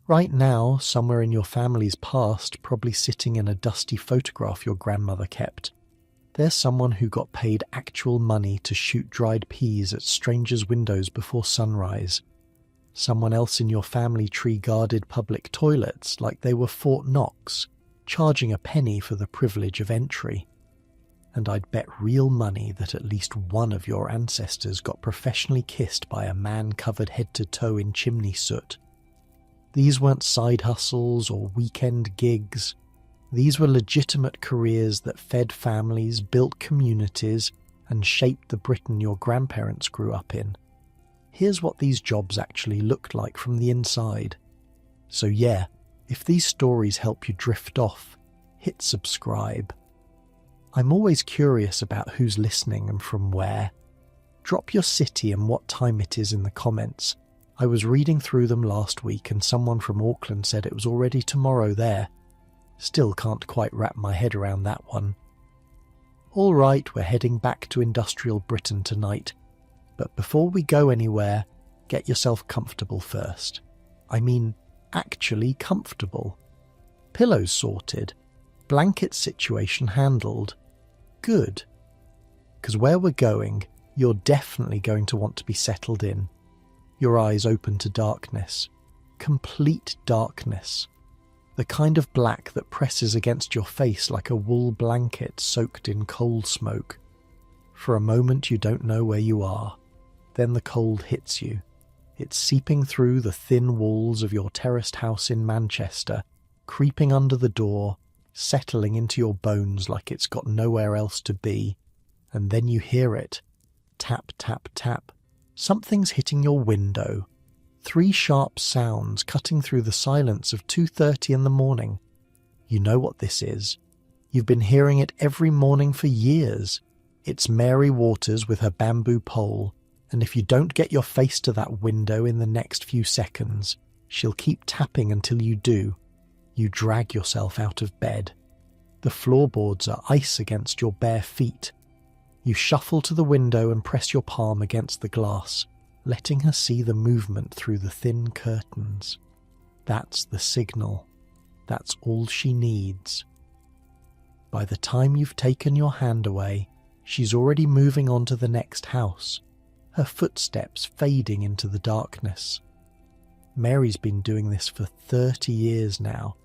Right now, somewhere in your family's past, probably sitting in a dusty photograph your grandmother kept, there's someone who got paid actual money to shoot dried peas at strangers' windows before sunrise. Someone else in your family tree guarded public toilets like they were Fort Knox, charging a penny for the privilege of entry. And I'd bet real money that at least one of your ancestors got professionally kissed by a man covered head to toe in chimney soot. These weren't side hustles or weekend gigs. These were legitimate careers that fed families, built communities, and shaped the Britain your grandparents grew up in. Here's what these jobs actually looked like from the inside. So yeah, if these stories help you drift off, hit subscribe. I'm always curious about who's listening and from where. Drop your city and what time it is in the comments. I was reading through them last week and someone from Auckland said it was already tomorrow there. Still can't quite wrap my head around that one. All right, we're heading back to industrial Britain tonight. But before we go anywhere, get yourself comfortable first. I mean, actually comfortable. Pillows sorted. Blanket situation handled. Good. Because where we're going, you're definitely going to want to be settled in. Your eyes open to darkness. Complete darkness. The kind of black that presses against your face like a wool blanket soaked in coal smoke. For a moment you don't know where you are. Then the cold hits you. It's seeping through the thin walls of your terraced house in Manchester, creeping under the door, settling into your bones like it's got nowhere else to be. And then you hear it. Tap, tap, tap. Something's hitting your window. 3 sharp sounds cutting through the silence of 2:30 in the morning. You know what this is. You've been hearing it every morning for years. It's Mary Waters with her bamboo pole, and if you don't get your face to that window in the next few seconds, she'll keep tapping until you do. You drag yourself out of bed. The floorboards are ice against your bare feet. You shuffle to the window and press your palm against the glass, letting her see the movement through the thin curtains. That's the signal. That's all she needs. By the time you've taken your hand away, she's already moving on to the next house, her footsteps fading into the darkness. Mary's been doing this for 30 years now.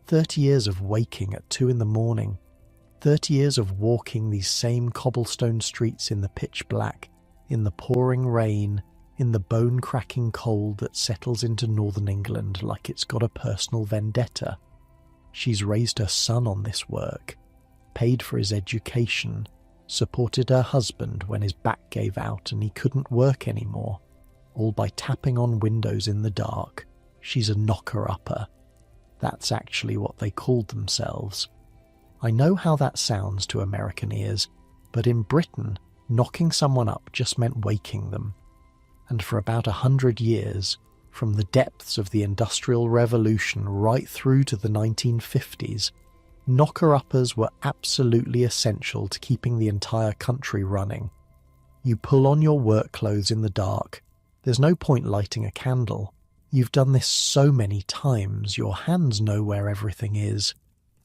30 years of waking at 2 in the morning. 30 years of walking these same cobblestone streets in the pitch black, in the pouring rain, in the bone-cracking cold that settles into northern England like it's got a personal vendetta. She's raised her son on this work, paid for his education, supported her husband when his back gave out and he couldn't work anymore, all by tapping on windows in the dark. She's a knocker-upper. That's actually what they called themselves. I know how that sounds to American ears, but in Britain, knocking someone up just meant waking them. And for about 100 years, from the depths of the Industrial Revolution right through to the 1950s, knocker-uppers were absolutely essential to keeping the entire country running. You pull on your work clothes in the dark. There's no point lighting a candle. You've done this so many times, your hands know where everything is.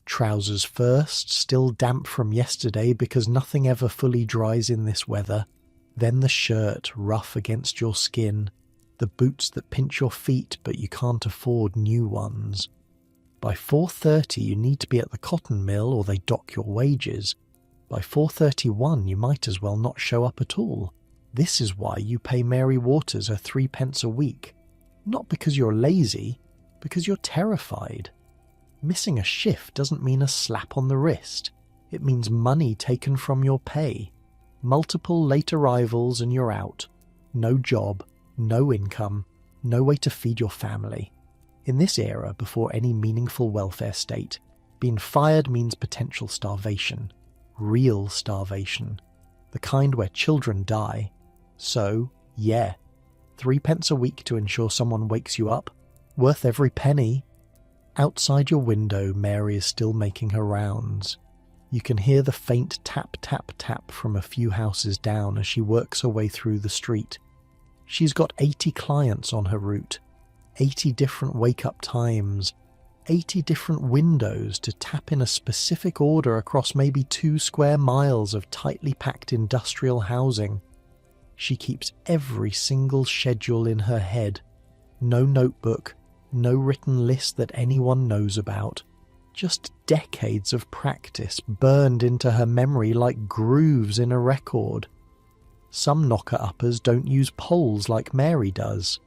Trousers first, still damp from yesterday because nothing ever fully dries in this weather. Then the shirt, rough against your skin. The boots that pinch your feet but you can't afford new ones. By 4:30 you need to be at the cotton mill or they dock your wages. By 4:31 you might as well not show up at all. This is why you pay Mary Waters her 3 pence a week. Not because you're lazy, because you're terrified. Missing a shift doesn't mean a slap on the wrist. It means money taken from your pay. Multiple late arrivals and you're out. No job, no income, no way to feed your family. In this era, before any meaningful welfare state, being fired means potential starvation. Real starvation. The kind where children die. So, yeah, 3 pence a week to ensure someone wakes you up. Worth every penny. Outside your window, Mary is still making her rounds. You can hear the faint tap, tap, tap from a few houses down as she works her way through the street. She's got 80 clients on her route. 80 different wake-up times, 80 different windows to tap in a specific order across maybe 2 square miles of tightly packed industrial housing. She keeps every single schedule in her head. No notebook, no written list that anyone knows about. Just decades of practice burned into her memory like grooves in a record. Some knocker-uppers don't use poles like Mary does.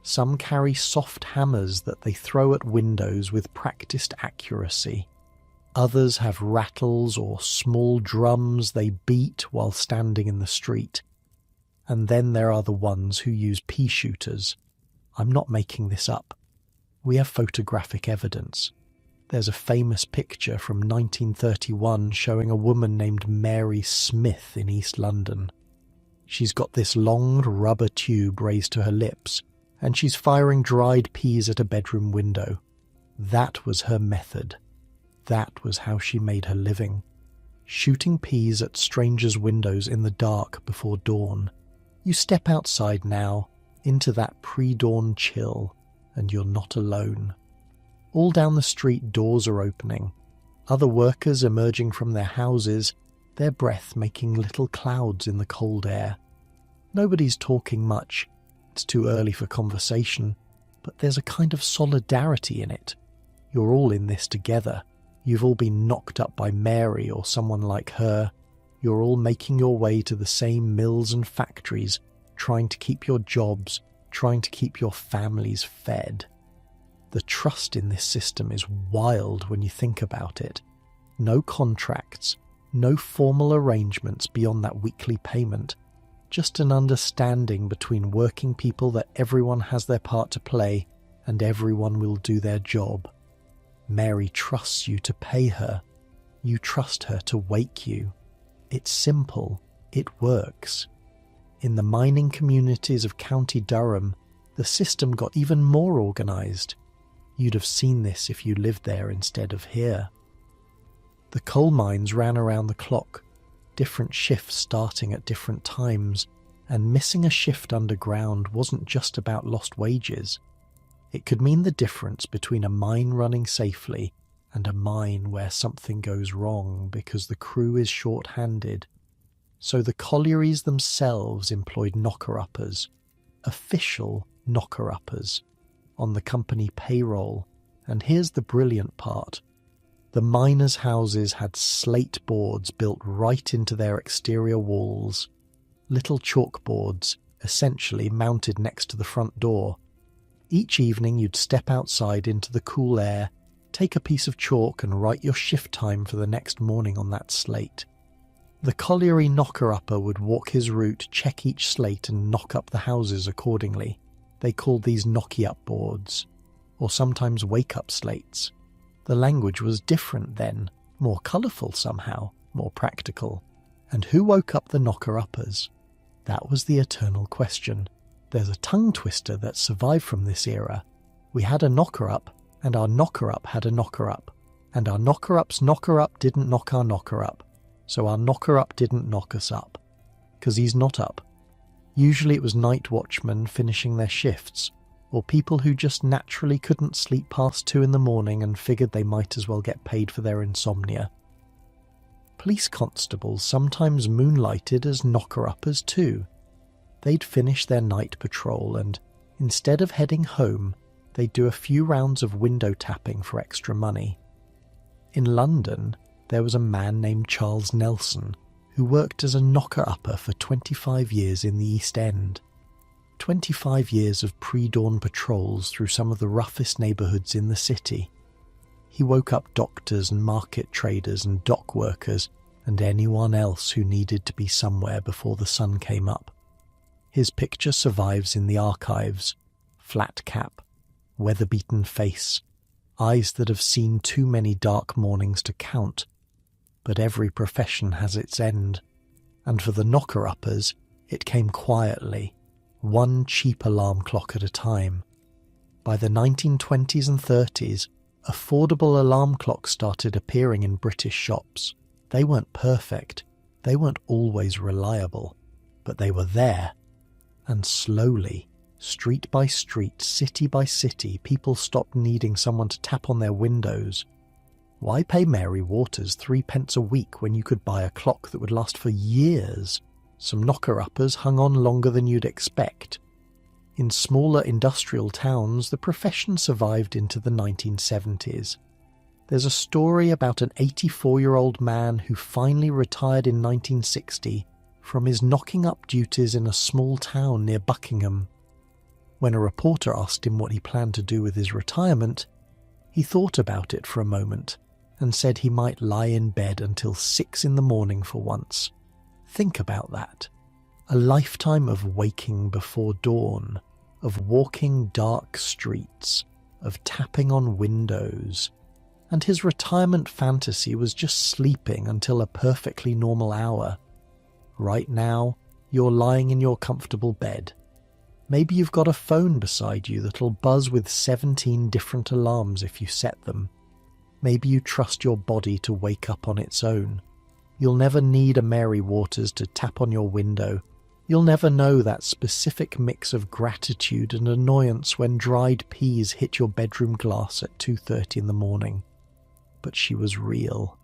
Some carry soft hammers that they throw at windows with practiced accuracy. Others have rattles or small drums they beat while standing in the street. And then there are the ones who use pea shooters. I'm not making this up. We have photographic evidence. There's a famous picture from 1931 showing a woman named Mary Smith in East London. She's got this long rubber tube raised to her lips, and she's firing dried peas at a bedroom window. That was her method. That was how she made her living. Shooting peas at strangers' windows in the dark before dawn. You step outside now, into that pre-dawn chill, and you're not alone. All down the street doors are opening. Other workers emerging from their houses, their breath making little clouds in the cold air. Nobody's talking much. It's too early for conversation, but there's a kind of solidarity in it. You're all in this together. You've all been knocked up by Mary or someone like her. You're all making your way to the same mills and factories, trying to keep your jobs, trying to keep your families fed. The trust in this system is wild when you think about it. No contracts, no formal arrangements beyond that weekly payment, just an understanding between working people that everyone has their part to play and everyone will do their job. Mary trusts you to pay her. You trust her to wake you. It's simple. It works. In the mining communities of County Durham, the system got even more organised. You'd have seen this if you lived there instead of here. The coal mines ran around the clock, different shifts starting at different times, and missing a shift underground wasn't just about lost wages. It could mean the difference between a mine running safely and a mine where something goes wrong because the crew is short-handed. So the collieries themselves employed knocker-uppers, official knocker-uppers, on the company payroll. And here's the brilliant part. The miners' houses had slate boards built right into their exterior walls, little chalkboards essentially mounted next to the front door. Each evening you'd step outside into the cool air, take a piece of chalk and write your shift time for the next morning on that slate. The colliery knocker-upper would walk his route, check each slate and knock up the houses accordingly. They called these knocky-up boards, or sometimes wake-up slates. The language was different then, more colourful somehow, more practical. And who woke up the knocker-uppers? That was the eternal question. There's a tongue twister that survived from this era. We had a knocker-up, and our knocker-up had a knocker-up, and our knocker-up's knocker-up didn't knock our knocker-up, so our knocker-up didn't knock us up. 'Cause he's not up. Usually it was night watchmen finishing their shifts, or people who just naturally couldn't sleep past 2 in the morning and figured they might as well get paid for their insomnia. Police constables sometimes moonlighted as knocker-uppers too. They'd finish their night patrol and, instead of heading home, they'd do a few rounds of window tapping for extra money. In London, there was a man named Charles Nelson who worked as a knocker-upper for 25 years in the East End. 25 years of pre-dawn patrols through some of the roughest neighbourhoods in the city. He woke up doctors and market traders and dock workers and anyone else who needed to be somewhere before the sun came up. His picture survives in the archives. Flat cap, weather-beaten face, eyes that have seen too many dark mornings to count. But every profession has its end, and for the knocker-uppers, it came quietly, one cheap alarm clock at a time. By the 1920s and 30s, affordable alarm clocks started appearing in British shops. They weren't perfect, they weren't always reliable, but they were there. And slowly, Street by street, city by city, people stopped needing someone to tap on their windows. Why pay Mary Waters 3p a week when you could buy a clock that would last for years? Some knocker-uppers hung on longer than you'd expect. In smaller industrial towns, the profession survived into the 1970s. There's a story about an 84-year-old man who finally retired in 1960 from his knocking-up duties in a small town near Buckingham. When a reporter asked him what he planned to do with his retirement, he thought about it for a moment and said he might lie in bed until 6 in the morning for once. Think about that. A lifetime of waking before dawn, of walking dark streets, of tapping on windows, and his retirement fantasy was just sleeping until a perfectly normal hour. Right now, you're lying in your comfortable bed. Maybe you've got a phone beside you that'll buzz with 17 different alarms if you set them. Maybe you trust your body to wake up on its own. You'll never need a Mary Waters to tap on your window. You'll never know that specific mix of gratitude and annoyance when dried peas hit your bedroom glass at 2:30 in the morning. But she was real.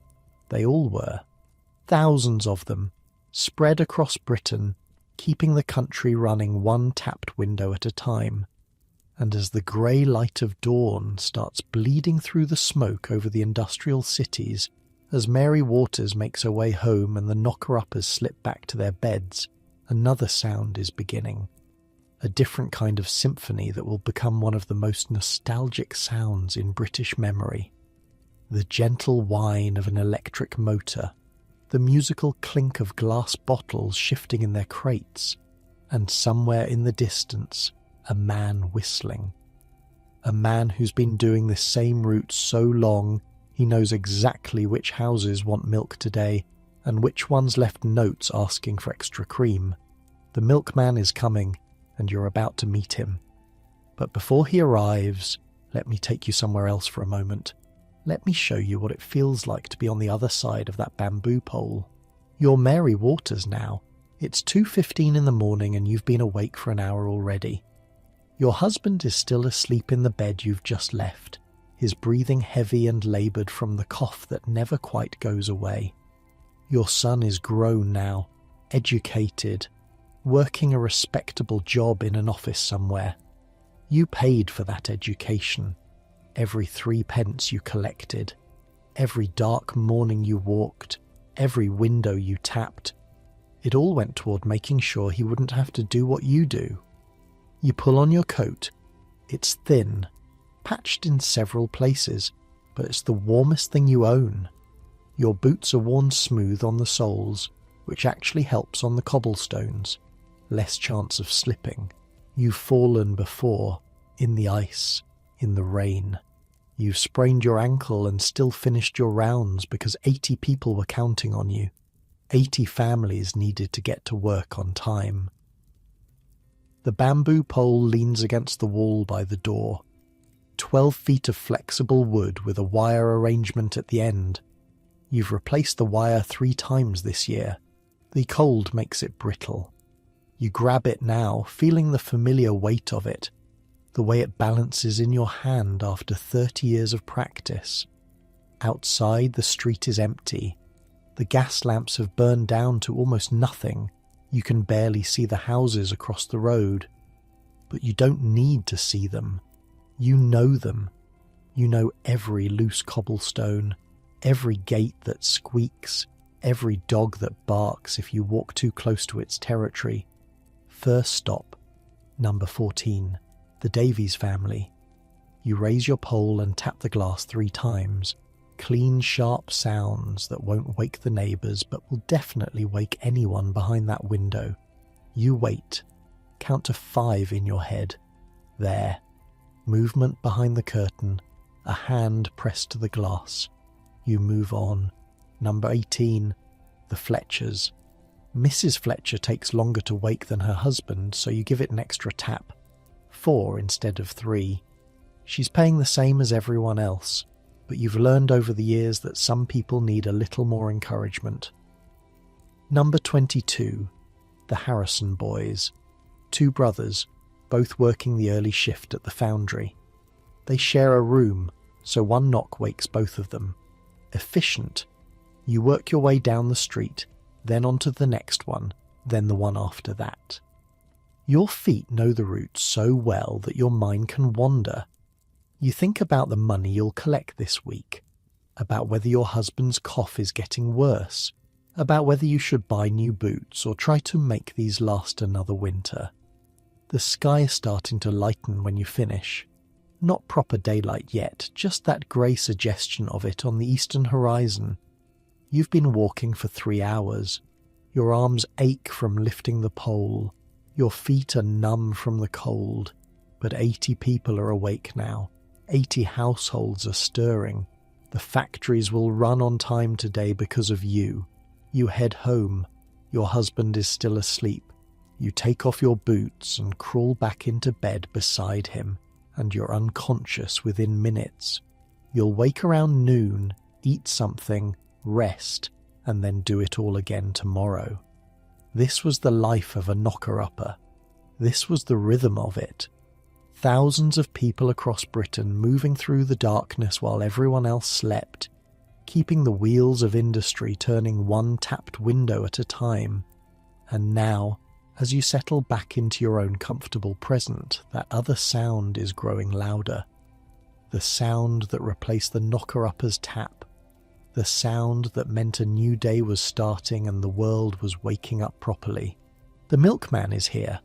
They all were. Thousands of them, spread across Britain, keeping the country running one tapped window at a time. And as the grey light of dawn starts bleeding through the smoke over the industrial cities, as Mary Waters makes her way home and the knocker-uppers slip back to their beds, another sound is beginning. A different kind of symphony that will become one of the most nostalgic sounds in British memory. The gentle whine of an electric motor, the musical clink of glass bottles shifting in their crates, and somewhere in the distance, a man whistling. A man who's been doing this same route so long, he knows exactly which houses want milk today, and which ones left notes asking for extra cream. The milkman is coming, and you're about to meet him. But before he arrives, let me take you somewhere else for a moment. Let me show you what it feels like to be on the other side of that bamboo pole. You're Mary Waters now. It's 2:15 in the morning and you've been awake for an hour already. Your husband is still asleep in the bed you've just left, his breathing heavy and laboured from the cough that never quite goes away. Your son is grown now, educated, working a respectable job in an office somewhere. You paid for that education. Every 3p you collected, every dark morning you walked, every window you tapped, it all went toward making sure he wouldn't have to do what you do. You pull on your coat. It's thin, patched in several places, but it's the warmest thing you own. Your boots are worn smooth on the soles, which actually helps on the cobblestones. Less chance of slipping. You've fallen before, in the ice, in the rain. You've sprained your ankle and still finished your rounds because 80 people were counting on you. 80 families needed to get to work on time. The bamboo pole leans against the wall by the door. 12 feet of flexible wood with a wire arrangement at the end. You've replaced the wire 3 times this year. The cold makes it brittle. You grab it now, feeling the familiar weight of it, the way it balances in your hand after 30 years of practice. Outside, the street is empty. The gas lamps have burned down to almost nothing. You can barely see the houses across the road. But you don't need to see them. You know them. You know every loose cobblestone, every gate that squeaks, every dog that barks if you walk too close to its territory. First stop, number 14, the Davies family. You raise your pole and tap the glass 3 times. Clean, sharp sounds that won't wake the neighbours but will definitely wake anyone behind that window. You wait. Count to 5 in your head. There. Movement behind the curtain. A hand pressed to the glass. You move on. Number 18. The Fletchers. Mrs. Fletcher takes longer to wake than her husband, so you give it an extra tap. 4 instead of 3. She's paying the same as everyone else, but you've learned over the years that some people need a little more encouragement. Number 22. The Harrison boys. 2 brothers, both working the early shift at the foundry. They share a room, so one knock wakes both of them. Efficient. You work your way down the street, then onto the next one, then the one after that. Your feet know the route so well that your mind can wander. You think about the money you'll collect this week, about whether your husband's cough is getting worse, about whether you should buy new boots or try to make these last another winter. The sky is starting to lighten when you finish. Not proper daylight yet, just that grey suggestion of it on the eastern horizon. You've been walking for 3 hours. Your arms ache from lifting the pole. Your feet are numb from the cold. But 80 people are awake now. 80 households are stirring. The factories will run on time today because of you. You head home. Your husband is still asleep. You take off your boots and crawl back into bed beside him, and you're unconscious within minutes. You'll wake around noon, eat something, rest, and then do it all again tomorrow. This was the life of a knocker-upper. This was the rhythm of it. Thousands of people across Britain moving through the darkness while everyone else slept, keeping the wheels of industry turning one tapped window at a time. And now, as you settle back into your own comfortable present, that other sound is growing louder. The sound that replaced the knocker-upper's tap. The sound that meant a new day was starting and the world was waking up properly. The milkman is here.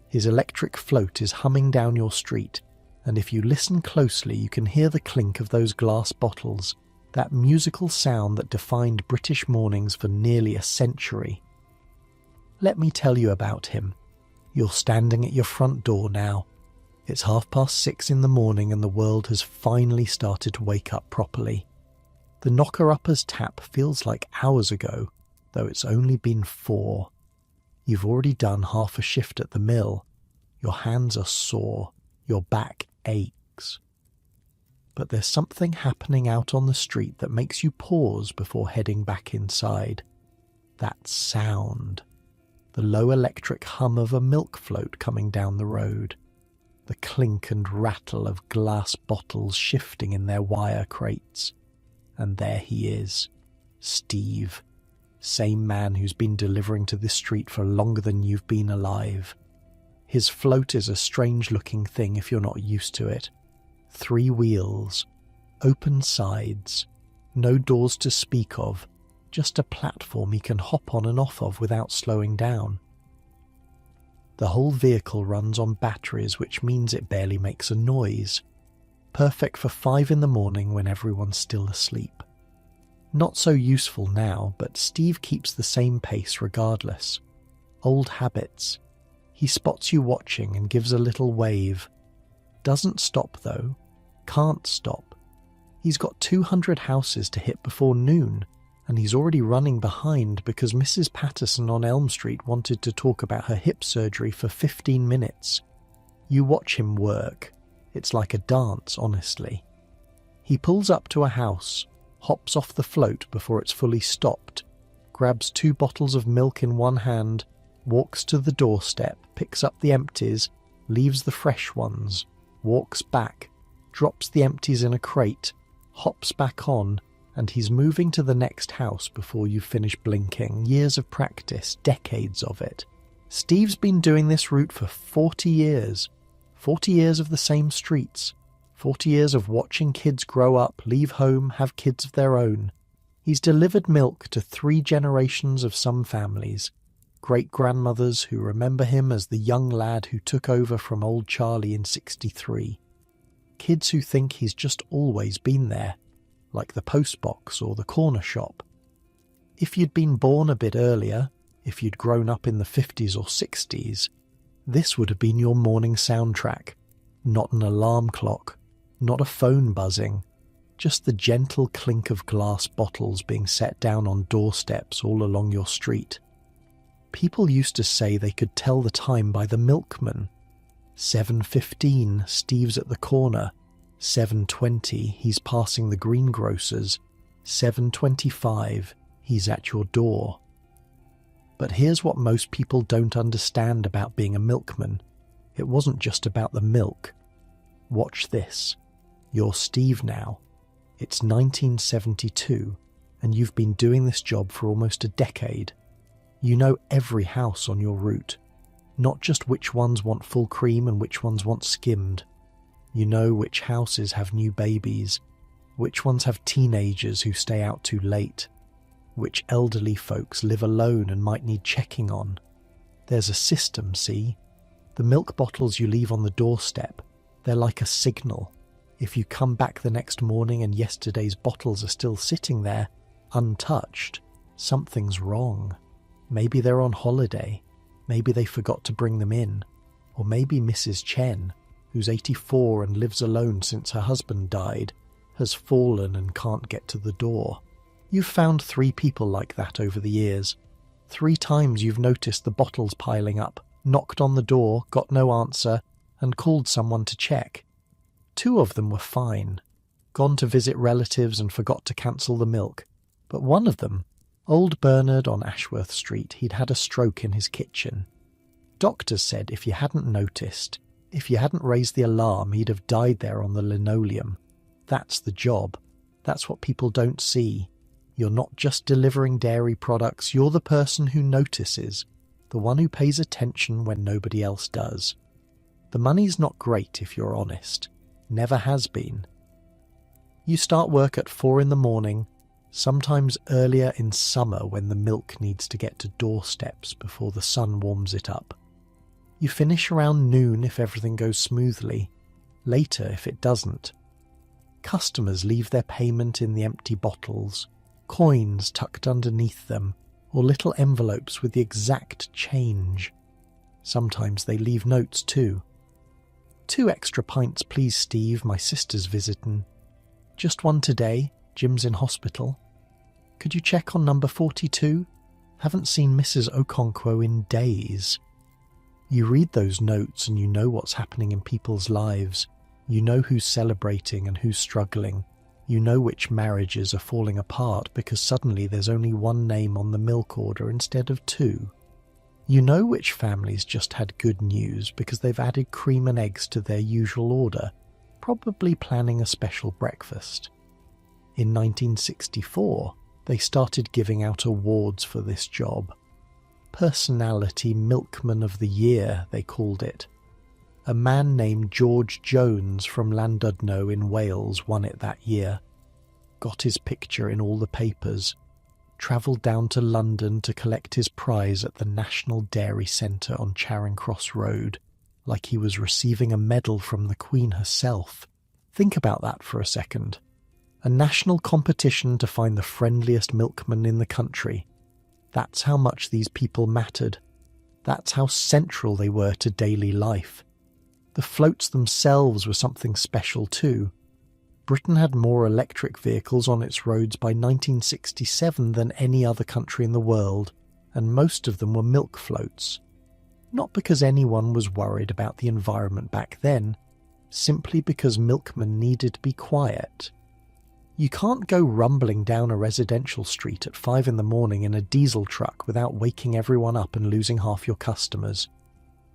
His electric float is humming down your street, and if you listen closely you can hear the clink of those glass bottles, that musical sound that defined British mornings for nearly a century. Let me tell you about him. You're standing at your front door now. It's 6:30 in the morning and the world has finally started to wake up properly. The knocker-upper's tap feels like hours ago, though it's only been 4. You've already done half a shift at the mill. Your hands are sore. Your back aches. But there's something happening out on the street that makes you pause before heading back inside. That sound. The low electric hum of a milk float coming down the road. The clink and rattle of glass bottles shifting in their wire crates. And there he is, Steve. Same man who's been delivering to this street for longer than you've been alive. His float is a strange-looking thing if you're not used to it. 3 wheels, open sides, no doors to speak of, just a platform he can hop on and off of without slowing down. The whole vehicle runs on batteries, which means it barely makes a noise. Perfect for 5 in the morning when everyone's still asleep. Not so useful now, but Steve keeps the same pace regardless. Old habits. He spots you watching and gives a little wave. Doesn't stop though. Can't stop. He's got 200 houses to hit before noon, and he's already running behind because Mrs. Patterson on Elm Street wanted to talk about her hip surgery for 15 minutes. You watch him work. It's like a dance, honestly. He pulls up to a house, hops off the float before it's fully stopped, grabs 2 bottles of milk in one hand, walks to the doorstep, picks up the empties, leaves the fresh ones, walks back, drops the empties in a crate, hops back on, and he's moving to the next house before you finish blinking. Years of practice, decades of it. Steve's been doing this route for 40 years. 40 years of the same streets. 40 years of watching kids grow up, leave home, have kids of their own. He's delivered milk to 3 generations of some families. Great-grandmothers who remember him as the young lad who took over from old Charlie in '63. Kids who think he's just always been there, like the postbox or the corner shop. If you'd been born a bit earlier, if you'd grown up in the 50s or 60s, this would have been your morning soundtrack. Not an alarm clock, not a phone buzzing, just the gentle clink of glass bottles being set down on doorsteps all along your street. People used to say they could tell the time by the milkman. 7:15, Steve's at the corner. 7:20, he's passing the greengrocers. 7:25, he's at your door. But here's what most people don't understand about being a milkman. It wasn't just about the milk. Watch this. You're Steve now. It's 1972, and you've been doing this job for almost a decade. You know every house on your route, not just which ones want full cream and which ones want skimmed. You know which houses have new babies, which ones have teenagers who stay out too late, which elderly folks live alone and might need checking on. There's a system, see? The milk bottles you leave on the doorstep, they're like a signal. If you come back the next morning and yesterday's bottles are still sitting there, untouched, something's wrong. Maybe they're on holiday, maybe they forgot to bring them in, or maybe Mrs. Chen, who's 84 and lives alone since her husband died, has fallen and can't get to the door. You've found 3 people like that over the years. 3 times you've noticed the bottles piling up, knocked on the door, got no answer, and called someone to check. 2 of them were fine, gone to visit relatives and forgot to cancel the milk. But one of them, old Bernard on Ashworth Street, he'd had a stroke in his kitchen. Doctors said if you hadn't noticed, if you hadn't raised the alarm, he'd have died there on the linoleum. That's the job. That's what people don't see. You're not just delivering dairy products, you're the person who notices, the one who pays attention when nobody else does. The money's not great if you're honest. Never has been. You start work at 4 in the morning, sometimes earlier in summer when the milk needs to get to doorsteps before the sun warms it up. You finish around noon if everything goes smoothly, later if it doesn't. Customers leave their payment in the empty bottles, coins tucked underneath them, or little envelopes with the exact change. Sometimes they leave notes too. 2 extra pints, please, Steve, my sister's visitin'. Just one today, Jim's in hospital. Could you check on number 42? Haven't seen Mrs. Okonkwo in days. You read those notes and you know what's happening in people's lives. You know who's celebrating and who's struggling. You know which marriages are falling apart because suddenly there's only 1 name on the milk order instead of 2. You know which families just had good news because they've added cream and eggs to their usual order, probably planning a special breakfast. In 1964, they started giving out awards for this job. Personality Milkman of the Year, they called it. A man named George Jones from Llandudno in Wales won it that year. Got his picture in all the papers. Travelled down to London to collect his prize at the National Dairy Centre on Charing Cross Road, like he was receiving a medal from the Queen herself. Think about that for a second. A national competition to find the friendliest milkman in the country. That's how much these people mattered. That's how central they were to daily life. The floats themselves were something special too. Britain had more electric vehicles on its roads by 1967 than any other country in the world, and most of them were milk floats. Not because anyone was worried about the environment back then, simply because milkmen needed to be quiet. You can't go rumbling down a residential street at 5 in the morning in a diesel truck without waking everyone up and losing half your customers.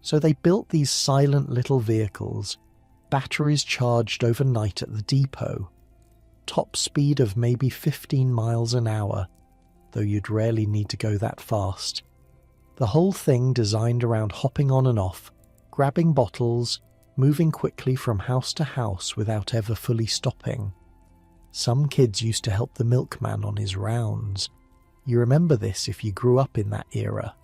So they built these silent little vehicles, batteries charged overnight at the depot, top speed of maybe 15 miles an hour, though you'd rarely need to go that fast. The whole thing designed around hopping on and off, grabbing bottles, moving quickly from house to house without ever fully stopping. Some kids used to help the milkman on his rounds. You remember this if you grew up in that era.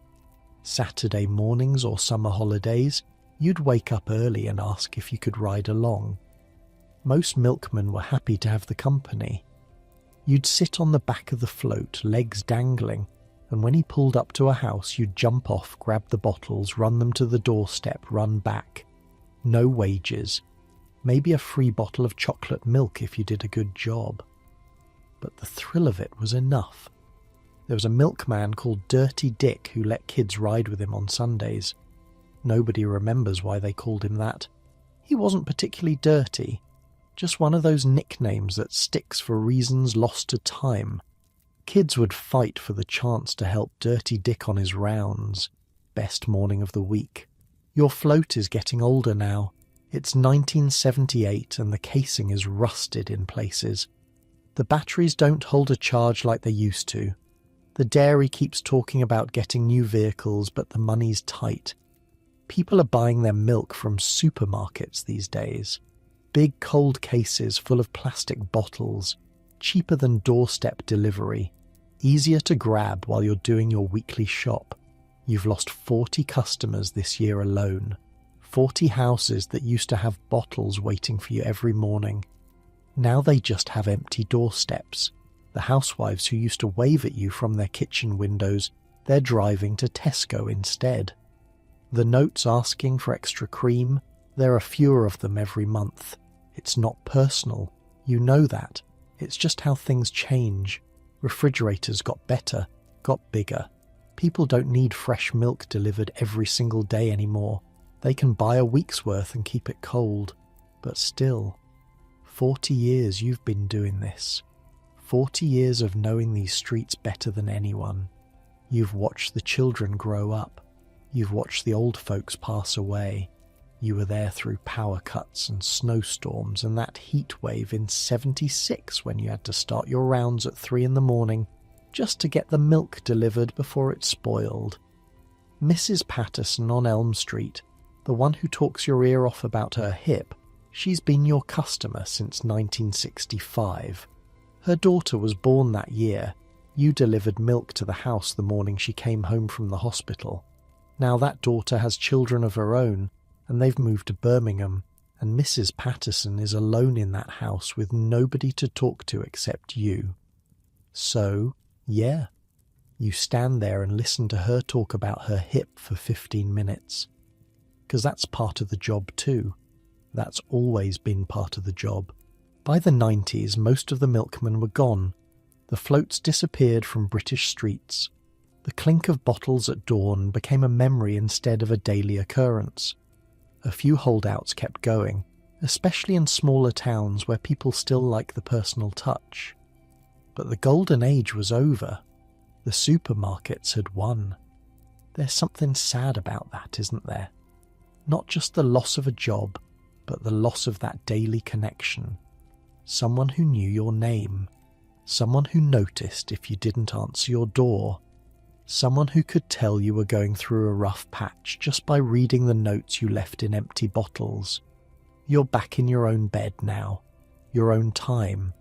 Saturday mornings or summer holidays, you'd wake up early and ask if you could ride along. Most milkmen were happy to have the company. You'd sit on the back of the float, legs dangling, and when he pulled up to a house, you'd jump off, grab the bottles, run them to the doorstep, run back. No wages. Maybe a free bottle of chocolate milk if you did a good job. But the thrill of it was enough. There was a milkman called Dirty Dick who let kids ride with him on Sundays. Nobody remembers why they called him that. He wasn't particularly dirty, just one of those nicknames that sticks for reasons lost to time. Kids would fight for the chance to help Dirty Dick on his rounds. Best morning of the week. Your float is getting older now. It's 1978 and the casing is rusted in places. The batteries don't hold a charge like they used to. The dairy keeps talking about getting new vehicles, but the money's tight. People are buying their milk from supermarkets these days. Big cold cases full of plastic bottles, cheaper than doorstep delivery, easier to grab while you're doing your weekly shop. You've lost 40 customers this year alone. 40 houses that used to have bottles waiting for you every morning. Now they just have empty doorsteps. The housewives who used to wave at you from their kitchen windows, they're driving to Tesco instead. The notes asking for extra cream, there are fewer of them every month. It's not personal. You know that. It's just how things change. Refrigerators got better, got bigger. People don't need fresh milk delivered every single day anymore. They can buy a week's worth and keep it cold. But still, 40 years you've been doing this. 40 years of knowing these streets better than anyone. You've watched the children grow up. You've watched the old folks pass away. You were there through power cuts and snowstorms and that heat wave in '76 when you had to start your rounds at 3 a.m. just to get the milk delivered before it spoiled. Mrs. Patterson on Elm Street, the one who talks your ear off about her hip, she's been your customer since 1965. Her daughter was born that year. You delivered milk to the house the morning she came home from the hospital. Now that daughter has children of her own, and they've moved to Birmingham, and Mrs. Patterson is alone in that house with nobody to talk to except you. So, yeah, you stand there and listen to her talk about her hip for 15 minutes. Because that's part of the job too. That's always been part of the job. By the 90s, most of the milkmen were gone. The floats disappeared from British streets. The clink of bottles at dawn became a memory instead of a daily occurrence. A few holdouts kept going, especially in smaller towns where people still like the personal touch. But the golden age was over. The supermarkets had won. There's something sad about that, isn't there? Not just the loss of a job, but the loss of that daily connection. Someone who knew your name. Someone who noticed if you didn't answer your door. Someone who could tell you were going through a rough patch just by reading the notes you left in empty bottles. You're back in your own bed now. Your own time.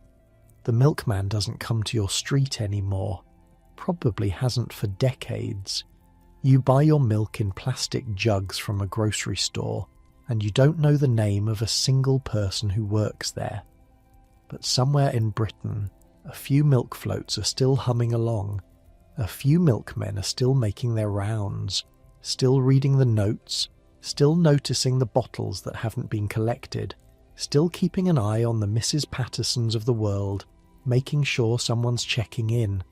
The milkman doesn't come to your street anymore. Probably hasn't for decades. You buy your milk in plastic jugs from a grocery store, and you don't know the name of a single person who works there. But somewhere in Britain, a few milk floats are still humming along. A few milkmen are still making their rounds, still reading the notes, still noticing the bottles that haven't been collected, still keeping an eye on the Mrs. Pattersons of the world, making sure someone's checking in.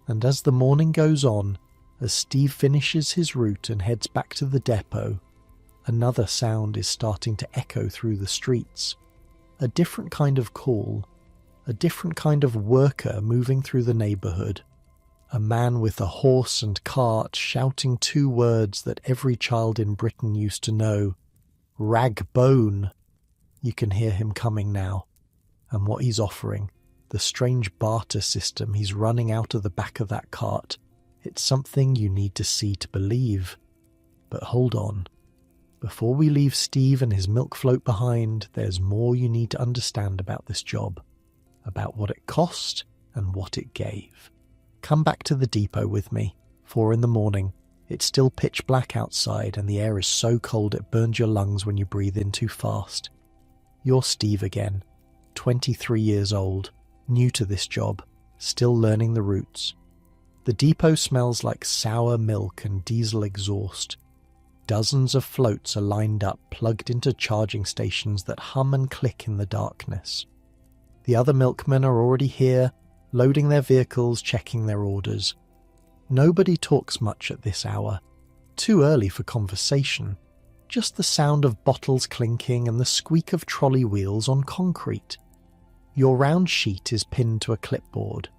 And as the morning goes on, as Steve finishes his route and heads back to the depot, another sound is starting to echo through the streets. A different kind of call, a different kind of worker moving through the neighbourhood. A man with a horse and cart shouting 2 words that every child in Britain used to know. Rag bone. You can hear him coming now. And what he's offering, the strange barter system he's running out of the back of that cart, it's something you need to see to believe. But hold on. Before we leave Steve and his milk float behind, there's more you need to understand about this job. About what it cost and what it gave. Come back to the depot with me. 4 a.m. It's still pitch black outside and the air is so cold it burns your lungs when you breathe in too fast. You're Steve again, 23 years old, new to this job, still learning the routes. The depot smells like sour milk and diesel exhaust. Dozens of floats are lined up, plugged into charging stations that hum and click in the darkness. The other milkmen are already here, loading their vehicles, checking their orders. Nobody talks much at this hour. Too early for conversation. Just the sound of bottles clinking and the squeak of trolley wheels on concrete. Your round sheet is pinned to a clipboard.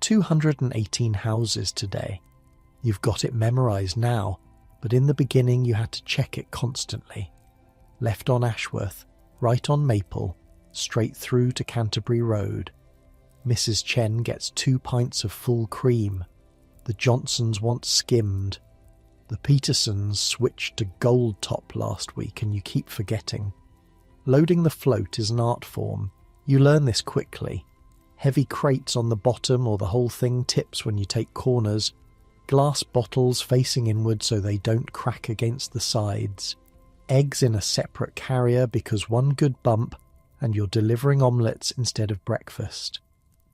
218 houses today. You've got it memorised now. But in the beginning you had to check it constantly. Left on Ashworth, right on Maple, straight through to Canterbury Road. Mrs. Chen gets 2 pints of full cream. The Johnsons want skimmed. The Petersons switched to gold top last week and you keep forgetting. Loading the float is an art form. You learn this quickly. Heavy crates on the bottom or the whole thing tips when you take corners. Glass bottles facing inward so they don't crack against the sides. Eggs in a separate carrier because one good bump and you're delivering omelettes instead of breakfast.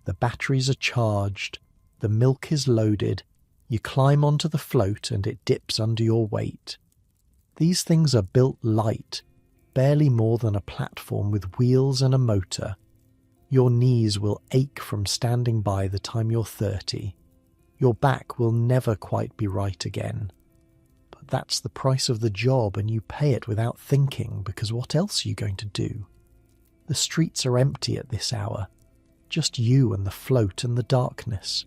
The batteries are charged. The milk is loaded. You climb onto the float and it dips under your weight. These things are built light, barely more than a platform with wheels and a motor. Your knees will ache from standing by the time you're 30. Your back will never quite be right again. But that's the price of the job and you pay it without thinking because what else are you going to do? The streets are empty at this hour. Just you and the float and the darkness.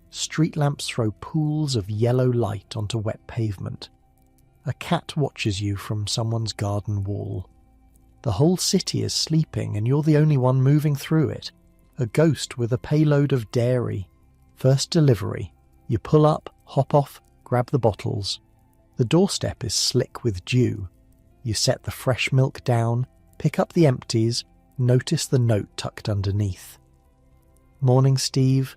Street lamps throw pools of yellow light onto wet pavement. A cat watches you from someone's garden wall. The whole city is sleeping and you're the only one moving through it. A ghost with a payload of dairy. First delivery. You pull up, hop off, grab the bottles. The doorstep is slick with dew. You set the fresh milk down, pick up the empties, notice the note tucked underneath. Morning, Steve.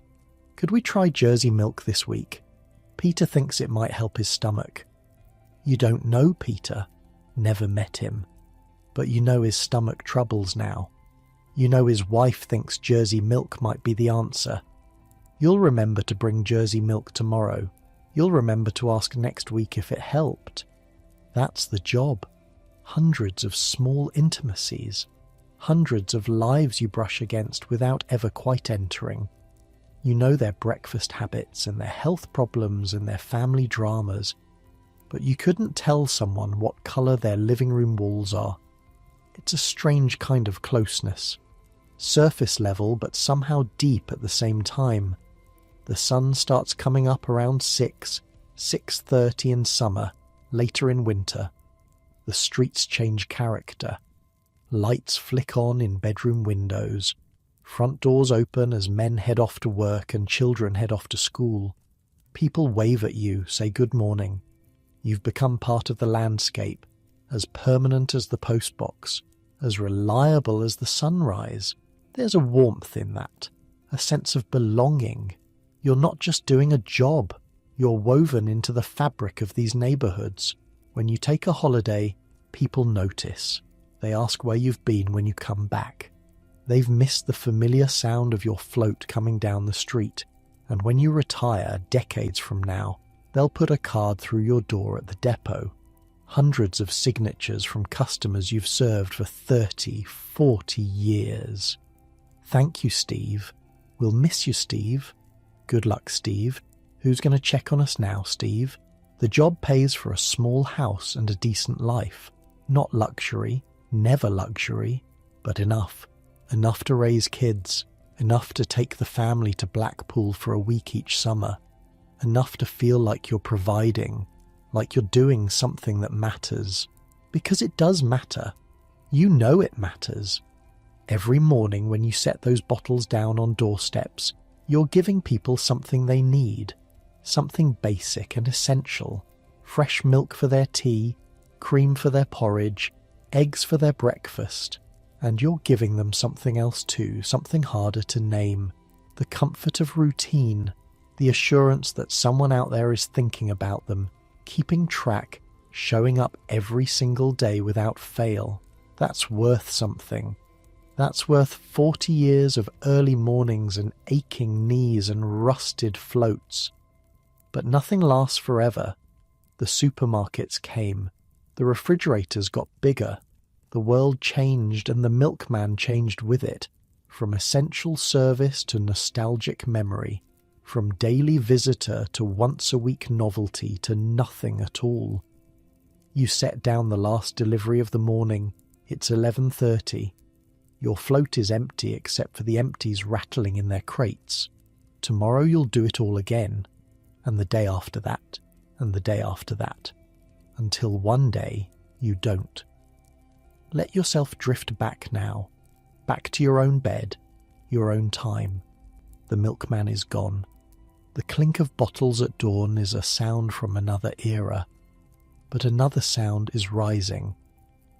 Could we try Jersey milk this week? Peter thinks it might help his stomach. You don't know Peter, never met him, but you know his stomach troubles now. You know his wife thinks Jersey milk might be the answer. You'll remember to bring Jersey milk tomorrow. You'll remember to ask next week if it helped. That's the job. Hundreds of small intimacies. Hundreds of lives you brush against without ever quite entering. You know their breakfast habits and their health problems and their family dramas, but you couldn't tell someone what colour their living room walls are. It's a strange kind of closeness. Surface level, but somehow deep at the same time. The sun starts coming up around 6:30 in summer, later in winter. The streets change character. Lights flick on in bedroom windows. Front doors open as men head off to work and children head off to school. People wave at you, say good morning. You've become part of the landscape, as permanent as the postbox, as reliable as the sunrise. There's a warmth in that, a sense of belonging. You're not just doing a job, you're woven into the fabric of these neighbourhoods. When you take a holiday, people notice. They ask where you've been when you come back. They've missed the familiar sound of your float coming down the street, and when you retire decades from now, they'll put a card through your door at the depot. Hundreds of signatures from customers you've served for 30, 40 years. Thank you, Steve. We'll miss you, Steve. Good luck, Steve. Who's going to check on us now, Steve? The job pays for a small house and a decent life. Not luxury, never luxury, but enough. Enough to raise kids, enough to take the family to Blackpool for a week each summer, enough to feel like you're providing, like you're doing something that matters. Because it does matter. You know it matters. Every morning when you set those bottles down on doorsteps, you're giving people something they need, something basic and essential. Fresh milk for their tea, cream for their porridge, eggs for their breakfast. And you're giving them something else too, something harder to name. The comfort of routine, the assurance that someone out there is thinking about them, keeping track, showing up every single day without fail. That's worth something. That's worth 40 years of early mornings and aching knees and rusted floats. But nothing lasts forever. The supermarkets came. The refrigerators got bigger. The world changed and the milkman changed with it, from essential service to nostalgic memory, from daily visitor to once-a-week novelty to nothing at all. You set down the last delivery of the morning. It's 11:30. Your float is empty except for the empties rattling in their crates. Tomorrow you'll do it all again, and the day after that, and the day after that. until one day you don't. Let yourself drift back now, back to your own bed, your own time. The milkman is gone. The clink of bottles at dawn is a sound from another era. But another sound is rising,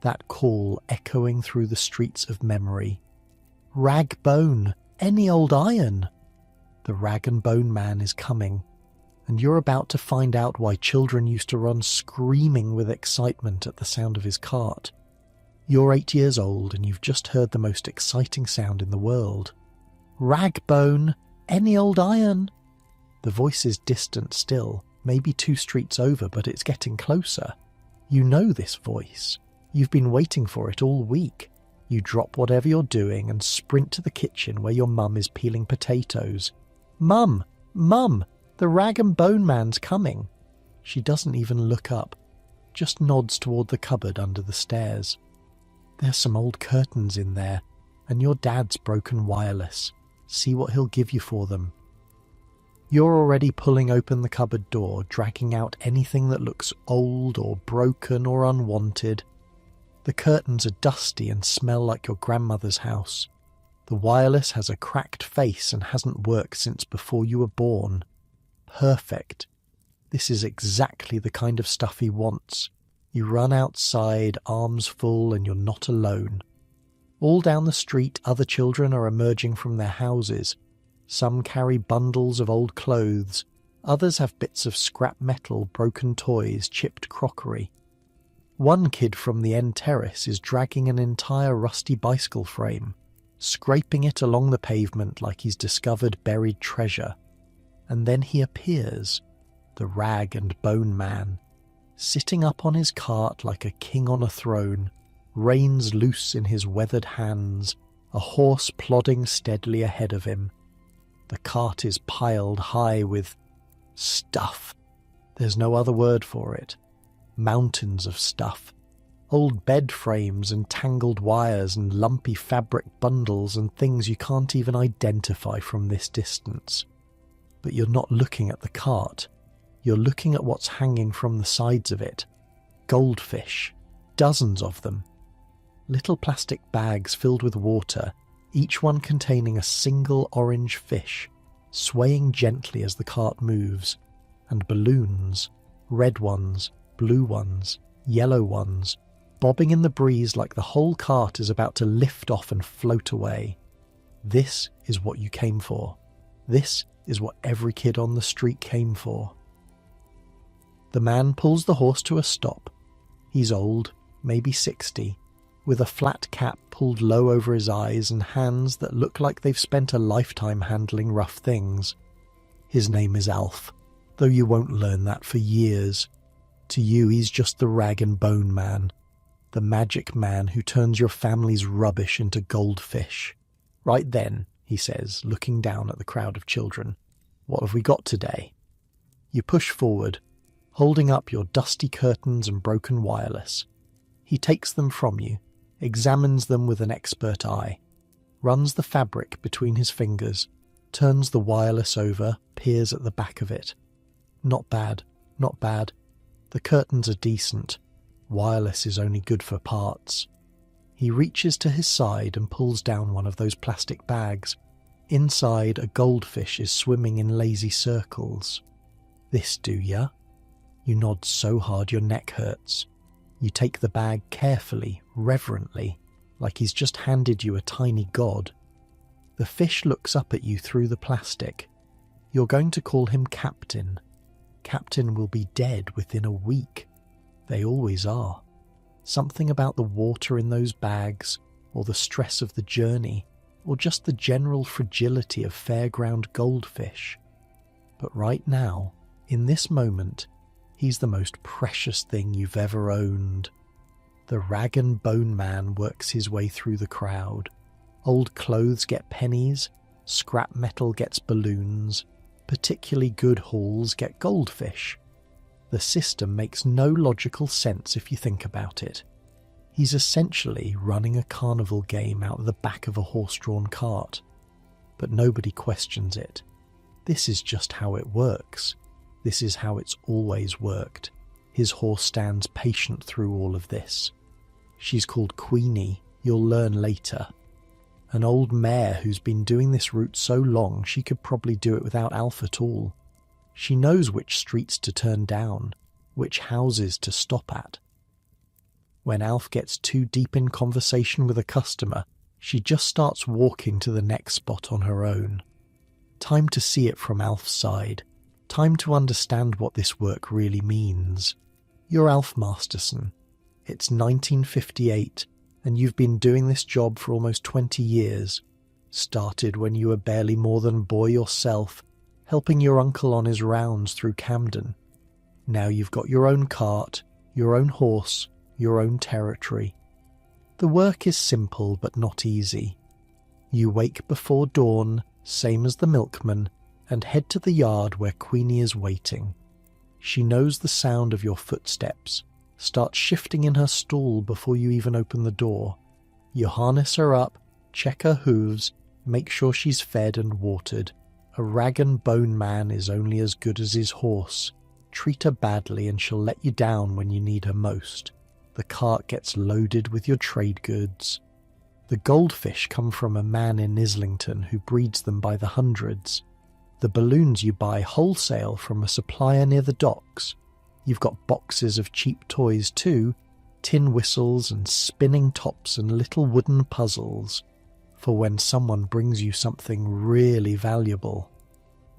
that call echoing through the streets of memory. Rag bone, any old iron! The rag and bone man is coming, and you're about to find out why children used to run screaming with excitement at the sound of his cart. You're 8 years old and you've just heard the most exciting sound in the world. Rag bone, any old iron! The voice is distant still, maybe 2 streets over, but it's getting closer. You know this voice. You've been waiting for it all week. You drop whatever you're doing and sprint to the kitchen where your mum is peeling potatoes. Mum! Mum! The rag and bone man's coming. She doesn't even look up, just nods toward the cupboard under the stairs. There's some old curtains in there, and your dad's broken wireless. See what he'll give you for them. You're already pulling open the cupboard door, dragging out anything that looks old or broken or unwanted. The curtains are dusty and smell like your grandmother's house. The wireless has a cracked face and hasn't worked since before you were born. Perfect. This is exactly the kind of stuff he wants. You run outside, arms full, and you're not alone. All down the street, other children are emerging from their houses. Some carry bundles of old clothes. Others have bits of scrap metal, broken toys, chipped crockery. One kid from the end terrace is dragging an entire rusty bicycle frame, scraping it along the pavement like he's discovered buried treasure. And then he appears, the rag and bone man, sitting up on his cart like a king on a throne, reins loose in his weathered hands, a horse plodding steadily ahead of him. The cart is piled high with stuff. There's no other word for it. Mountains of stuff. Old bed frames and tangled wires and lumpy fabric bundles and things you can't even identify from this distance. But you're not looking at the cart. You're looking at what's hanging from the sides of it. Goldfish. Dozens of them. Little plastic bags filled with water, each one containing a single orange fish, swaying gently as the cart moves, and balloons, red ones, blue ones, yellow ones, bobbing in the breeze like the whole cart is about to lift off and float away. This is what you came for. This is what every kid on the street came for. The man pulls the horse to a stop. He's old, maybe 60, with a flat cap pulled low over his eyes and hands that look like they've spent a lifetime handling rough things. His name is Alf, though you won't learn that for years. To you, he's just the rag and bone man, the magic man who turns your family's rubbish into goldfish. Right then, he says, looking down at the crowd of children, what have we got today? You push forward, holding up your dusty curtains and broken wireless. He takes them from you, examines them with an expert eye, runs the fabric between his fingers, turns the wireless over, peers at the back of it. Not bad, not bad. The curtains are decent. Wireless is only good for parts. He reaches to his side and pulls down one of those plastic bags. Inside, a goldfish is swimming in lazy circles. This do ya? You nod so hard your neck hurts. You take the bag carefully, reverently, like he's just handed you a tiny god. The fish looks up at you through the plastic. You're going to call him Captain. Captain will be dead within a week. They always are. Something about the water in those bags, or the stress of the journey, or just the general fragility of fairground goldfish. But right now, in this moment, he's the most precious thing you've ever owned. The rag and bone man works his way through the crowd. Old clothes get pennies, scrap metal gets balloons, particularly good hauls get goldfish. The system makes no logical sense if you think about it. He's essentially running a carnival game out of the back of a horse-drawn cart. But nobody questions it. This is just how it works. This is how it's always worked. His horse stands patient through all of this. She's called Queenie, you'll learn later. An old mare who's been doing this route so long she could probably do it without Alf at all. She knows which streets to turn down, which houses to stop at. When Alf gets too deep in conversation with a customer, she just starts walking to the next spot on her own. Time to see it from Alf's side. Time to understand what this work really means. You're Alf Masterson. It's 1958, and you've been doing this job for almost 20 years. Started when you were barely more than a boy yourself, helping your uncle on his rounds through Camden. Now you've got your own cart, your own horse, your own territory. The work is simple but not easy. You wake before dawn, same as the milkman, and head to the yard where Queenie is waiting. She knows the sound of your footsteps, starts shifting in her stall before you even open the door. You harness her up, check her hooves, make sure she's fed and watered. A rag and bone man is only as good as his horse. Treat her badly and she'll let you down when you need her most. The cart gets loaded with your trade goods. The goldfish come from a man in Islington who breeds them by the hundreds. The balloons you buy wholesale from a supplier near the docks. You've got boxes of cheap toys too, tin whistles and spinning tops and little wooden puzzles, for when someone brings you something really valuable.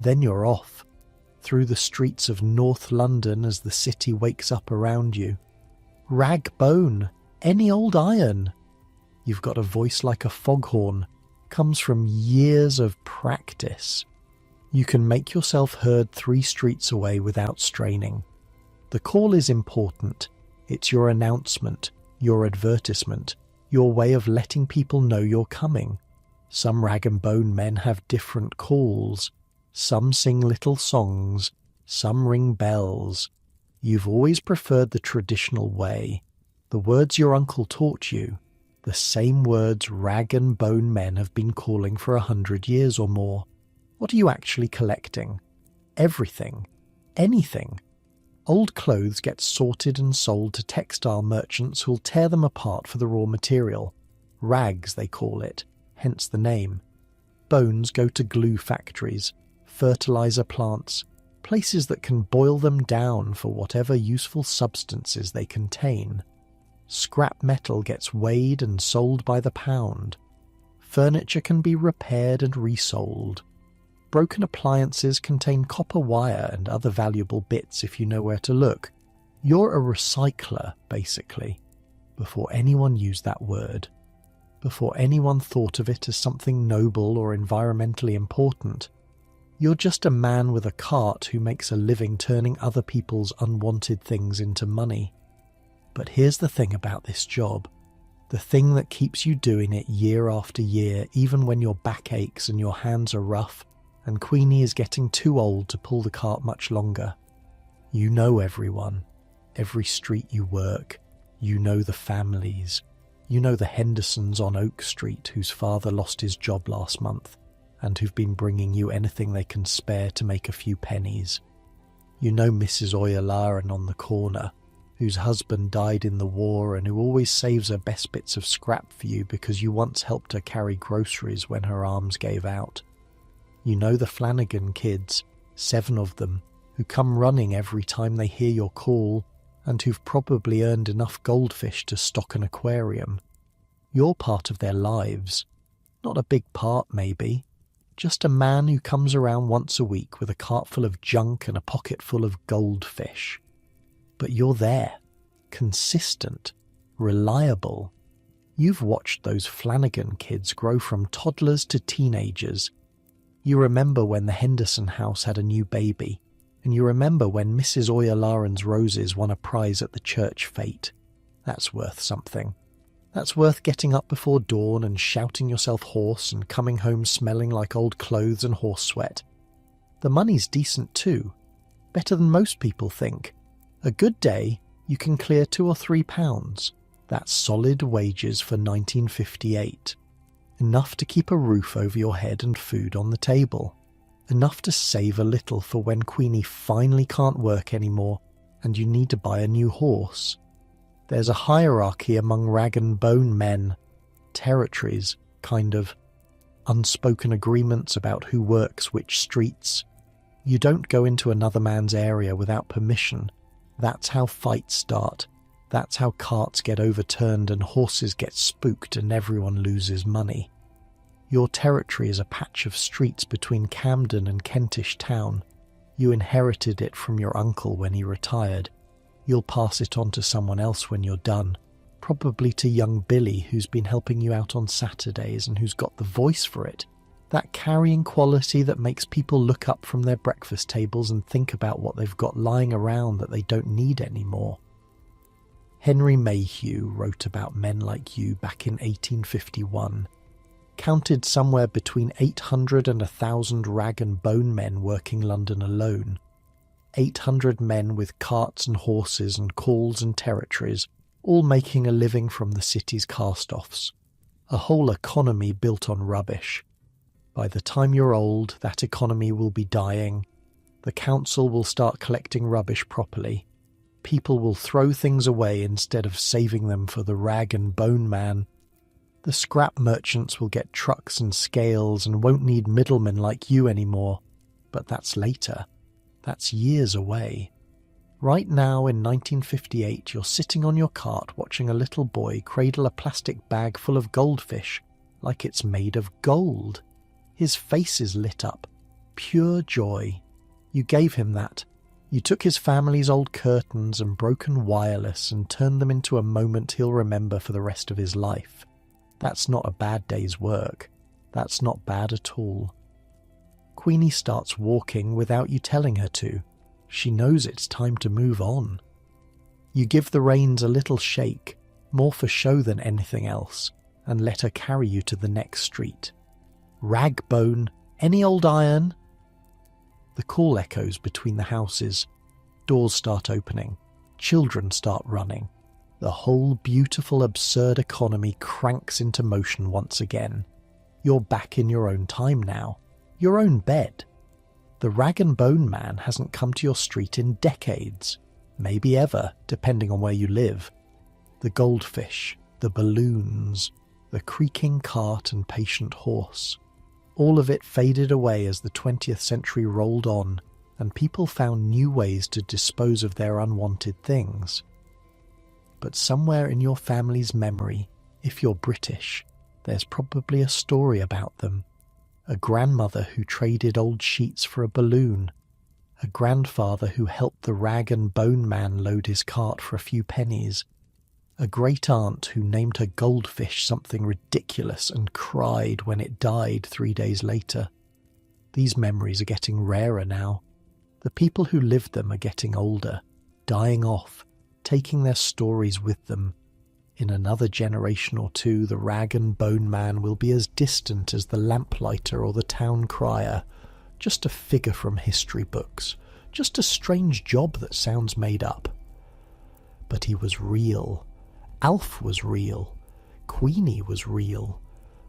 Then you're off, through the streets of North London as the city wakes up around you. Rag bone, any old iron. You've got a voice like a foghorn, comes from years of practice. You can make yourself heard 3 streets away without straining. The call is important. It's your announcement, your advertisement, your way of letting people know you're coming. Some rag and bone men have different calls. Some sing little songs, some ring bells. You've always preferred the traditional way, the words your uncle taught you, the same words rag and bone men have been calling for 100 years or more. What are you actually collecting? Everything. Anything. Old clothes get sorted and sold to textile merchants who'll tear them apart for the raw material. Rags, they call it, hence the name. Bones go to glue factories, fertilizer plants, places that can boil them down for whatever useful substances they contain. Scrap metal gets weighed and sold by the pound. Furniture can be repaired and resold. Broken appliances contain copper wire and other valuable bits if you know where to look. You're a recycler, basically, before anyone used that word. Before anyone thought of it as something noble or environmentally important. You're just a man with a cart who makes a living turning other people's unwanted things into money. But here's the thing about this job. The thing that keeps you doing it year after year, even when your back aches and your hands are rough, and Queenie is getting too old to pull the cart much longer. You know everyone, every street you work, you know the families, you know the Hendersons on Oak Street whose father lost his job last month, and who've been bringing you anything they can spare to make a few pennies. You know Mrs. Oyalaran on the corner, whose husband died in the war and who always saves her best bits of scrap for you because you once helped her carry groceries when her arms gave out. You know the Flanagan kids, 7 of them, who come running every time they hear your call and who've probably earned enough goldfish to stock an aquarium. You're part of their lives. Not a big part, maybe. Just a man who comes around once a week with a cart full of junk and a pocket full of goldfish. But you're there, consistent, reliable. You've watched those Flanagan kids grow from toddlers to teenagers. You remember when the Henderson house had a new baby, and you remember when Mrs. Oyalaran's roses won a prize at the church fete. That's worth something. That's worth getting up before dawn and shouting yourself hoarse and coming home smelling like old clothes and horse sweat. The money's decent too, better than most people think. A good day, you can clear £2 or £3. That's solid wages for 1958. Enough to keep a roof over your head and food on the table. Enough to save a little for when Queenie finally can't work anymore and you need to buy a new horse. There's a hierarchy among rag and bone men, territories, kind of, unspoken agreements about who works which streets. You don't go into another man's area without permission. That's how fights start. That's how carts get overturned and horses get spooked and everyone loses money. Your territory is a patch of streets between Camden and Kentish Town. You inherited it from your uncle when he retired. You'll pass it on to someone else when you're done, probably to young Billy, who's been helping you out on Saturdays and who's got the voice for it. That carrying quality that makes people look up from their breakfast tables and think about what they've got lying around that they don't need anymore. Henry Mayhew wrote about men like you back in 1851. Counted somewhere between 800 and 1,000 rag and bone men working London alone. 800 men with carts and horses and calls and territories, all making a living from the city's cast-offs. A whole economy built on rubbish. By the time you're old, that economy will be dying. The council will start collecting rubbish properly. People will throw things away instead of saving them for the rag and bone man. The scrap merchants will get trucks and scales and won't need middlemen like you anymore. But that's later. That's years away. Right now, in 1958, you're sitting on your cart watching a little boy cradle a plastic bag full of goldfish, like it's made of gold. His face is lit up. Pure joy. You gave him that. You took his family's old curtains and broken wireless and turned them into a moment he'll remember for the rest of his life. That's not a bad day's work. That's not bad at all. Queenie starts walking without you telling her to. She knows it's time to move on. You give the reins a little shake, more for show than anything else, and let her carry you to the next street. Ragbone, any old iron? The call echoes between the houses. Doors start opening. Children start running. The whole beautiful, absurd economy cranks into motion once again. You're back in your own time now. Your own bed. The rag and bone man hasn't come to your street in decades. Maybe ever, depending on where you live. The goldfish, the balloons, the creaking cart and patient horse. All of it faded away as the 20th century rolled on, and people found new ways to dispose of their unwanted things. But somewhere in your family's memory, if you're British, there's probably a story about them. A grandmother who traded old sheets for a balloon. A grandfather who helped the rag and bone man load his cart for a few pennies. A great aunt who named her goldfish something ridiculous and cried when it died 3 days later. These memories are getting rarer now. The people who lived them are getting older, dying off, taking their stories with them. In another generation or two, the rag and bone man will be as distant as the lamplighter or the town crier, just a figure from history books, just a strange job that sounds made up. But he was real. Alf was real. Queenie was real.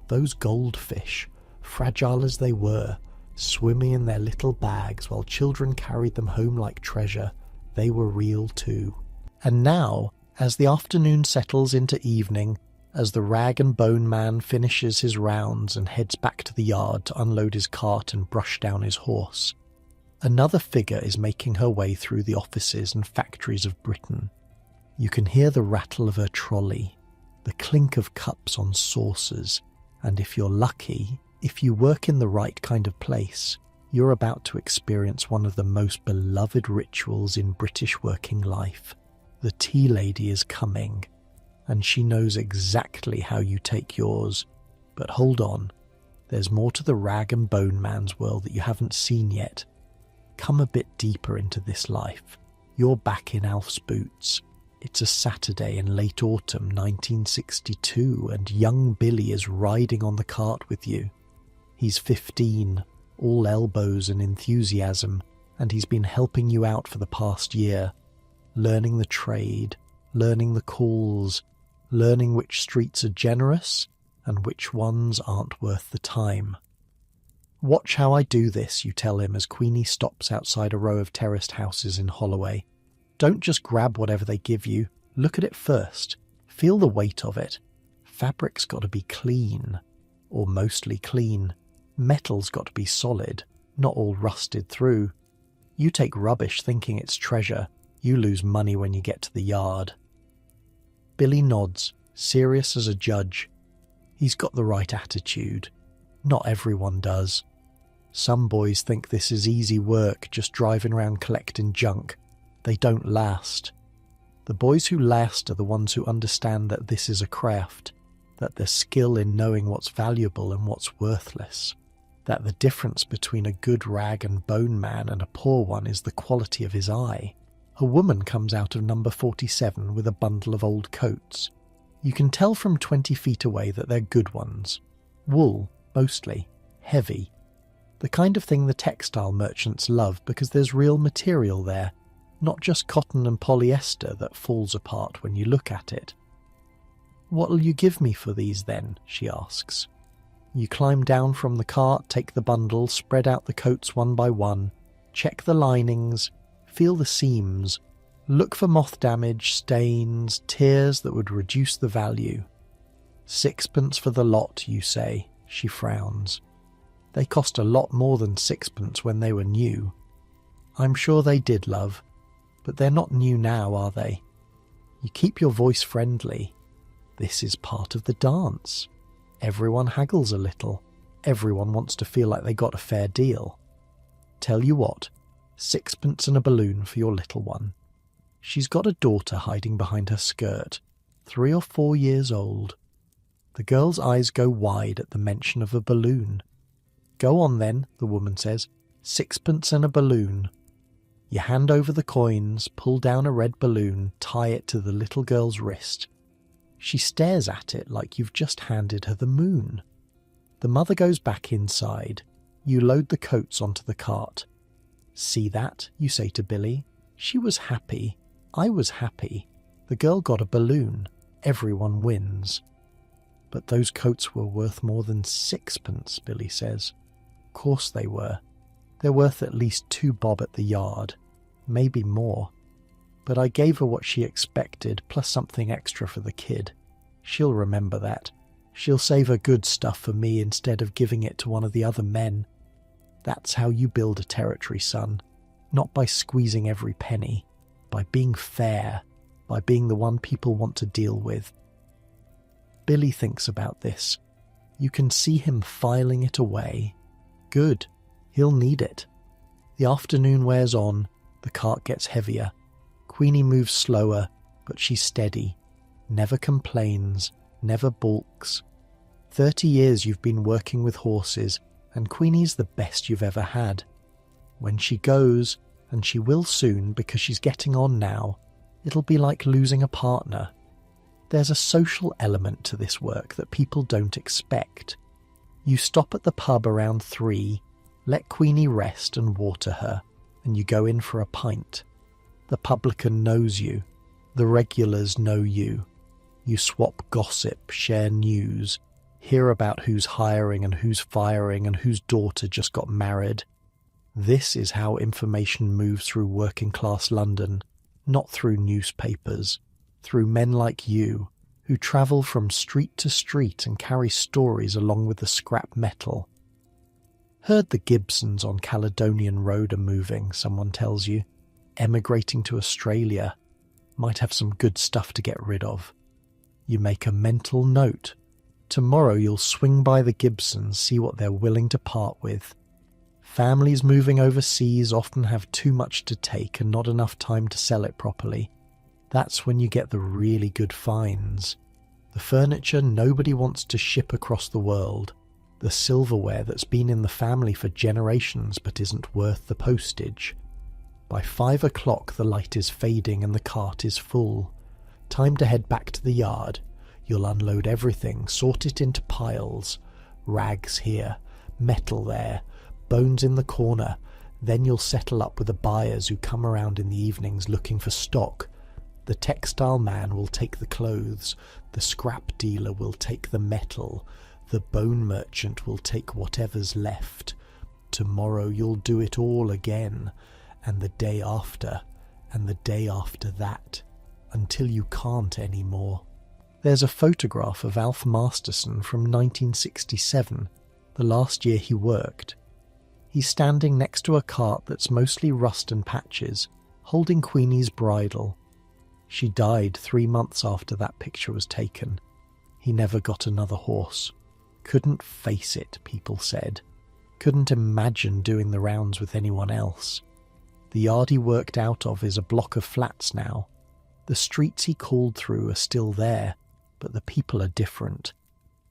Those goldfish, fragile as they were, swimming in their little bags while children carried them home like treasure, they were real too. And now, as the afternoon settles into evening, as the rag and bone man finishes his rounds and heads back to the yard to unload his cart and brush down his horse, another figure is making her way through the offices and factories of Britain. You can hear the rattle of her trolley, the clink of cups on saucers, and if you're lucky, if you work in the right kind of place, you're about to experience one of the most beloved rituals in British working life. The tea lady is coming, and she knows exactly how you take yours. But hold on, there's more to the rag and bone man's world that you haven't seen yet. Come a bit deeper into this life. You're back in Alf's boots. It's a Saturday in late autumn 1962, and young Billy is riding on the cart with you. He's 15, all elbows and enthusiasm, and he's been helping you out for the past year. Learning the trade, learning the calls, learning which streets are generous and which ones aren't worth the time. Watch how I do this, you tell him as Queenie stops outside a row of terraced houses in Holloway. Don't just grab whatever they give you. Look at it first. Feel the weight of it. Fabric's got to be clean, or mostly clean. Metal's got to be solid, not all rusted through. You take rubbish thinking it's treasure. You lose money when you get to the yard. Billy nods, serious as a judge. He's got the right attitude. Not everyone does. Some boys think this is easy work, just driving around collecting junk. They don't last. The boys who last are the ones who understand that this is a craft, that there's skill in knowing what's valuable and what's worthless, that the difference between a good rag and bone man and a poor one is the quality of his eye. A woman comes out of number 47 with a bundle of old coats. You can tell from 20 feet away that they're good ones. Wool, mostly. Heavy. The kind of thing the textile merchants love because there's real material there, not just cotton and polyester that falls apart when you look at it. "What'll you give me for these then?" she asks. You climb down from the cart, take the bundle, spread out the coats one by one, check the linings, feel the seams, look for moth damage, stains, tears that would reduce the value. "6p for the lot, you say," she frowns. "They cost a lot more than 6p when they were new." "I'm sure they did, love, but they're not new now, are they?" You keep your voice friendly. This is part of the dance. Everyone haggles a little. Everyone wants to feel like they got a fair deal. "Tell you what, 6p and a balloon for your little one." She's got a daughter hiding behind her skirt, 3 or 4 years old. The girl's eyes go wide at the mention of a balloon. "Go on then," the woman says. 6p and a balloon." You hand over the coins, pull down a red balloon, tie it to the little girl's wrist. She stares at it like you've just handed her the moon. The mother goes back inside. You load the coats onto the cart. "See that?" you say to Billy. "She was happy. I was happy. The girl got a balloon. Everyone wins." "But those coats were worth more than 6p, Billy says. "Course they were. They're worth at least 2 bob at the yard. Maybe more. But I gave her what she expected, plus something extra for the kid. She'll remember that. She'll save her good stuff for me instead of giving it to one of the other men. That's how you build a territory, son. Not by squeezing every penny. By being fair. By being the one people want to deal with." Billy thinks about this. You can see him filing it away. Good. He'll need it. The afternoon wears on. The cart gets heavier. Queenie moves slower, but she's steady. Never complains. Never balks. 30 years you've been working with horses, and Queenie's the best you've ever had. When she goes, and she will soon because she's getting on now, it'll be like losing a partner. There's a social element to this work that people don't expect. You stop at the pub around 3, let Queenie rest and water her, and you go in for a pint. The publican knows you. The regulars know you. You swap gossip, share news, hear about who's hiring and who's firing and whose daughter just got married. This is how information moves through working-class London, not through newspapers, through men like you, who travel from street to street and carry stories along with the scrap metal. Heard the Gibsons on Caledonian Road are moving, someone tells you. Emigrating to Australia. Might have some good stuff to get rid of. You make a mental note. Tomorrow you'll swing by the Gibsons, see what they're willing to part with. Families moving overseas often have too much to take and not enough time to sell it properly. That's when you get the really good finds. The furniture nobody wants to ship across the world. The silverware that's been in the family for generations but isn't worth the postage. By 5 o'clock the light is fading and the cart is full. Time to head back to the yard. You'll unload everything, sort it into piles. Rags here, metal there, bones in the corner. Then you'll settle up with the buyers who come around in the evenings looking for stock. The textile man will take the clothes. The scrap dealer will take the metal. The bone merchant will take whatever's left. Tomorrow you'll do it all again, and the day after, and the day after that, until you can't anymore. There's a photograph of Alf Masterson from 1967, the last year he worked. He's standing next to a cart that's mostly rust and patches, holding Queenie's bridle. She died 3 months after that picture was taken. He never got another horse. Couldn't face it, people said. Couldn't imagine doing the rounds with anyone else. The yard he worked out of is a block of flats now. The streets he called through are still there, but the people are different.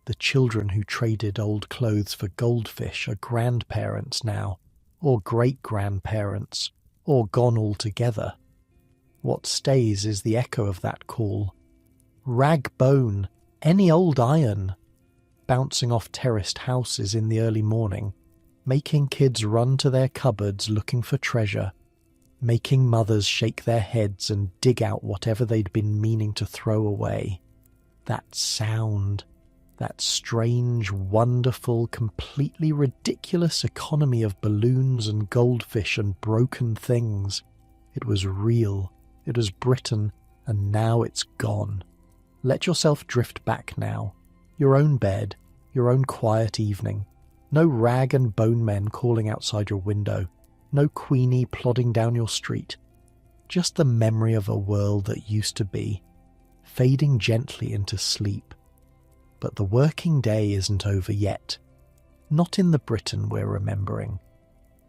The children who traded old clothes for goldfish are grandparents now, or great-grandparents, or gone altogether. What stays is the echo of that call. Rag bone, any old iron, bouncing off terraced houses in the early morning, making kids run to their cupboards looking for treasure, making mothers shake their heads and dig out whatever they'd been meaning to throw away. That sound, that strange, wonderful, completely ridiculous economy of balloons and goldfish and broken things. It was real, it was Britain, and now it's gone. Let yourself drift back now. Your own bed, your own quiet evening. No rag and bone men calling outside your window. No Queenie plodding down your street. Just the memory of a world that used to be, fading gently into sleep. But the working day isn't over yet. Not in the Britain we're remembering.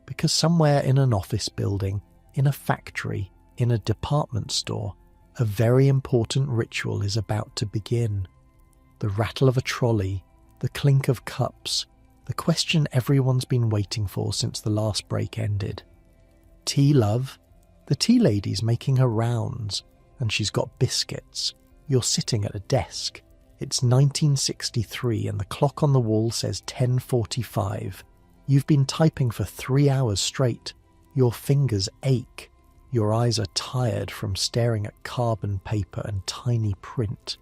Because somewhere in an office building, in a factory, in a department store, a very important ritual is about to begin. The rattle of a trolley, the clink of cups, the question everyone's been waiting for since the last break ended. Tea, love? The tea lady's making her rounds, and she's got biscuits. You're sitting at a desk. It's 1963 and the clock on the wall says 10:45. You've been typing for 3 hours straight. Your fingers ache. Your eyes are tired from staring at carbon paper and tiny print.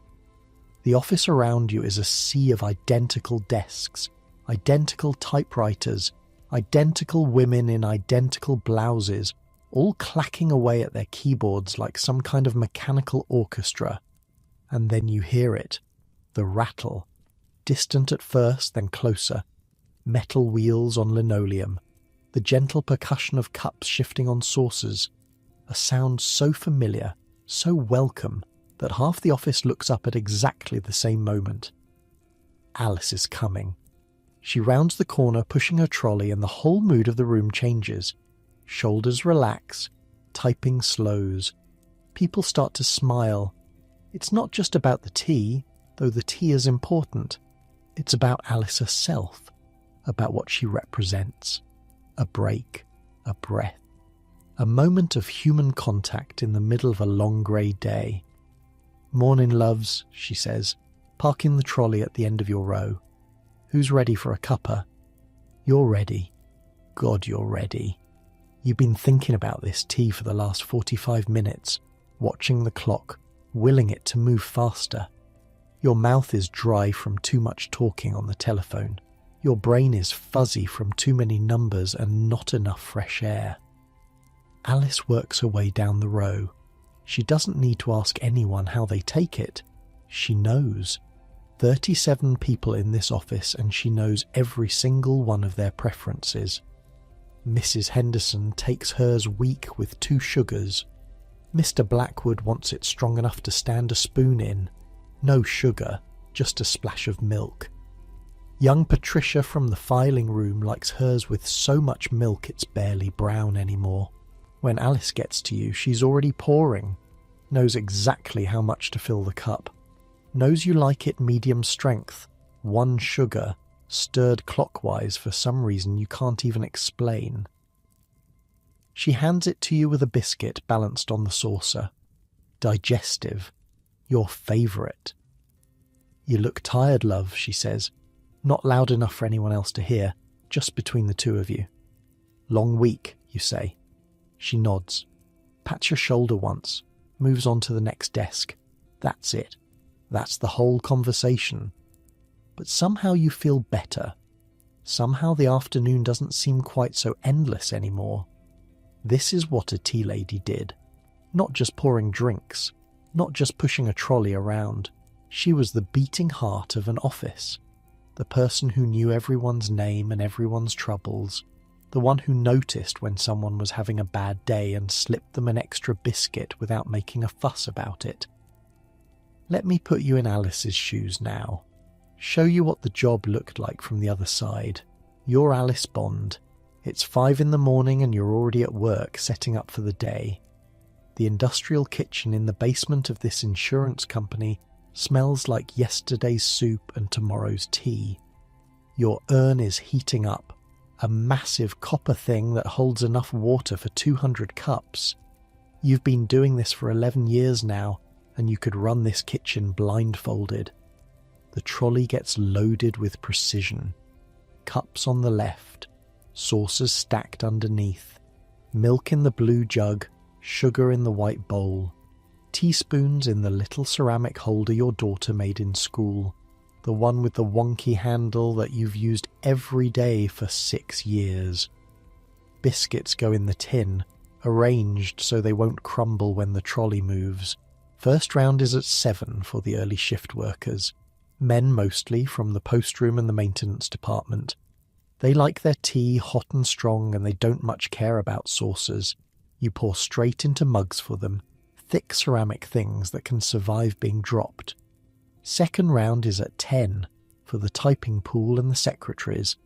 The office around you is a sea of identical desks, identical typewriters, identical women in identical blouses, all clacking away at their keyboards like some kind of mechanical orchestra. And then you hear it, the rattle, distant at first, then closer, metal wheels on linoleum, the gentle percussion of cups shifting on saucers, a sound so familiar, so welcome, that half the office looks up at exactly the same moment. Alice is coming. She rounds the corner, pushing her trolley, and the whole mood of the room changes. Shoulders relax, typing slows. People start to smile. It's not just about the tea, though the tea is important. It's about Alice herself, about what she represents. A break, a breath, a moment of human contact in the middle of a long grey day. "Morning, loves," she says, parking the trolley at the end of your row. "Who's ready for a cuppa?" "You're ready. God, you're ready. You've been thinking about this tea for the last 45 minutes, watching the clock, willing it to move faster. Your mouth is dry from too much talking on the telephone. Your brain is fuzzy from too many numbers and not enough fresh air." Alice works her way down the row. She doesn't need to ask anyone how they take it. She knows. 37 people in this office, and she knows every single one of their preferences. Mrs. Henderson takes hers weak with 2 sugars. Mr. Blackwood wants it strong enough to stand a spoon in. No sugar, just a splash of milk. Young Patricia from the filing room likes hers with so much milk it's barely brown anymore. When Alice gets to you, she's already pouring, knows exactly how much to fill the cup, knows you like it medium strength, 1 sugar, stirred clockwise for some reason you can't even explain. She hands it to you with a biscuit balanced on the saucer. Digestive. Your favourite. "You look tired, love," she says. Not loud enough for anyone else to hear, just between the two of you. "Long week," you say. She nods, pats your shoulder once, moves on to the next desk. That's it. That's the whole conversation. But somehow you feel better. Somehow the afternoon doesn't seem quite so endless anymore. This is what a tea lady did. Not just pouring drinks, not just pushing a trolley around. She was the beating heart of an office. The person who knew everyone's name and everyone's troubles. The one who noticed when someone was having a bad day and slipped them an extra biscuit without making a fuss about it. Let me put you in Alice's shoes now. Show you what the job looked like from the other side. You're Alice Bond. It's 5 a.m. and you're already at work setting up for the day. The industrial kitchen in the basement of this insurance company smells like yesterday's soup and tomorrow's tea. Your urn is heating up, a massive copper thing that holds enough water for 200 cups. You've been doing this for 11 years now, and you could run this kitchen blindfolded. The trolley gets loaded with precision. Cups on the left, saucers stacked underneath, milk in the blue jug, sugar in the white bowl, teaspoons in the little ceramic holder your daughter made in school, the one with the wonky handle that you've used every day for 6 years. Biscuits go in the tin, arranged so they won't crumble when the trolley moves. First round is at 7 for the early shift workers, men mostly from the post room and the maintenance department. They like their tea hot and strong and they don't much care about saucers. You pour straight into mugs for them, thick ceramic things that can survive being dropped. Second round is at 10 for the typing pool and the secretaries.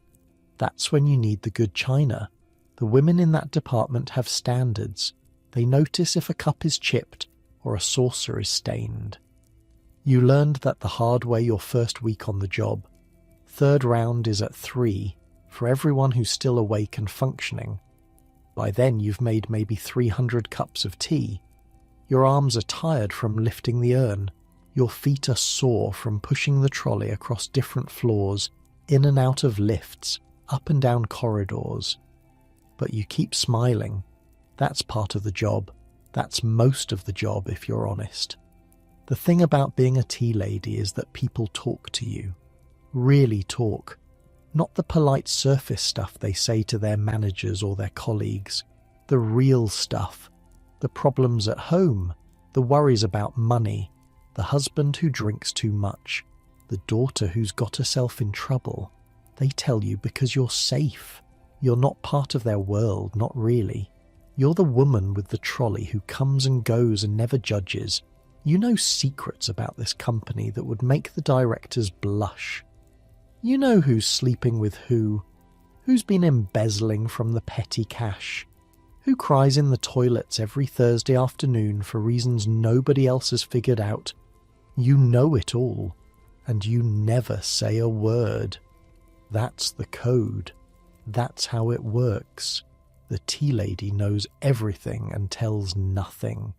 That's when you need the good china. The women in that department have standards. They notice if a cup is chipped or a saucer is stained. You learned that the hard way your first week on the job. Third round is at 3 for everyone who's still awake and functioning. By then you've made maybe 300 cups of tea. Your arms are tired from lifting the urn. Your feet are sore from pushing the trolley across different floors, in and out of lifts, up and down corridors. But you keep smiling. That's part of the job. That's most of the job, if you're honest. The thing about being a tea lady is that people talk to you. Really talk. Not the polite surface stuff they say to their managers or their colleagues. The real stuff. The problems at home. The worries about money. The husband who drinks too much. The daughter who's got herself in trouble. They tell you because you're safe. You're not part of their world, not really. You're the woman with the trolley who comes and goes and never judges. You know secrets about this company that would make the directors blush. You know who's sleeping with who's been embezzling from the petty cash, who cries in the toilets every Thursday afternoon for reasons nobody else has figured out. You know it all, and you never say a word. That's the code. That's how it works. The tea lady knows everything and tells nothing.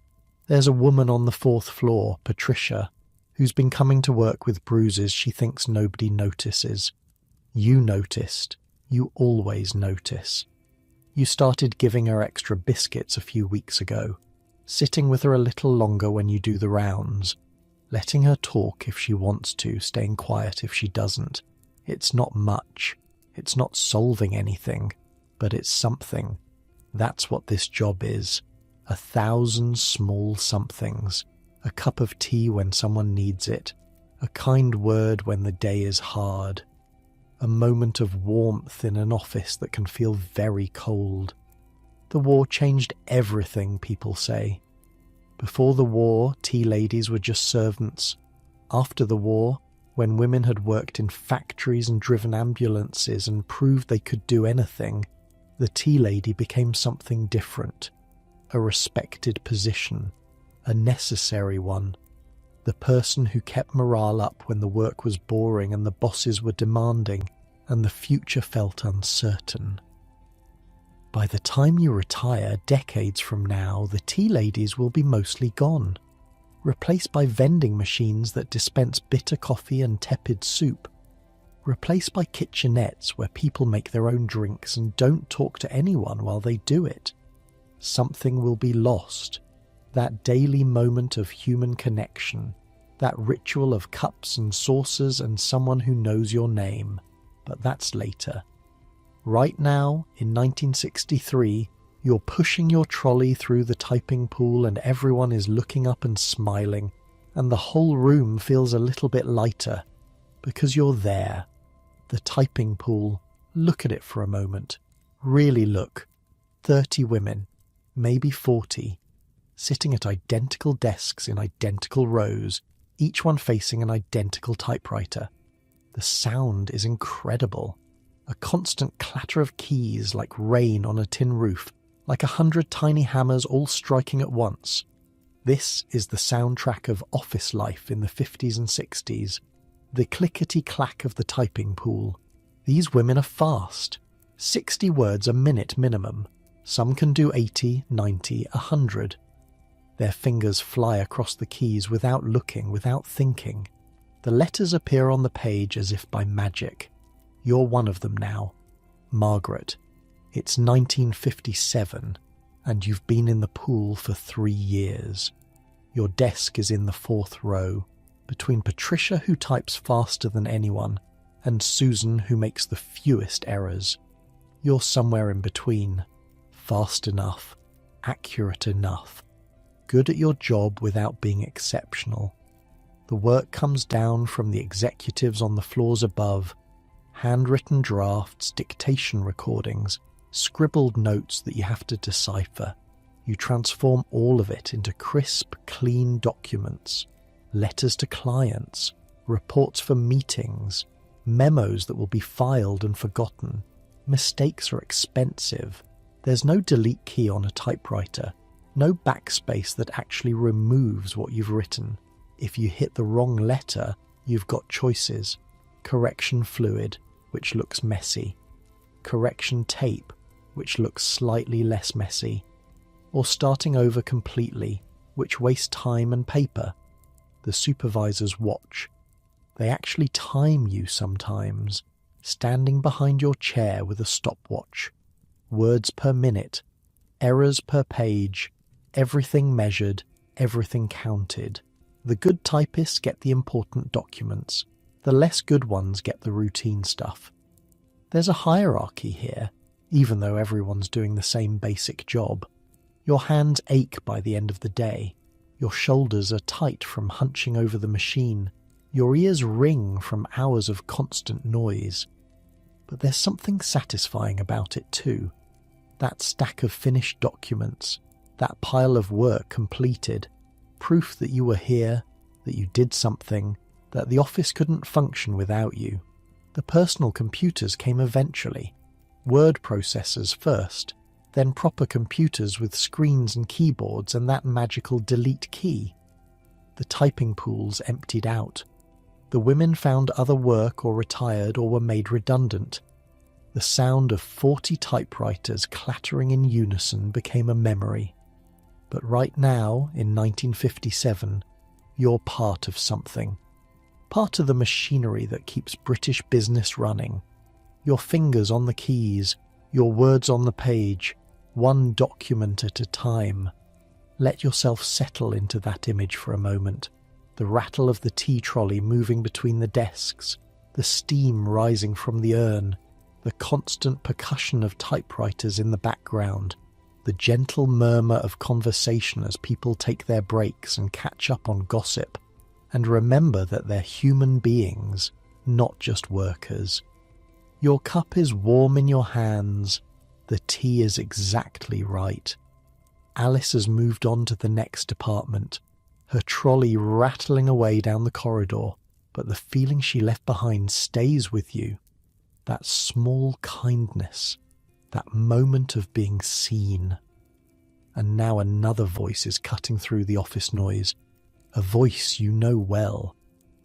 There's a woman on the 4th floor, Patricia, who's been coming to work with bruises she thinks nobody notices. You noticed. You always notice. You started giving her extra biscuits a few weeks ago, sitting with her a little longer when you do the rounds, letting her talk if she wants to, staying quiet if she doesn't. It's not much. It's not solving anything, but it's something. That's what this job is. 1,000 small somethings. A cup of tea when someone needs it. A kind word when the day is hard. A moment of warmth in an office that can feel very cold. The war changed everything, people say. Before the war, tea ladies were just servants. After the war, when women had worked in factories and driven ambulances and proved they could do anything, the tea lady became something different. A respected position. A necessary one. The person who kept morale up when the work was boring and the bosses were demanding and the future felt uncertain. By the time you retire, decades from now, the tea ladies will be mostly gone, replaced by vending machines that dispense bitter coffee and tepid soup, replaced by kitchenettes where people make their own drinks and don't talk to anyone while they do it. Something will be lost. That daily moment of human connection, that ritual of cups and saucers and someone who knows your name. But that's later. Right now, in 1963, You're pushing your trolley through the typing pool and everyone is looking up and smiling, and the whole room feels a little bit lighter because you're there. The typing pool, look at it for a moment. Really look. 30 women, maybe 40, sitting at identical desks in identical rows, each one facing an identical typewriter. The sound is incredible. A constant clatter of keys like rain on a tin roof, like 100 tiny hammers all striking at once. This is the soundtrack of office life in the 50s and 60s. The clickety-clack of the typing pool. These women are fast. 60 words a minute minimum. Some can do 80, 90, 100. Their fingers fly across the keys without looking, without thinking. The letters appear on the page as if by magic. You're one of them now. Margaret. It's 1957, and you've been in the pool for 3 years. Your desk is in the 4th row, between Patricia, who types faster than anyone, and Susan, who makes the fewest errors. You're somewhere in between. Fast enough, accurate enough, good at your job without being exceptional. The work comes down from the executives on the floors above, handwritten drafts, dictation recordings, scribbled notes that you have to decipher. You transform all of it into crisp, clean documents, letters to clients, reports for meetings, memos that will be filed and forgotten. Mistakes are expensive. There's no delete key on a typewriter, no backspace that actually removes what you've written. If you hit the wrong letter, you've got choices. Correction fluid, which looks messy. Correction tape, which looks slightly less messy. Or starting over completely, which wastes time and paper. The supervisors watch. They actually time you sometimes, standing behind your chair with a stopwatch. Words per minute, errors per page, everything measured, everything counted. The good typists get the important documents. The less good ones get the routine stuff. There's a hierarchy here, even though everyone's doing the same basic job. Your hands ache by the end of the day. Your shoulders are tight from hunching over the machine. Your ears ring from hours of constant noise. But there's something satisfying about it too. That stack of finished documents, that pile of work completed, proof that you were here, that you did something, that the office couldn't function without you. The personal computers came eventually. Word processors first, then proper computers with screens and keyboards and that magical delete key. The typing pools emptied out. The women found other work or retired or were made redundant. The sound of 40 typewriters clattering in unison became a memory. But right now, in 1957, you're part of something. Part of the machinery that keeps British business running. Your fingers on the keys, your words on the page, one document at a time. Let yourself settle into that image for a moment. The rattle of the tea trolley moving between the desks, the steam rising from the urn, the constant percussion of typewriters in the background, the gentle murmur of conversation as people take their breaks and catch up on gossip, and remember that they're human beings, not just workers. Your cup is warm in your hands, the tea is exactly right. Alice has moved on to the next department, her trolley rattling away down the corridor, but the feeling she left behind stays with you. That small kindness, that moment of being seen. And now another voice is cutting through the office noise, a voice you know well,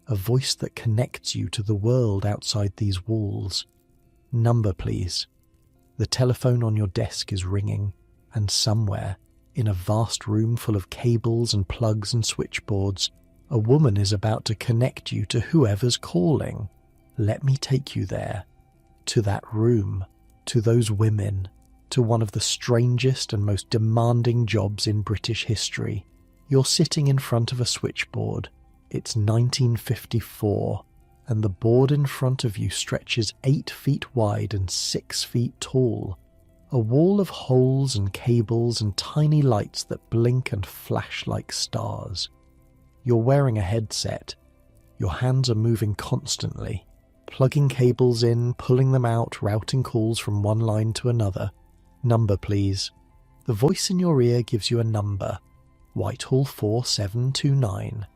a voice that connects you to the world outside these walls. Number, please. The telephone on your desk is ringing, and somewhere, in a vast room full of cables and plugs and switchboards, a woman is about to connect you to whoever's calling. Let me take you there. To that room, to those women, to one of the strangest and most demanding jobs in British history. You're sitting in front of a switchboard. It's 1954, and the board in front of you stretches 8 feet wide and 6 feet tall. A wall of holes and cables and tiny lights that blink and flash like stars. You're wearing a headset. Your hands are moving constantly, plugging cables in, pulling them out, routing calls from one line to another. Number, please. The voice in your ear gives you a number. Whitehall 4729.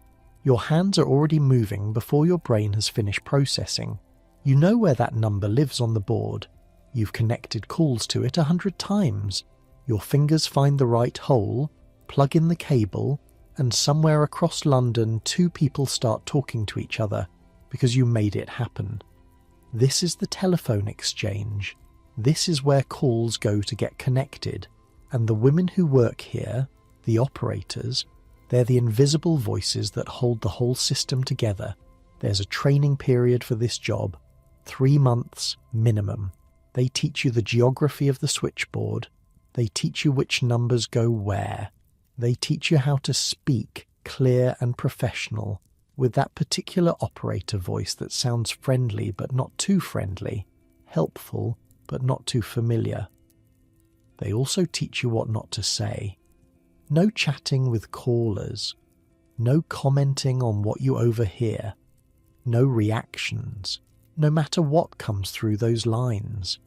Your hands are already moving before your brain has finished processing. You know where that number lives on the board. You've connected calls to it 100 times. Your fingers find the right hole, plug in the cable, and somewhere across London 2 people start talking to each other because you made it happen. This is the telephone exchange. This is where calls go to get connected. And the women who work here, the operators, they're the invisible voices that hold the whole system together. There's a training period for this job, 3 months minimum. They teach you the geography of the switchboard. They teach you which numbers go where. They teach you how to speak clear and professional with that particular operator voice that sounds friendly but not too friendly, helpful but not too familiar. They also teach you what not to say. No chatting with callers. No commenting on what you overhear. No reactions, no matter what comes through those lines.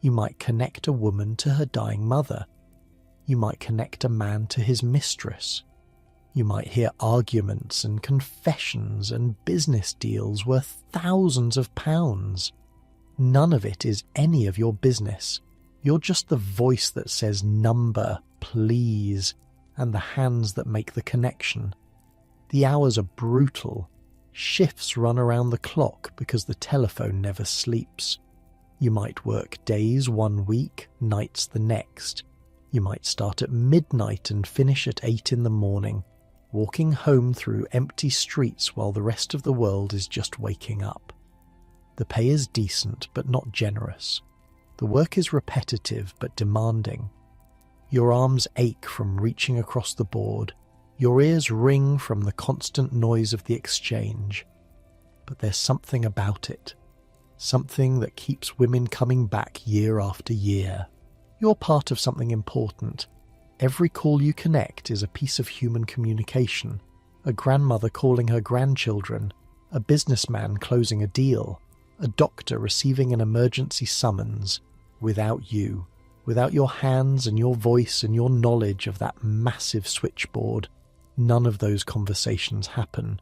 You might connect a woman to her dying mother. You might connect a man to his mistress. You might hear arguments and confessions and business deals worth thousands of pounds. None of it is any of your business. You're just the voice that says number, please, and the hands that make the connection. The hours are brutal. Shifts run around the clock because the telephone never sleeps. You might work days 1 week, nights the next. You might start at midnight and finish at 8 in the morning, walking home through empty streets while the rest of the world is just waking up. The pay is decent but not generous. The work is repetitive but demanding. Your arms ache from reaching across the board. Your ears ring from the constant noise of the exchange. But there's something about it. Something that keeps women coming back year after year. You're part of something important. Every call you connect is a piece of human communication. A grandmother calling her grandchildren, a businessman closing a deal, a doctor receiving an emergency summons. Without you, without your hands and your voice and your knowledge of that massive switchboard, none of those conversations happen.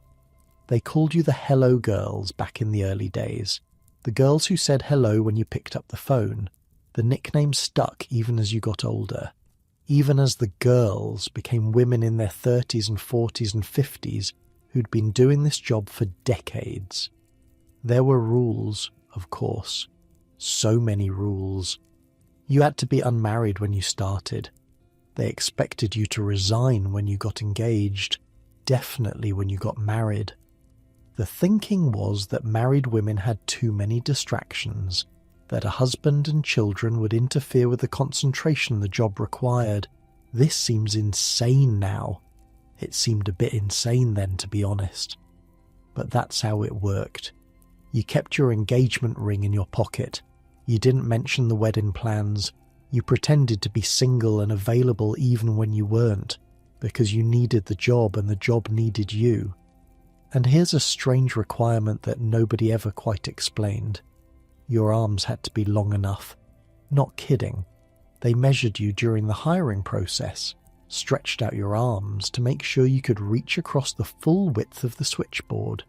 They called you the hello girls back in the early days. The girls who said hello when you picked up the phone. The nickname stuck even as you got older. Even as the girls became women in their 30s and 40s and 50s who'd been doing this job for decades. There were rules, of course. So many rules. You had to be unmarried when you started. They expected you to resign when you got engaged. Definitely when you got married. The thinking was that married women had too many distractions, that a husband and children would interfere with the concentration the job required. This seems insane now. It seemed a bit insane then, to be honest. But that's how it worked. You kept your engagement ring in your pocket. You didn't mention the wedding plans. You pretended to be single and available even when you weren't, because you needed the job and the job needed you. And here's a strange requirement that nobody ever quite explained. Your arms had to be long enough. Not kidding. They measured you during the hiring process, stretched out your arms to make sure you could reach across the full width of the switchboard.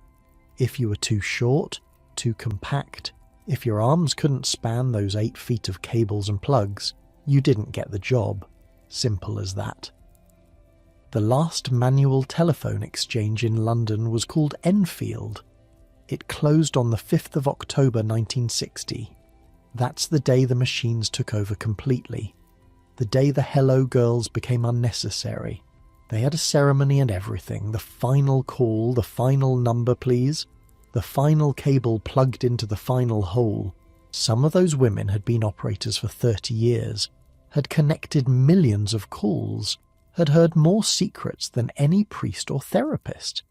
If you were too short, too compact, if your arms couldn't span those 8 feet of cables and plugs, you didn't get the job. Simple as that. The last manual telephone exchange in London was called Enfield. It closed on the 5th of October 1960. That's the day the machines took over completely. The day the hello girls became unnecessary. They had a ceremony and everything. The final call, the final number please. The final cable plugged into the final hole. Some of those women had been operators for 30 years, had connected millions of calls, had heard more secrets than any priest or therapist.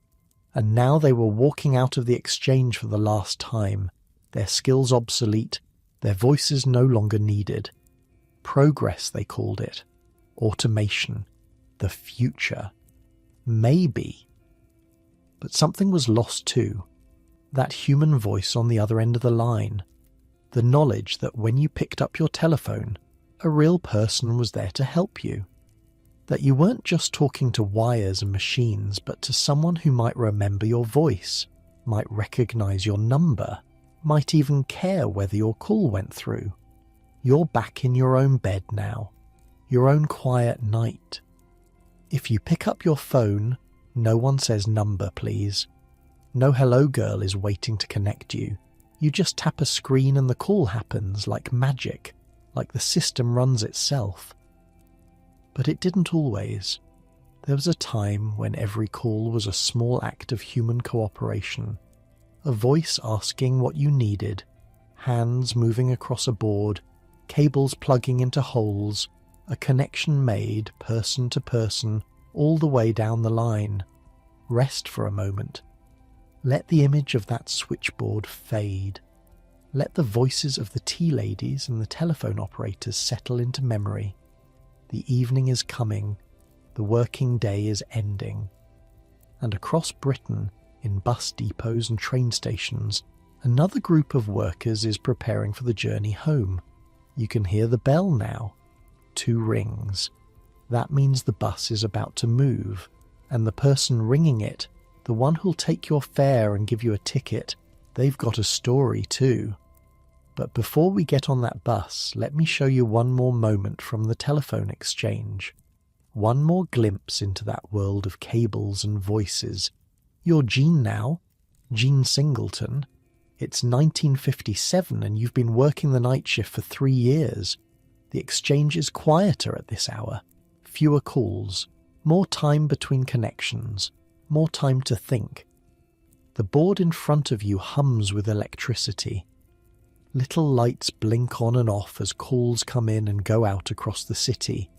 And now they were walking out of the exchange for the last time, their skills obsolete, their voices no longer needed. Progress, they called it. Automation. The future. Maybe. But something was lost too. That human voice on the other end of the line. The knowledge that when you picked up your telephone, a real person was there to help you. That you weren't just talking to wires and machines, but to someone who might remember your voice, might recognize your number, might even care whether your call went through. You're back in your own bed now, your own quiet night. If you pick up your phone, no one says number, please. No hello girl is waiting to connect you. You just tap a screen and the call happens like magic, like the system runs itself. But it didn't always. There was a time when every call was a small act of human cooperation. A voice asking what you needed, hands moving across a board, cables plugging into holes, a connection made person to person all the way down the line. Rest for a moment. Let the image of that switchboard fade. Let the voices of the tea ladies and the telephone operators settle into memory. The evening is coming. The working day is ending. And across Britain, in bus depots and train stations, another group of workers is preparing for the journey home. You can hear the bell now. 2 rings. That means the bus is about to move, and the person ringing it, the one who'll take your fare and give you a ticket, they've got a story too. But before we get on that bus, let me show you one more moment from the telephone exchange. One more glimpse into that world of cables and voices. You're Jean now, Jean Singleton. It's 1957 and you've been working the night shift for 3 years. The exchange is quieter at this hour. Fewer calls, more time between connections, more time to think. The board in front of you hums with electricity. Little lights blink on and off as calls come in and go out across the city.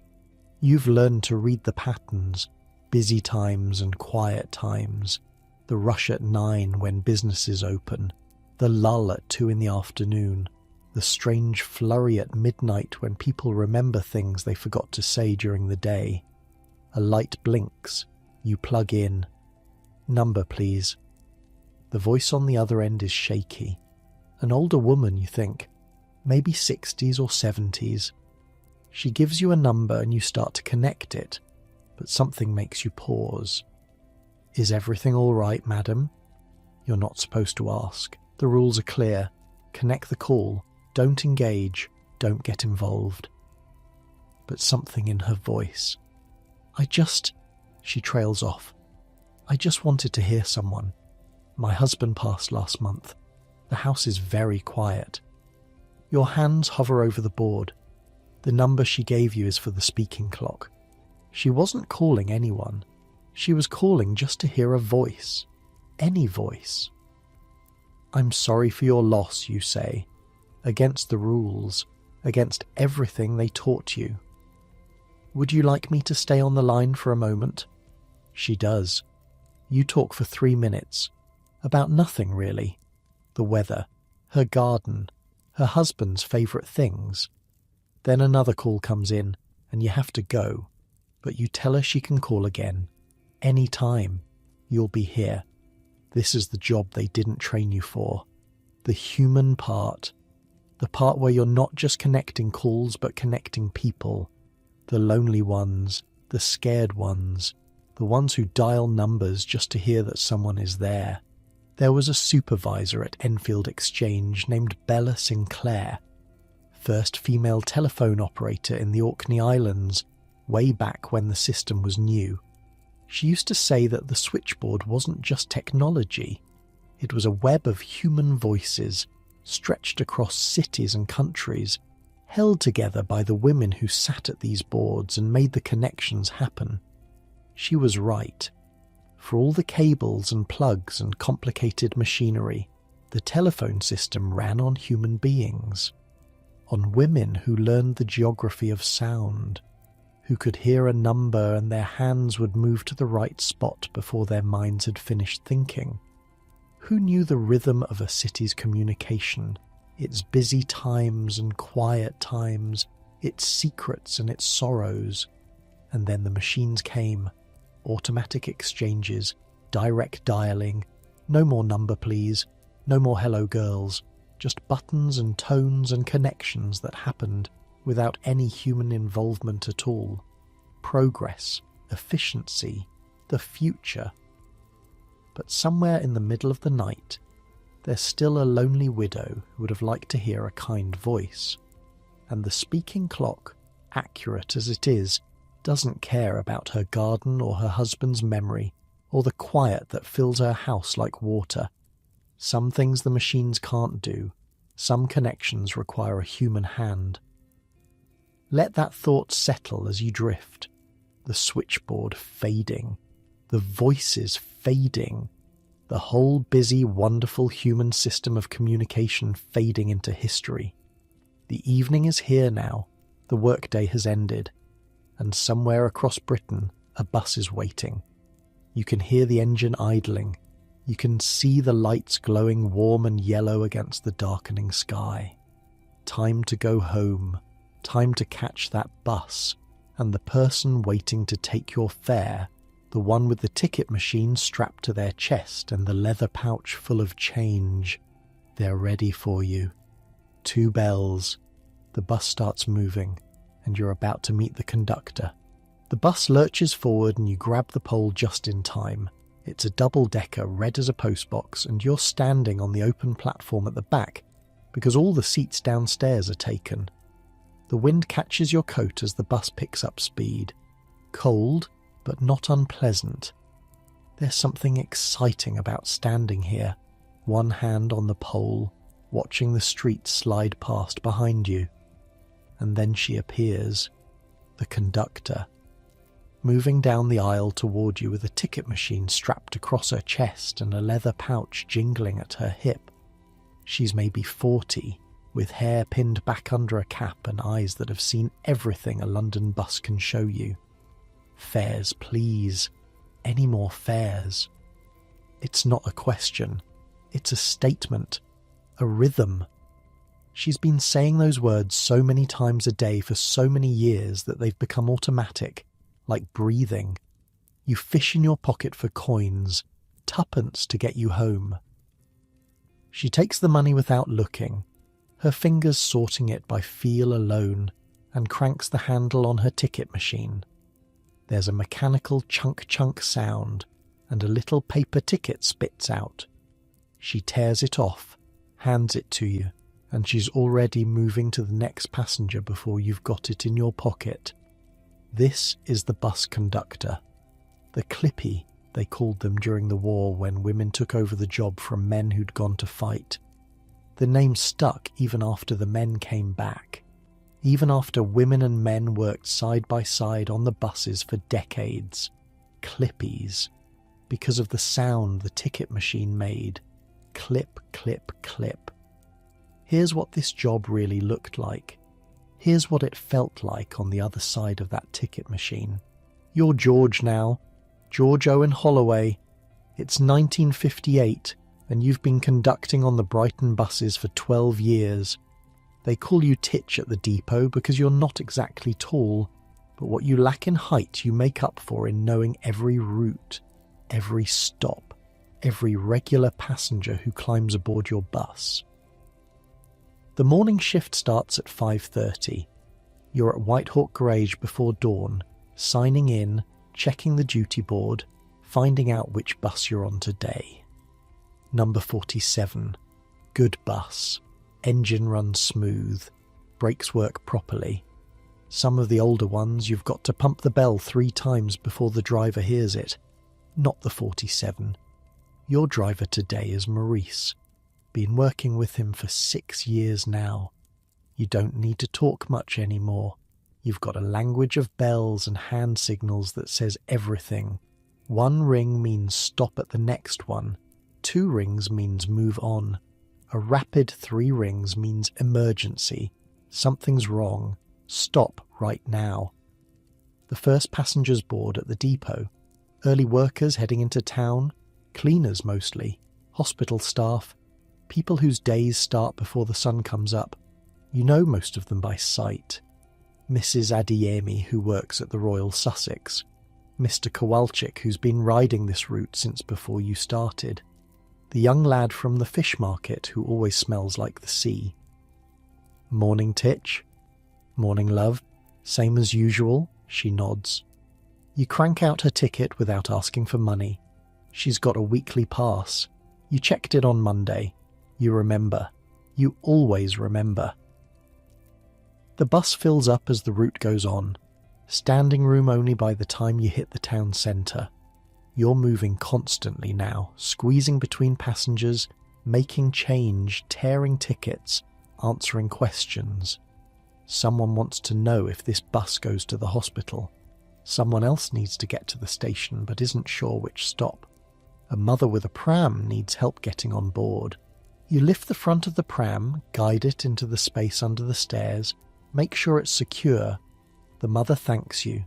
You've learned to read the patterns, busy times and quiet times, the rush at 9 when businesses open, the lull at 2 in the afternoon, the strange flurry at midnight when people remember things they forgot to say during the day. A light blinks. You plug in. Number, please. The voice on the other end is shaky. An older woman, you think, maybe 60s or 70s. She gives you a number and you start to connect it, but something makes you pause. Is everything all right, madam? You're not supposed to ask. The rules are clear. Connect the call. Don't engage. Don't get involved. But something in her voice. She trails off. I just wanted to hear someone. My husband passed last month. The house is very quiet. Your hands hover over the board. The number she gave you is for the speaking clock. She wasn't calling anyone. She was calling just to hear a voice. Any voice. I'm sorry for your loss, you say. Against the rules. Against everything they taught you. Would you like me to stay on the line for a moment? She does. You talk for 3 minutes. About nothing, really. The weather, her garden, her husband's favourite things. Then another call comes in, and you have to go. But you tell her she can call again. Any time. You'll be here. This is the job they didn't train you for. The human part. The part where you're not just connecting calls, but connecting people. The lonely ones, the scared ones, the ones who dial numbers just to hear that someone is there. There was a supervisor at Enfield Exchange named Bella Sinclair, first female telephone operator in the Orkney Islands, way back when the system was new. She used to say that the switchboard wasn't just technology, it was a web of human voices stretched across cities and countries, held together by the women who sat at these boards and made the connections happen. She was right. For all the cables and plugs and complicated machinery, the telephone system ran on human beings, on women who learned the geography of sound, who could hear a number and their hands would move to the right spot before their minds had finished thinking, who knew the rhythm of a city's communication, its busy times and quiet times, its secrets and its sorrows. And then the machines came. Automatic exchanges, direct dialing, no more number please, no more hello girls, just buttons and tones and connections that happened without any human involvement at all. Progress, efficiency, the future. But somewhere in the middle of the night, there's still a lonely widow who would have liked to hear a kind voice. And the speaking clock, accurate as it is, doesn't care about her garden or her husband's memory or the quiet that fills her house like water. Some things the machines can't do. Some connections require a human hand. Let that thought settle as you drift. The switchboard fading. The voices fading. The whole busy, wonderful human system of communication fading into history. The evening is here now. The workday has ended. And somewhere across Britain, a bus is waiting. You can hear the engine idling. You can see the lights glowing warm and yellow against the darkening sky. Time to go home. Time to catch that bus. And the person waiting to take your fare, the one with the ticket machine strapped to their chest and the leather pouch full of change, they're ready for you. 2 bells. The bus starts moving, and you're about to meet the conductor. The bus lurches forward and you grab the pole just in time. It's a double-decker, red as a postbox, and you're standing on the open platform at the back because all the seats downstairs are taken. The wind catches your coat as the bus picks up speed. Cold, but not unpleasant. There's something exciting about standing here, one hand on the pole, watching the street slide past behind you. And then she appears, the conductor, moving down the aisle toward you with a ticket machine strapped across her chest and a leather pouch jingling at her hip. She's maybe 40, with hair pinned back under a cap and eyes that have seen everything a London bus can show you. Fares, please. Any more fares? It's not a question. It's a statement. A rhythm. She's been saying those words so many times a day for so many years that they've become automatic, like breathing. You fish in your pocket for coins, 2pence to get you home. She takes the money without looking, her fingers sorting it by feel alone, and cranks the handle on her ticket machine. There's a mechanical chunk-chunk sound, and a little paper ticket spits out. She tears it off, hands it to you, and she's already moving to the next passenger before you've got it in your pocket. This is the bus conductor. The clippy, they called them during the war when women took over the job from men who'd gone to fight. The name stuck even after the men came back, even after women and men worked side by side on the buses for decades. Clippies, because of the sound the ticket machine made. Clip, clip, clip. Here's what this job really looked like. Here's what it felt like on the other side of that ticket machine. You're George now, George Owen Holloway. It's 1958, and you've been conducting on the Brighton buses for 12 years. They call you Titch at the depot because you're not exactly tall, but what you lack in height you make up for in knowing every route, every stop, every regular passenger who climbs aboard your bus. The morning shift starts at 5:30. You're at Whitehawk Garage before dawn, signing in, checking the duty board, finding out which bus you're on today. Number 47. Good bus. Engine runs smooth. Brakes work properly. Some of the older ones you've got to pump the bell 3 times before the driver hears it. Not the 47. Your driver today is Maurice. Been working with him for 6 years now. You don't need to talk much anymore. You've got a language of bells and hand signals that says everything. 1 ring means stop at the next one. 2 rings means move on. A rapid 3 rings means emergency. Something's wrong. Stop right now. The first passengers board at the depot. Early workers heading into town. Cleaners mostly. Hospital staff. People whose days start before the sun comes up. You know most of them by sight. Mrs. Adeyemi, who works at the Royal Sussex, Mr. Kowalczyk, who's been riding this route since before you started, the young lad from the fish market who always smells like the sea. Morning, Titch? Morning, love. Same as usual, she nods. You crank out her ticket without asking for money. She's got a weekly pass. You checked it on Monday. You remember. You always remember. The bus fills up as the route goes on. Standing room only by the time you hit the town centre. You're moving constantly now, squeezing between passengers, making change, tearing tickets, answering questions. Someone wants to know if this bus goes to the hospital. Someone else needs to get to the station but isn't sure which stop. A mother with a pram needs help getting on board. You lift the front of the pram, guide it into the space under the stairs, make sure it's secure. The mother thanks you.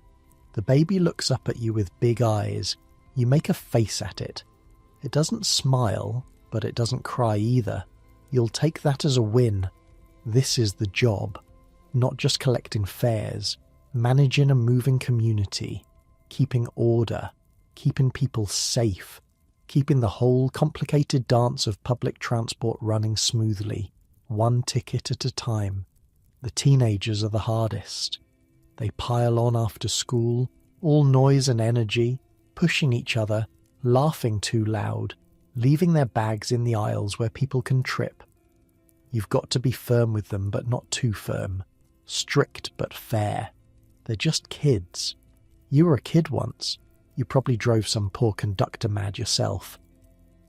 The baby looks up at you with big eyes. You make a face at it. It doesn't smile, but it doesn't cry either. You'll take that as a win. This is the job. Not just collecting fares, managing a moving community, keeping order, keeping people safe, keeping the whole complicated dance of public transport running smoothly, one ticket at a time. The teenagers are the hardest. They pile on after school, all noise and energy, pushing each other, laughing too loud, leaving their bags in the aisles where people can trip. You've got to be firm with them, but not too firm. Strict but fair. They're just kids. You were a kid once. You probably drove some poor conductor mad yourself.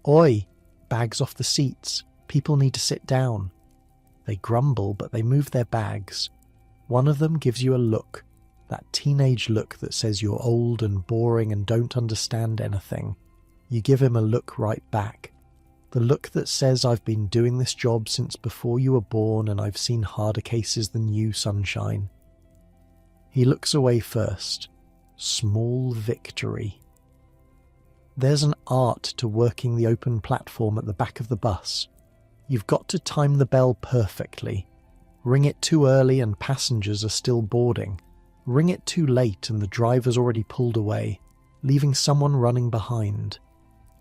Oi! Bags off the seats. People need to sit down. They grumble, but they move their bags. One of them gives you a look, that teenage look that says you're old and boring and don't understand anything. You give him a look right back. The look that says, I've been doing this job since before you were born and I've seen harder cases than you, sunshine. He looks away first. Small victory. There's an art to working the open platform at the back of the bus. You've got to time the bell perfectly. Ring it too early and passengers are still boarding. Ring it too late and the driver's already pulled away, leaving someone running behind.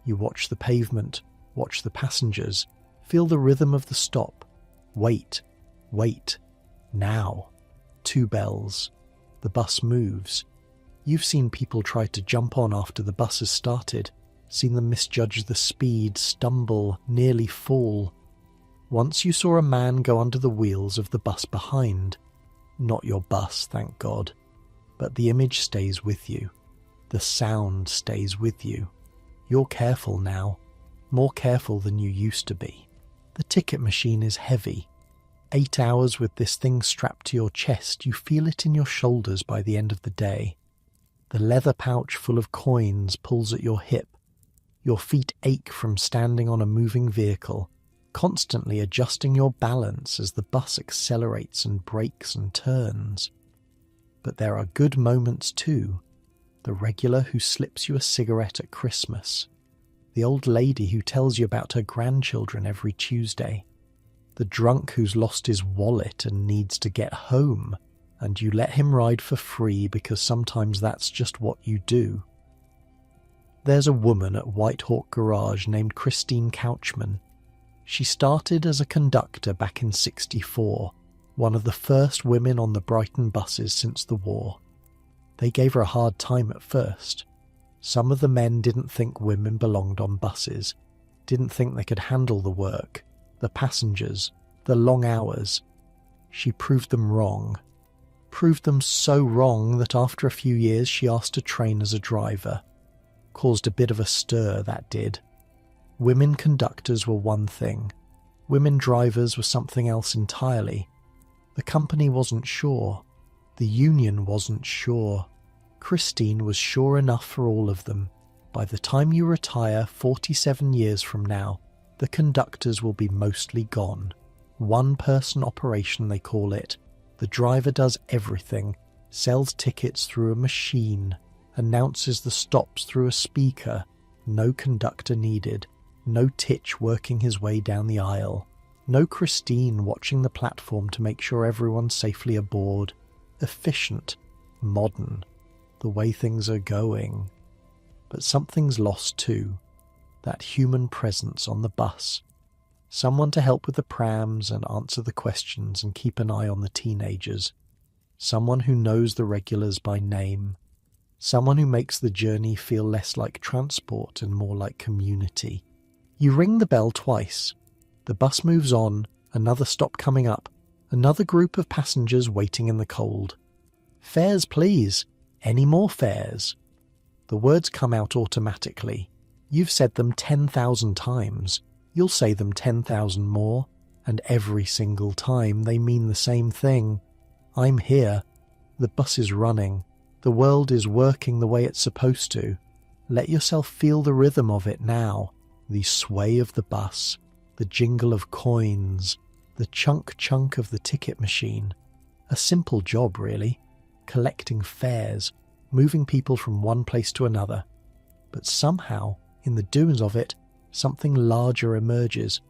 You watch the pavement, watch the passengers, feel the rhythm of the stop. Wait, wait, now. 2 bells. The bus moves. You've seen people try to jump on after the bus has started, seen them misjudge the speed, stumble, nearly fall. Once you saw a man go under the wheels of the bus behind. Not your bus, thank God. But the image stays with you. The sound stays with you. You're careful now. More careful than you used to be. The ticket machine is heavy. 8 hours with this thing strapped to your chest, you feel it in your shoulders by the end of the day. The leather pouch full of coins pulls at your hip. Your feet ache from standing on a moving vehicle, constantly adjusting your balance as the bus accelerates and brakes and turns. But there are good moments too. The regular who slips you a cigarette at Christmas. The old lady who tells you about her grandchildren every Tuesday. The drunk who's lost his wallet and needs to get home, and you let him ride for free because sometimes that's just what you do. There's a woman at White Hawk Garage named Christine Couchman. She started as a conductor back in '64, one of the first women on the Brighton buses since the war. They gave her a hard time at first. Some of the men didn't think women belonged on buses, didn't think they could handle the work, the passengers, the long hours. She proved them wrong. Proved them so wrong that after a few years she asked to train as a driver. Caused a bit of a stir, that did. Women conductors were one thing. Women drivers were something else entirely. The company wasn't sure. The union wasn't sure. Christine was sure enough for all of them. By the time you retire 47 years from now, the conductors will be mostly gone. One-person operation, they call it. The driver does everything, sells tickets through a machine, announces the stops through a speaker. No conductor needed. No Titch working his way down the aisle. No Christine watching the platform to make sure everyone's safely aboard. efficient, modern, the way things are going. But something's lost too, that human presence on the bus. Someone to help with the prams and answer the questions and keep an eye on the teenagers. Someone who knows the regulars by name. Someone who makes the journey feel less like transport and more like community. You ring the bell twice. The bus moves on, another stop coming up, another group of passengers waiting in the cold. Fares, please. Any more fares? The words come out automatically. You've said them 10,000 times. You'll say them 10,000 more, and every single time they mean the same thing. I'm here. The bus is running. The world is working the way it's supposed to. Let yourself feel the rhythm of it now. The sway of the bus, the jingle of coins, the chunk of the ticket machine. A simple job, really. Collecting fares, moving people from one place to another. But somehow, in the doings of it, something larger emerges.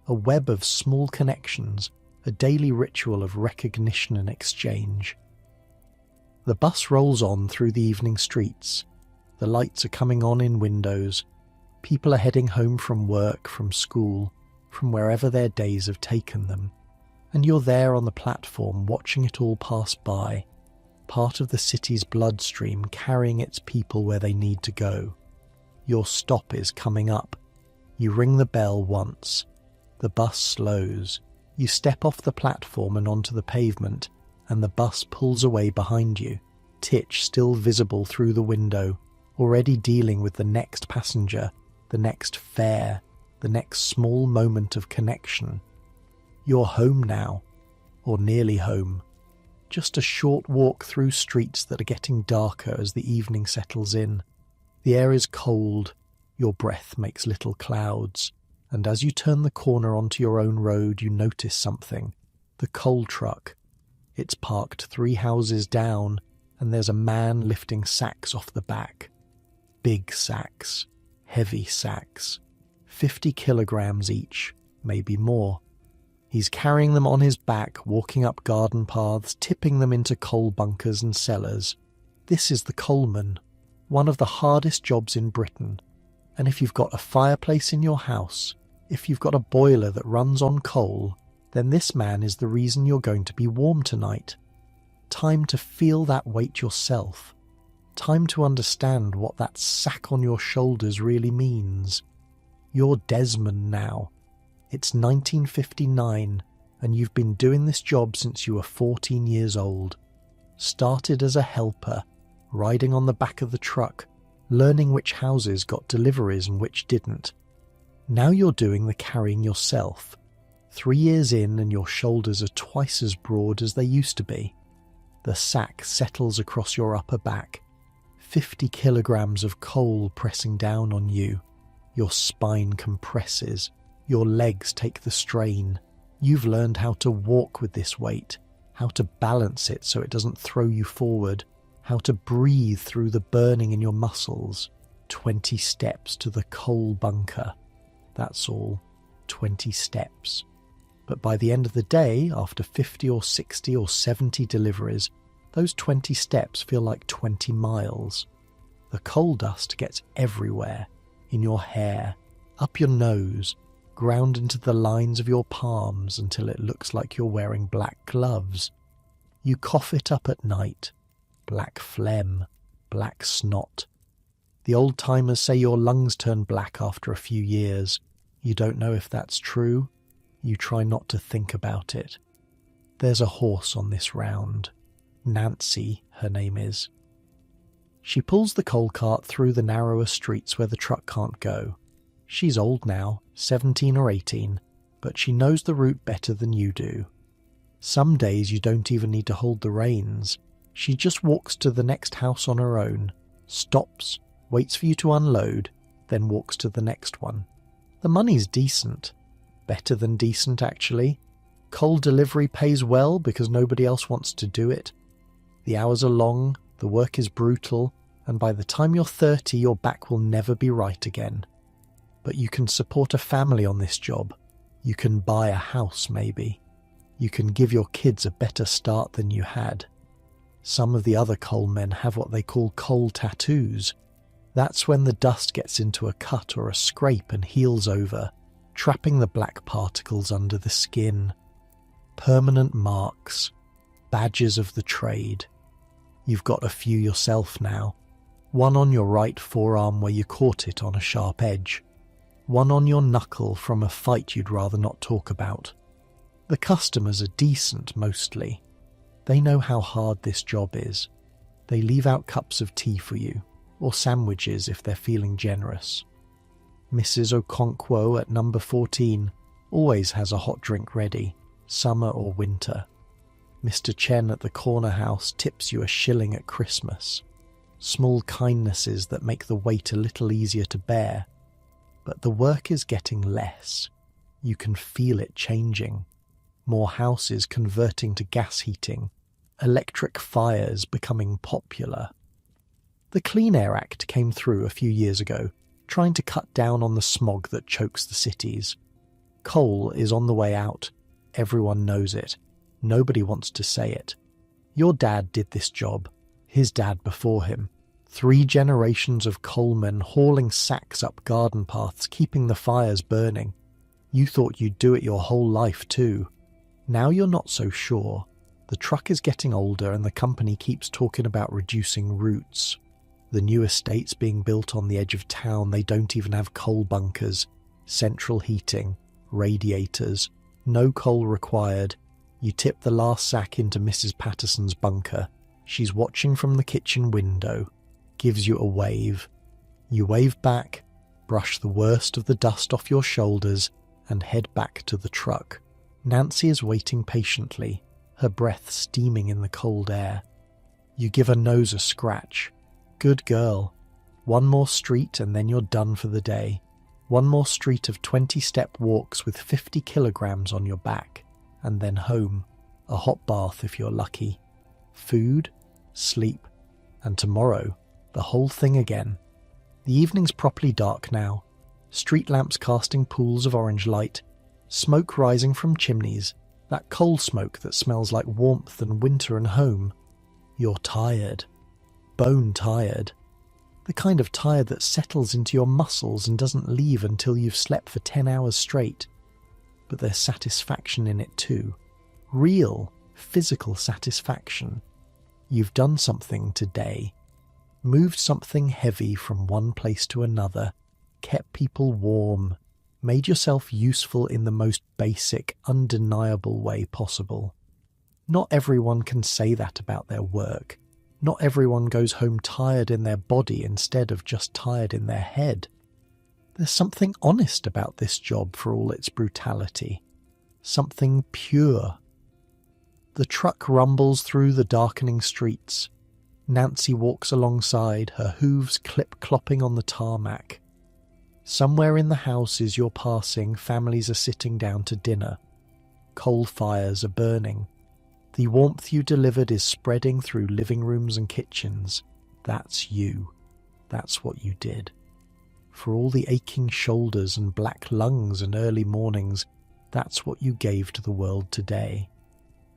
A web of small connections, a daily ritual of recognition and exchange. The bus rolls on through the evening streets. The lights are coming on in windows. People are heading home from work, from school, from wherever their days have taken them. And you're there on the platform watching it all pass by, part of the city's bloodstream carrying its people where they need to go. Your stop is coming up. You ring the bell once. The bus slows. You step off the platform and onto the pavement, and the bus pulls away behind you, Titch still visible through the window, already dealing with the next passenger, the next fare, the next small moment of connection. You're home now, or nearly home. Just a short walk through streets that are getting darker as the evening settles in. The air is cold, your breath makes little clouds, and as you turn the corner onto your own road you notice something. The coal truck. It's parked 3 houses down, and there's a man lifting sacks off the back. Big sacks, heavy sacks, 50 kilograms each, maybe more. He's carrying them on his back, walking up garden paths, tipping them into coal bunkers and cellars. This is the coalman, one of the hardest jobs in Britain. And if you've got a fireplace in your house, if you've got a boiler that runs on coal, then this man is the reason you're going to be warm tonight. Time to feel that weight yourself. Time to understand what that sack on your shoulders really means. You're Desmond now. It's 1959, and you've been doing this job since you were 14 years old. Started as a helper, riding on the back of the truck, learning which houses got deliveries and which didn't. Now you're doing the carrying yourself. 3 years in and your shoulders are twice as broad as they used to be. The sack settles across your upper back. 50 kilograms of coal pressing down on you. Your spine compresses. Your legs take the strain. You've learned how to walk with this weight, how to balance it so it doesn't throw you forward, how to breathe through the burning in your muscles. 20 steps to the coal bunker. That's all. 20 steps. But by the end of the day, after 50 or 60 or 70 deliveries, those 20 steps feel like 20 miles. The coal dust gets everywhere, in your hair, up your nose, ground into the lines of your palms until it looks like you're wearing black gloves. You cough it up at night. Black phlegm, black snot. The old-timers say your lungs turn black after a few years. You don't know if that's true. You try not to think about it. There's a horse on this round. Nancy, her name is. She pulls the coal cart through the narrower streets where the truck can't go. She's old now, 17 or 18, but she knows the route better than you do. Some days you don't even need to hold the reins. She just walks to the next house on her own, stops, waits for you to unload, then walks to the next one. The money's decent. Better than decent, actually. Coal delivery pays well because nobody else wants to do it. The hours are long, the work is brutal, and by the time you're 30, your back will never be right again. But you can support a family on this job. You can buy a house, maybe. You can give your kids a better start than you had. Some of the other coal men have what they call coal tattoos. That's when the dust gets into a cut or a scrape and heals over, trapping the black particles under the skin. Permanent marks, badges of the trade. You've got a few yourself now. One on your right forearm where you caught it on a sharp edge. One on your knuckle from a fight you'd rather not talk about. The customers are decent mostly. They know how hard this job is. They leave out cups of tea for you, or sandwiches if they're feeling generous. Mrs. Okonkwo at number 14 always has a hot drink ready, summer or winter. Mr. Chen at the corner house tips you a shilling at Christmas. Small kindnesses that make the wait a little easier to bear. But the work is getting less. You can feel it changing. More houses converting to gas heating. Electric fires becoming popular. The Clean Air Act came through a few years ago, trying to cut down on the smog that chokes the cities. Coal is on the way out. Everyone knows it. Nobody wants to say it. Your dad did this job. His dad before him. 3 generations of coalmen hauling sacks up garden paths, keeping the fires burning. You thought you'd do it your whole life too. Now you're not so sure. The truck is getting older and the company keeps talking about reducing routes. The new estates being built on the edge of town, they don't even have coal bunkers, central heating, radiators, no coal required. You tip the last sack into Mrs. Patterson's bunker. She's watching from the kitchen window, gives you a wave. You wave back, brush the worst of the dust off your shoulders, and head back to the truck. Nancy is waiting patiently, her breath steaming in the cold air. You give her nose a scratch. Good girl. One more street and then you're done for the day. One more street of 20-step walks with 50 kilograms on your back, and then home. A hot bath if you're lucky. Food, sleep, and tomorrow, the whole thing again. The evening's properly dark now. Street lamps casting pools of orange light. Smoke rising from chimneys. That coal smoke that smells like warmth and winter and home. You're tired. Bone tired. The kind of tired that settles into your muscles and doesn't leave until you've slept for 10 hours straight. But there's satisfaction in it too. Real, physical satisfaction. You've done something today. Moved something heavy from one place to another. Kept people warm. Made yourself useful in the most basic, undeniable way possible. Not everyone can say that about their work. Not everyone goes home tired in their body instead of just tired in their head. There's something honest about this job for all its brutality. Something pure. The truck rumbles through the darkening streets. Nancy walks alongside, her hooves clip-clopping on the tarmac. Somewhere in the houses you're passing, families are sitting down to dinner. Coal fires are burning. The warmth you delivered is spreading through living rooms and kitchens. That's you. That's what you did. For all the aching shoulders and black lungs and early mornings, that's what you gave to the world today.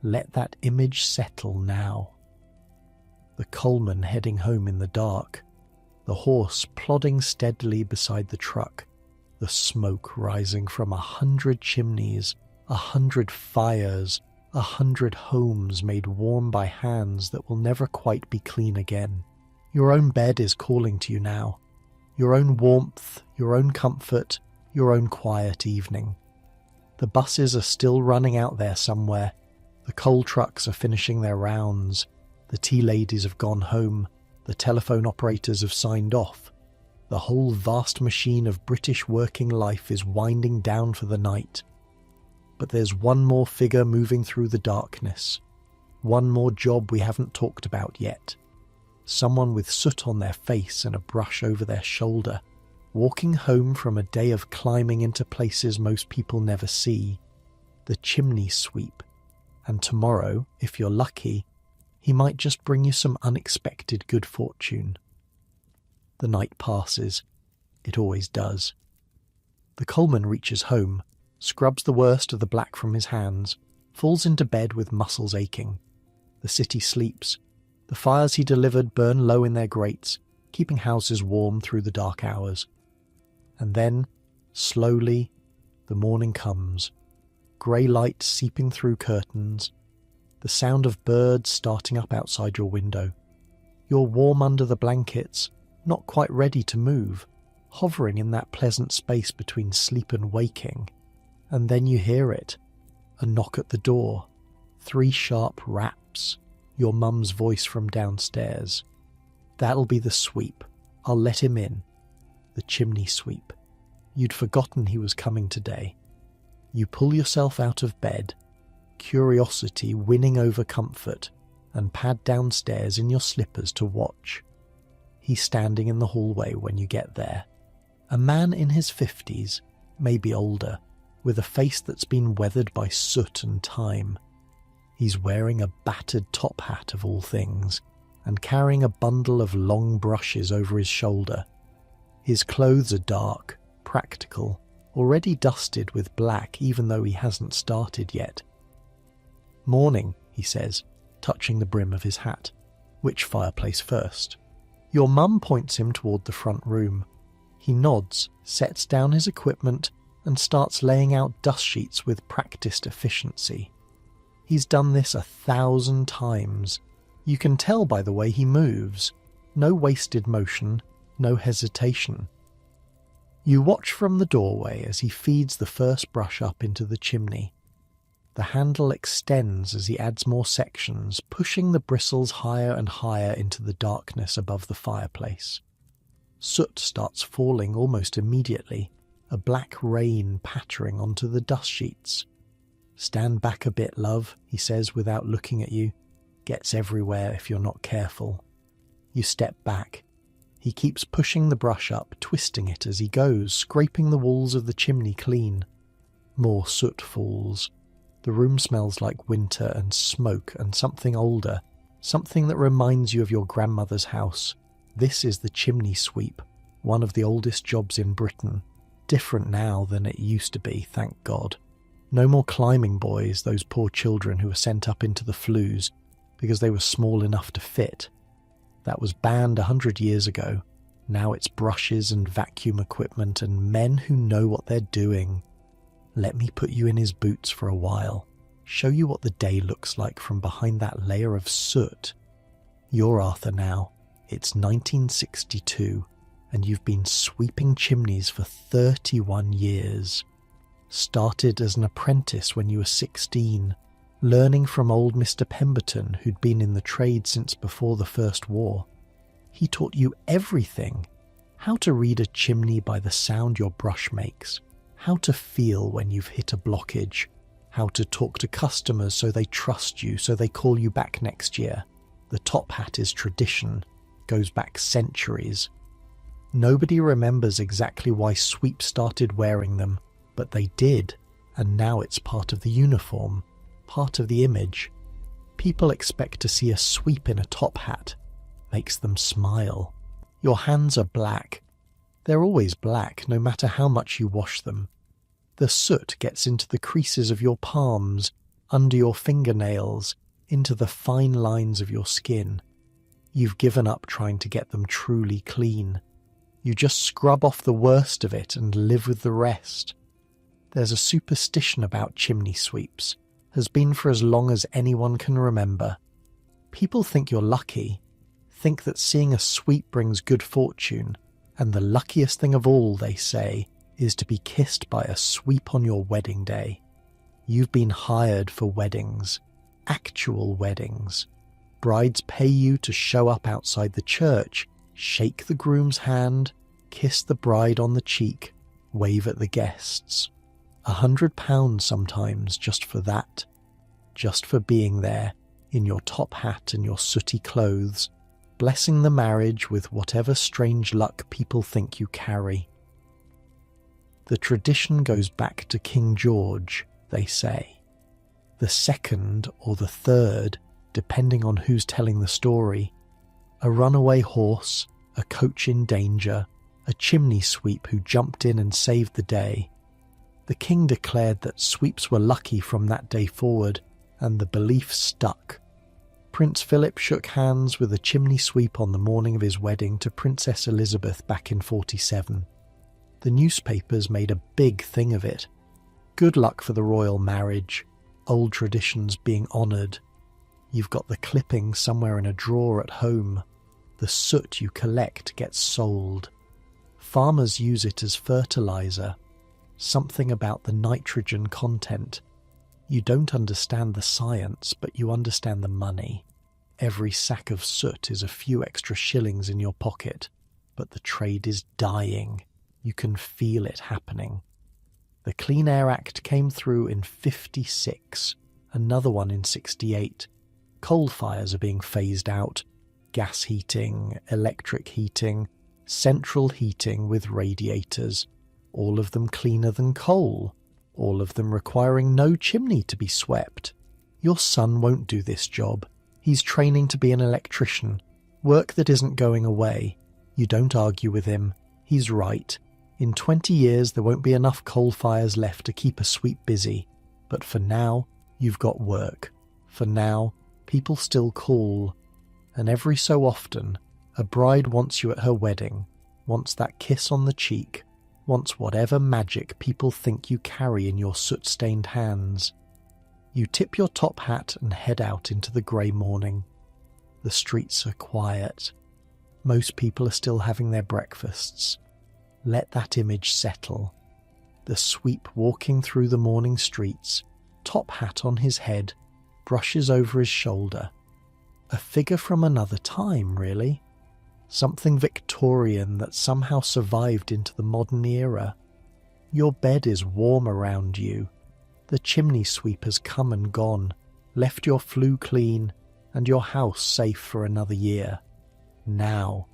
Let that image settle now. The coalman heading home in the dark. The horse plodding steadily beside the truck. The smoke rising from 100 chimneys, 100 fires, 100 homes made warm by hands that will never quite be clean again. Your own bed is calling to you now. Your own warmth, your own comfort, your own quiet evening. The buses are still running out there somewhere. The coal trucks are finishing their rounds. The tea ladies have gone home. The telephone operators have signed off. The whole vast machine of British working life is winding down for the night. But there's one more figure moving through the darkness. One more job we haven't talked about yet. Someone with soot on their face and a brush over their shoulder, walking home from a day of climbing into places most people never see. The chimney sweep. And tomorrow, if you're lucky, he might just bring you some unexpected good fortune. The night passes. It always does. The coalman reaches home, scrubs the worst of the black from his hands, falls into bed with muscles aching. The city sleeps. The fires he delivered burn low in their grates, keeping houses warm through the dark hours. And then, slowly, the morning comes, grey light seeping through curtains, the sound of birds starting up outside your window. You're warm under the blankets, not quite ready to move, hovering in that pleasant space between sleep and waking. And then you hear it, a knock at the door, 3 sharp raps, your mum's voice from downstairs. That'll be the sweep. I'll let him in. The chimney sweep. You'd forgotten he was coming today. You pull yourself out of bed, curiosity winning over comfort, and pad downstairs in your slippers to watch. He's standing in the hallway when you get there. A man in his 50s, maybe older, with a face that's been weathered by soot and time. He's wearing a battered top hat of all things, and carrying a bundle of long brushes over his shoulder. His clothes are dark, practical, already dusted with black even though he hasn't started yet. "Morning," he says, touching the brim of his hat. "Which fireplace first?" Your mum points him toward the front room. He nods, sets down his equipment, and starts laying out dust sheets with practiced efficiency. He's done this 1,000 times. You can tell by the way he moves. No wasted motion, no hesitation. You watch from the doorway as he feeds the first brush up into the chimney. The handle extends as he adds more sections, pushing the bristles higher and higher into the darkness above the fireplace. Soot starts falling almost immediately, a black rain pattering onto the dust sheets. "Stand back a bit, love," he says without looking at you. "Gets everywhere if you're not careful." You step back. He keeps pushing the brush up, twisting it as he goes, scraping the walls of the chimney clean. More soot falls. The room smells like winter and smoke and something older, something that reminds you of your grandmother's house. This is the chimney sweep, one of the oldest jobs in Britain. Different now than it used to be, thank God. No more climbing boys, those poor children who were sent up into the flues because they were small enough to fit. That was banned 100 years ago. Now it's brushes and vacuum equipment and men who know what they're doing. Let me put you in his boots for a while, show you what the day looks like from behind that layer of soot. You're Arthur now. It's 1962, and you've been sweeping chimneys for 31 years. Started as an apprentice when you were 16, learning from old Mr. Pemberton, who'd been in the trade since before the First War. He taught you everything. How to read a chimney by the sound your brush makes. How to feel when you've hit a blockage. How to talk to customers so they trust you, so they call you back next year. The top hat is tradition, goes back centuries. Nobody remembers exactly why Sweep started wearing them, but they did, and now it's part of the uniform, part of the image. People expect to see a sweep in a top hat. Makes them smile. Your hands are black. They're always black, no matter how much you wash them. The soot gets into the creases of your palms, under your fingernails, into the fine lines of your skin. You've given up trying to get them truly clean. You just scrub off the worst of it and live with the rest. There's a superstition about chimney sweeps, has been for as long as anyone can remember. People think you're lucky, think that seeing a sweep brings good fortune, and the luckiest thing of all, they say, is to be kissed by a sweep on your wedding day. You've been hired for weddings, actual weddings. Brides pay you to show up outside the church, shake the groom's hand, kiss the bride on the cheek, wave at the guests. £100 sometimes just for that, just for being there, in your top hat and your sooty clothes, blessing the marriage with whatever strange luck people think you carry. The tradition goes back to King George, they say. The second or the third, depending on who's telling the story. A runaway horse, a coach in danger, a chimney sweep who jumped in and saved the day. The king declared that sweeps were lucky from that day forward, and the belief stuck. Prince Philip shook hands with a chimney sweep on the morning of his wedding to Princess Elizabeth back in 47. The newspapers made a big thing of it. Good luck for the royal marriage, old traditions being honoured. You've got the clippings somewhere in a drawer at home. The soot you collect gets sold. Farmers use it as fertiliser. Something about the nitrogen content. You don't understand the science, but you understand the money. Every sack of soot is a few extra shillings in your pocket, but the trade is dying. You can feel it happening. The Clean Air Act came through in 56, another one in 68. Coal fires are being phased out. Gas heating, electric heating, central heating with radiators, all of them cleaner than coal, all of them requiring no chimney to be swept. Your son won't do this job. He's training to be an electrician, work that isn't going away. You don't argue with him. He's right. In 20 years there won't be enough coal fires left to keep a sweep busy. But for now, you've got work. For now, people still call. And every so often, a bride wants you at her wedding, wants that kiss on the cheek, wants whatever magic people think you carry in your soot-stained hands. You tip your top hat and head out into the grey morning. The streets are quiet. Most people are still having their breakfasts. Let that image settle. The sweep walking through the morning streets, top hat on his head, brushes over his shoulder. A figure from another time, really. Something Victorian that somehow survived into the modern era. Your bed is warm around you. The chimney sweep has come and gone, left your flue clean, and your house safe for another year. Now.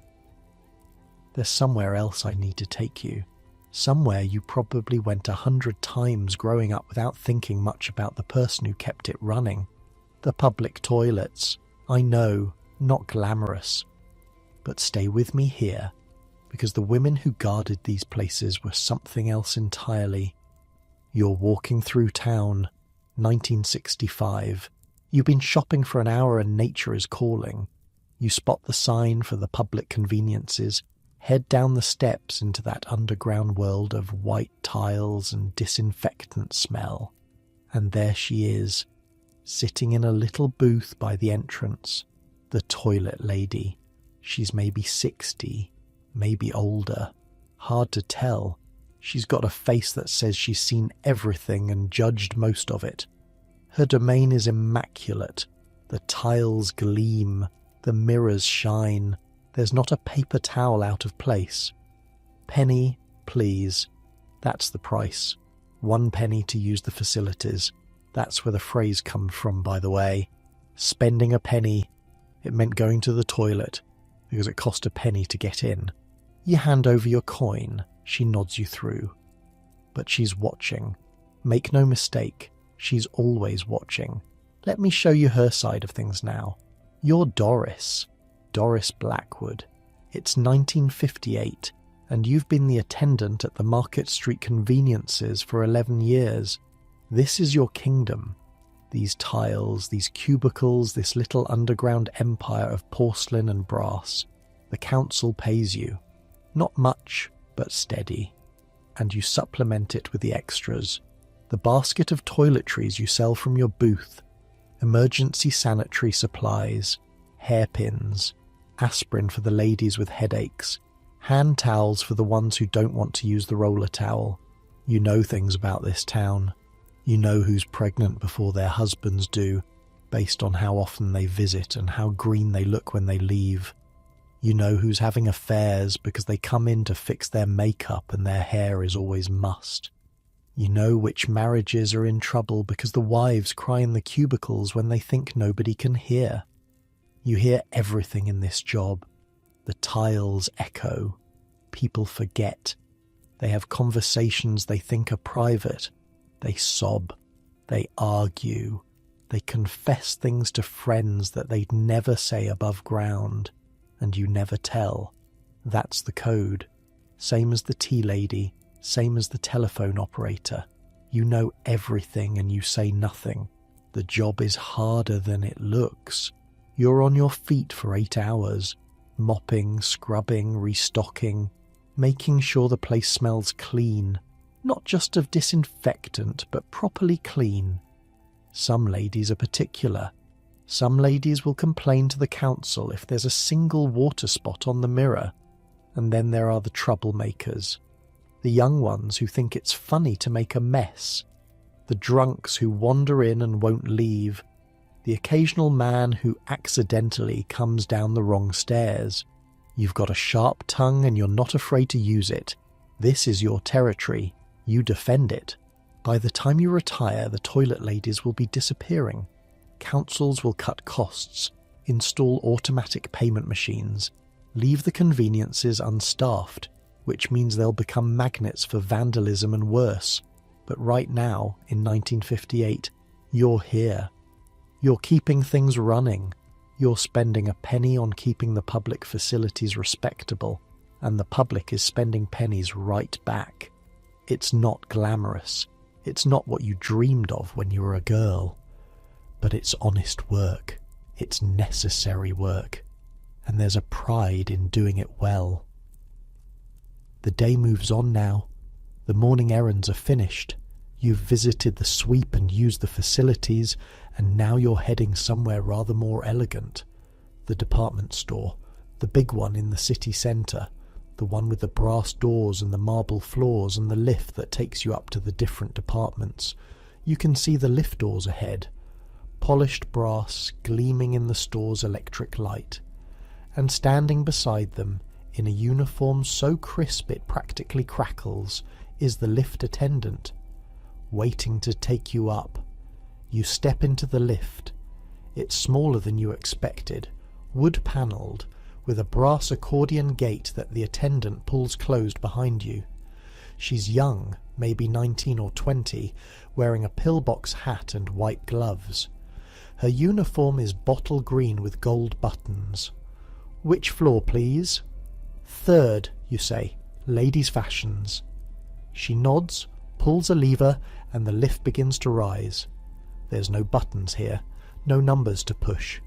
There's somewhere else I need to take you. Somewhere you probably went 100 times growing up without thinking much about the person who kept it running. The public toilets. I know, not glamorous. But stay with me here, because the women who guarded these places were something else entirely. You're walking through town, 1965. You've been shopping for an hour and nature is calling. You spot the sign for the public conveniences, head down the steps into that underground world of white tiles and disinfectant smell. And there she is, sitting in a little booth by the entrance, the toilet lady. She's maybe 60, maybe older. Hard to tell. She's got a face that says she's seen everything and judged most of it. Her domain is immaculate. The tiles gleam, the mirrors shine. There's not a paper towel out of place. Penny, please. That's the price. 1 penny to use the facilities. That's where the phrase comes from, by the way. Spending a penny. It meant going to the toilet, because it cost a penny to get in. You hand over your coin. She nods you through. But she's watching. Make no mistake, she's always watching. Let me show you her side of things now. You're Doris. Doris Blackwood. It's 1958, and you've been the attendant at the Market Street Conveniences for 11 years. This is your kingdom. These tiles, these cubicles, this little underground empire of porcelain and brass. The council pays you. Not much, but steady. And you supplement it with the extras. The basket of toiletries you sell from your booth. Emergency sanitary supplies. Hairpins. Aspirin for the ladies with headaches. Hand towels for the ones who don't want to use the roller towel. You know things about this town. You know who's pregnant before their husbands do, based on how often they visit and how green they look when they leave. You know who's having affairs because they come in to fix their makeup and their hair is always mussed. You know which marriages are in trouble because the wives cry in the cubicles when they think nobody can hear. You hear everything in this job. The tiles echo. People forget. They have conversations they think are private. They sob. They argue. They confess things to friends that they'd never say above ground. And you never tell. That's the code. Same as the tea lady, same as the telephone operator. You know everything and you say nothing. The job is harder than it looks. You're on your feet for 8 hours, mopping, scrubbing, restocking, making sure the place smells clean, not just of disinfectant, but properly clean. Some ladies are particular. Some ladies will complain to the council if there's a single water spot on the mirror. And then there are the troublemakers. The young ones who think it's funny to make a mess. The drunks who wander in and won't leave. The occasional man who accidentally comes down the wrong stairs. You've got a sharp tongue and you're not afraid to use it. This is your territory. You defend it. By the time you retire, the toilet ladies will be disappearing. Councils will cut costs, install automatic payment machines, leave the conveniences unstaffed, which means they'll become magnets for vandalism and worse. But right now, in 1958, you're here. You're keeping things running. You're spending a penny on keeping the public facilities respectable, and the public is spending pennies right back. It's not glamorous. It's not what you dreamed of when you were a girl. But it's honest work. It's necessary work. And there's a pride in doing it well. The day moves on now. The morning errands are finished. You've visited the sweep and used the facilities, and now you're heading somewhere rather more elegant. The department store, the big one in the city centre, the one with the brass doors and the marble floors and the lift that takes you up to the different departments. You can see the lift doors ahead, polished brass gleaming in the store's electric light. And standing beside them, in a uniform so crisp it practically crackles, is the lift attendant, waiting to take you up. You step into the lift. It's smaller than you expected, wood-panelled, with a brass accordion gate that the attendant pulls closed behind you. She's young, maybe 19 or 20, wearing a pillbox hat and white gloves. Her uniform is bottle green with gold buttons. "Which floor, please?" "Third," you say. "Ladies' fashions." She nods, pulls a lever, and the lift begins to rise. There's no buttons here, no numbers to push.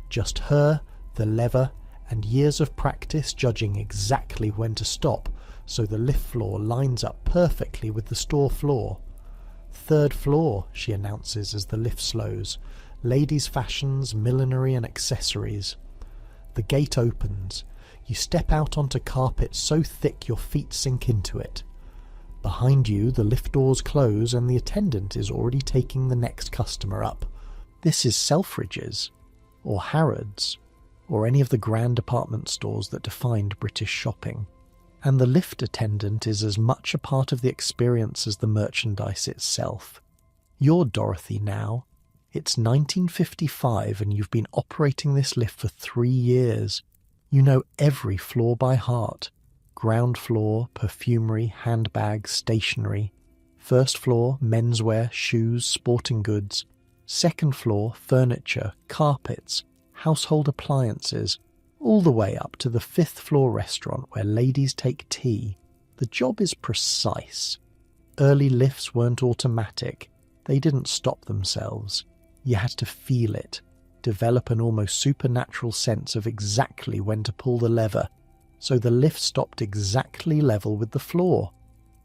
Just her, the lever, and years of practice judging exactly when to stop, so the lift floor lines up perfectly with the store floor. "Third floor," she announces as the lift slows. "Ladies' fashions, millinery and accessories." The gate opens. You step out onto carpet so thick your feet sink into it. Behind you, the lift doors close and the attendant is already taking the next customer up. This is Selfridges, or Harrods, or any of the grand department stores that defined British shopping. And the lift attendant is as much a part of the experience as the merchandise itself. You're Dorothy now. It's 1955 and you've been operating this lift for 3 years. You know every floor by heart. Ground floor, perfumery, handbags, stationery. First floor, menswear, shoes, sporting goods. Second floor, furniture, carpets, household appliances, all the way up to the 5th floor restaurant where ladies take tea. The job is precise. Early lifts weren't automatic. They didn't stop themselves. You had to feel it, develop an almost supernatural sense of exactly when to pull the lever, so the lift stopped exactly level with the floor.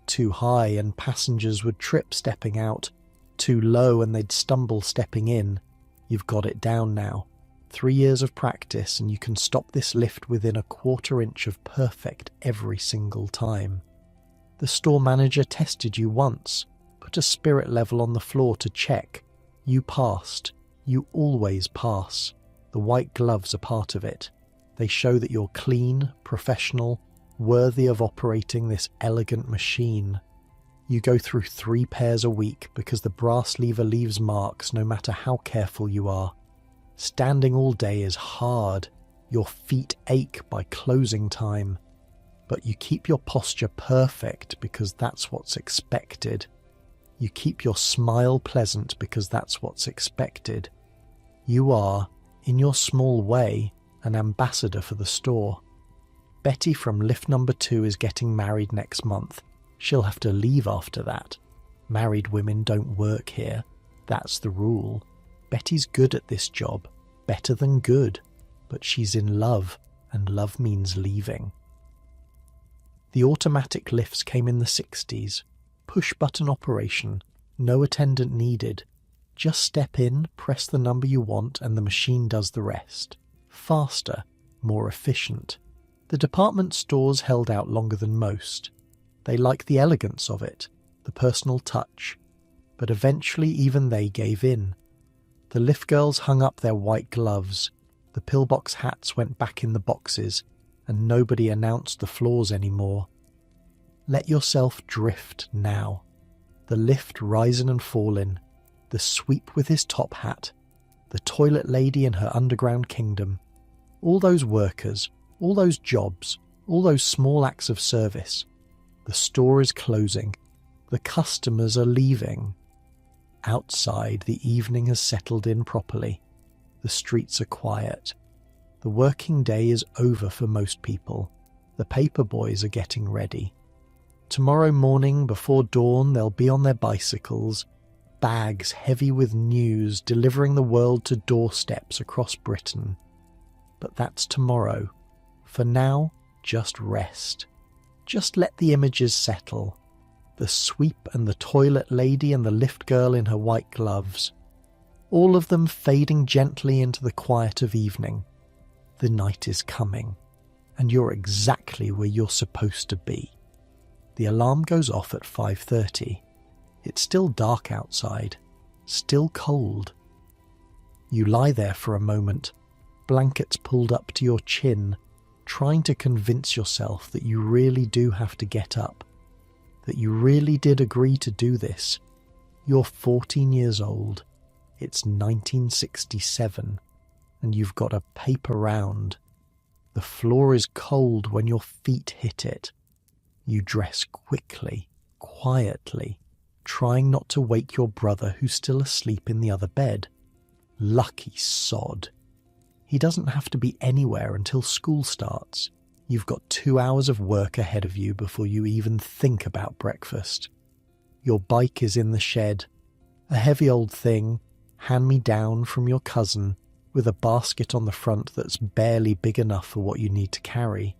Too high and passengers would trip stepping out. Too low and they'd stumble stepping in. You've got it down now. 3 years of practice and you can stop this lift within a 1/4 inch of perfect every single time. The store manager tested you once, put a spirit level on the floor to check. You passed. You always pass. The white gloves are part of it. They show that you're clean, professional, worthy of operating this elegant machine. You go through 3 pairs a week because the brass lever leaves marks no matter how careful you are. Standing all day is hard. Your feet ache by closing time. But you keep your posture perfect because that's what's expected. You keep your smile pleasant because that's what's expected. You are, in your small way, an ambassador for the store. Betty from lift number 2 is getting married next month. She'll have to leave after that. Married women don't work here. That's the rule. Betty's good at this job. Better than good. but she's in love, and love means leaving. The automatic lifts came in the 60s. Push-button operation, no attendant needed. Just step in, press the number you want, and the machine does the rest. Faster, more efficient. The department stores held out longer than most. They liked the elegance of it, the personal touch. But eventually even they gave in. The lift girls hung up their white gloves, the pillbox hats went back in the boxes, and nobody announced the floors anymore. Let yourself drift now. The lift risin' and fallin', the sweep with his top hat, the toilet lady in her underground kingdom, all those workers, all those jobs, all those small acts of service. The store is closing. The customers are leaving. Outside, the evening has settled in properly. The streets are quiet. The working day is over for most people. The paper boys are getting ready. Tomorrow morning, before dawn, they'll be on their bicycles, bags heavy with news, delivering the world to doorsteps across Britain. But that's tomorrow. For now, just rest. Just let the images settle. The sweep and the toilet lady and the lift girl in her white gloves. All of them fading gently into the quiet of evening. The night is coming, and you're exactly where you're supposed to be. The alarm goes off at 5:30. It's still dark outside, still cold. You lie there for a moment, blankets pulled up to your chin, trying to convince yourself that you really do have to get up, that you really did agree to do this. You're 14 years old, it's 1967, and you've got a paper round. The floor is cold when your feet hit it. You dress quickly, quietly, trying not to wake your brother who's still asleep in the other bed. Lucky sod. He doesn't have to be anywhere until school starts. You've got 2 hours of work ahead of you before you even think about breakfast. Your bike is in the shed, a heavy old thing, hand-me-down from your cousin, with a basket on the front that's barely big enough for what you need to carry.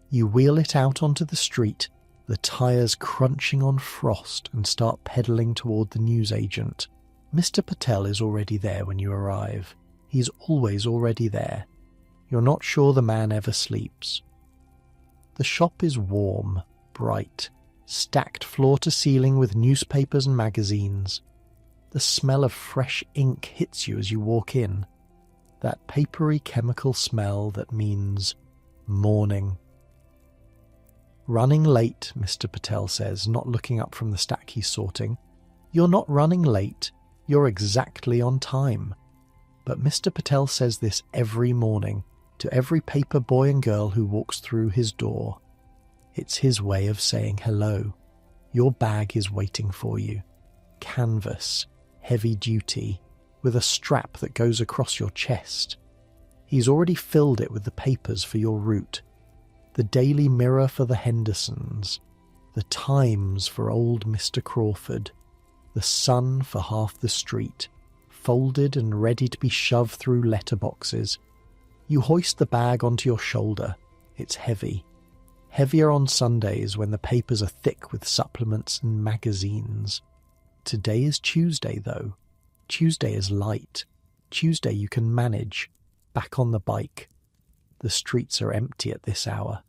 You wheel it out onto the street, the tyres crunching on frost, and start pedalling toward the newsagent. Mr. Patel is already there when you arrive. He's always already there. You're not sure the man ever sleeps. The shop is warm, bright, stacked floor to ceiling with newspapers and magazines. The smell of fresh ink hits you as you walk in. That papery chemical smell that means morning. Running late, Mr. Patel says, not looking up from the stack he's sorting. You're not running late, you're exactly on time. But Mr. Patel says this every morning to every paper boy and girl who walks through his door. It's his way of saying hello. Your bag is waiting for you. Canvas, heavy duty, with a strap that goes across your chest. He's already filled it with the papers for your route. The Daily Mirror for the Hendersons, the Times for old Mr. Crawford, the Sun for half the street, folded and ready to be shoved through letterboxes. You hoist the bag onto your shoulder. It's heavy. Heavier on Sundays when the papers are thick with supplements and magazines. Today is Tuesday, though. Tuesday is light. Tuesday you can manage. Back on the bike. The streets are empty at this hour.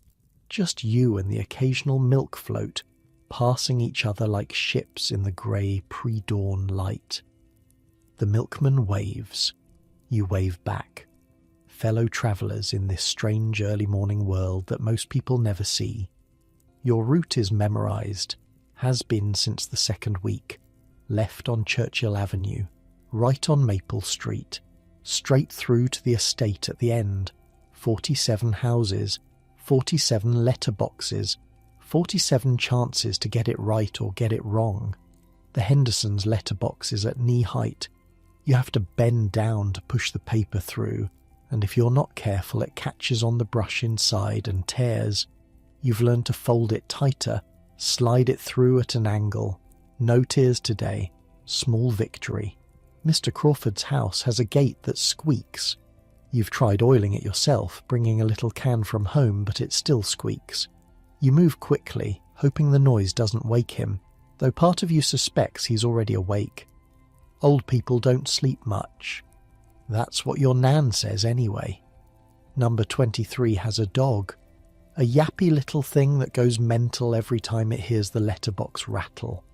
Just you and the occasional milk float, passing each other like ships in the grey pre-dawn light. The milkman waves. You wave back. Fellow travellers in this strange early morning world that most people never see. Your route is memorised, has been since the second week. Left on Churchill Avenue, right on Maple Street, straight through to the estate at the end. 47 houses, 47 letterboxes, 47 chances to get it right or get it wrong. The Hendersons' letterbox is at knee height. You have to bend down to push the paper through, and if you're not careful it catches on the brush inside and tears. You've learned to fold it tighter, slide it through at an angle. No tears today. Small victory. Mr. Crawford's house has a gate that squeaks. You've tried oiling it yourself, bringing a little can from home, but it still squeaks. You move quickly, hoping the noise doesn't wake him, though part of you suspects he's already awake. Old people don't sleep much. That's what your nan says anyway. Number 23 has a dog. A yappy little thing that goes mental every time it hears the letterbox rattle.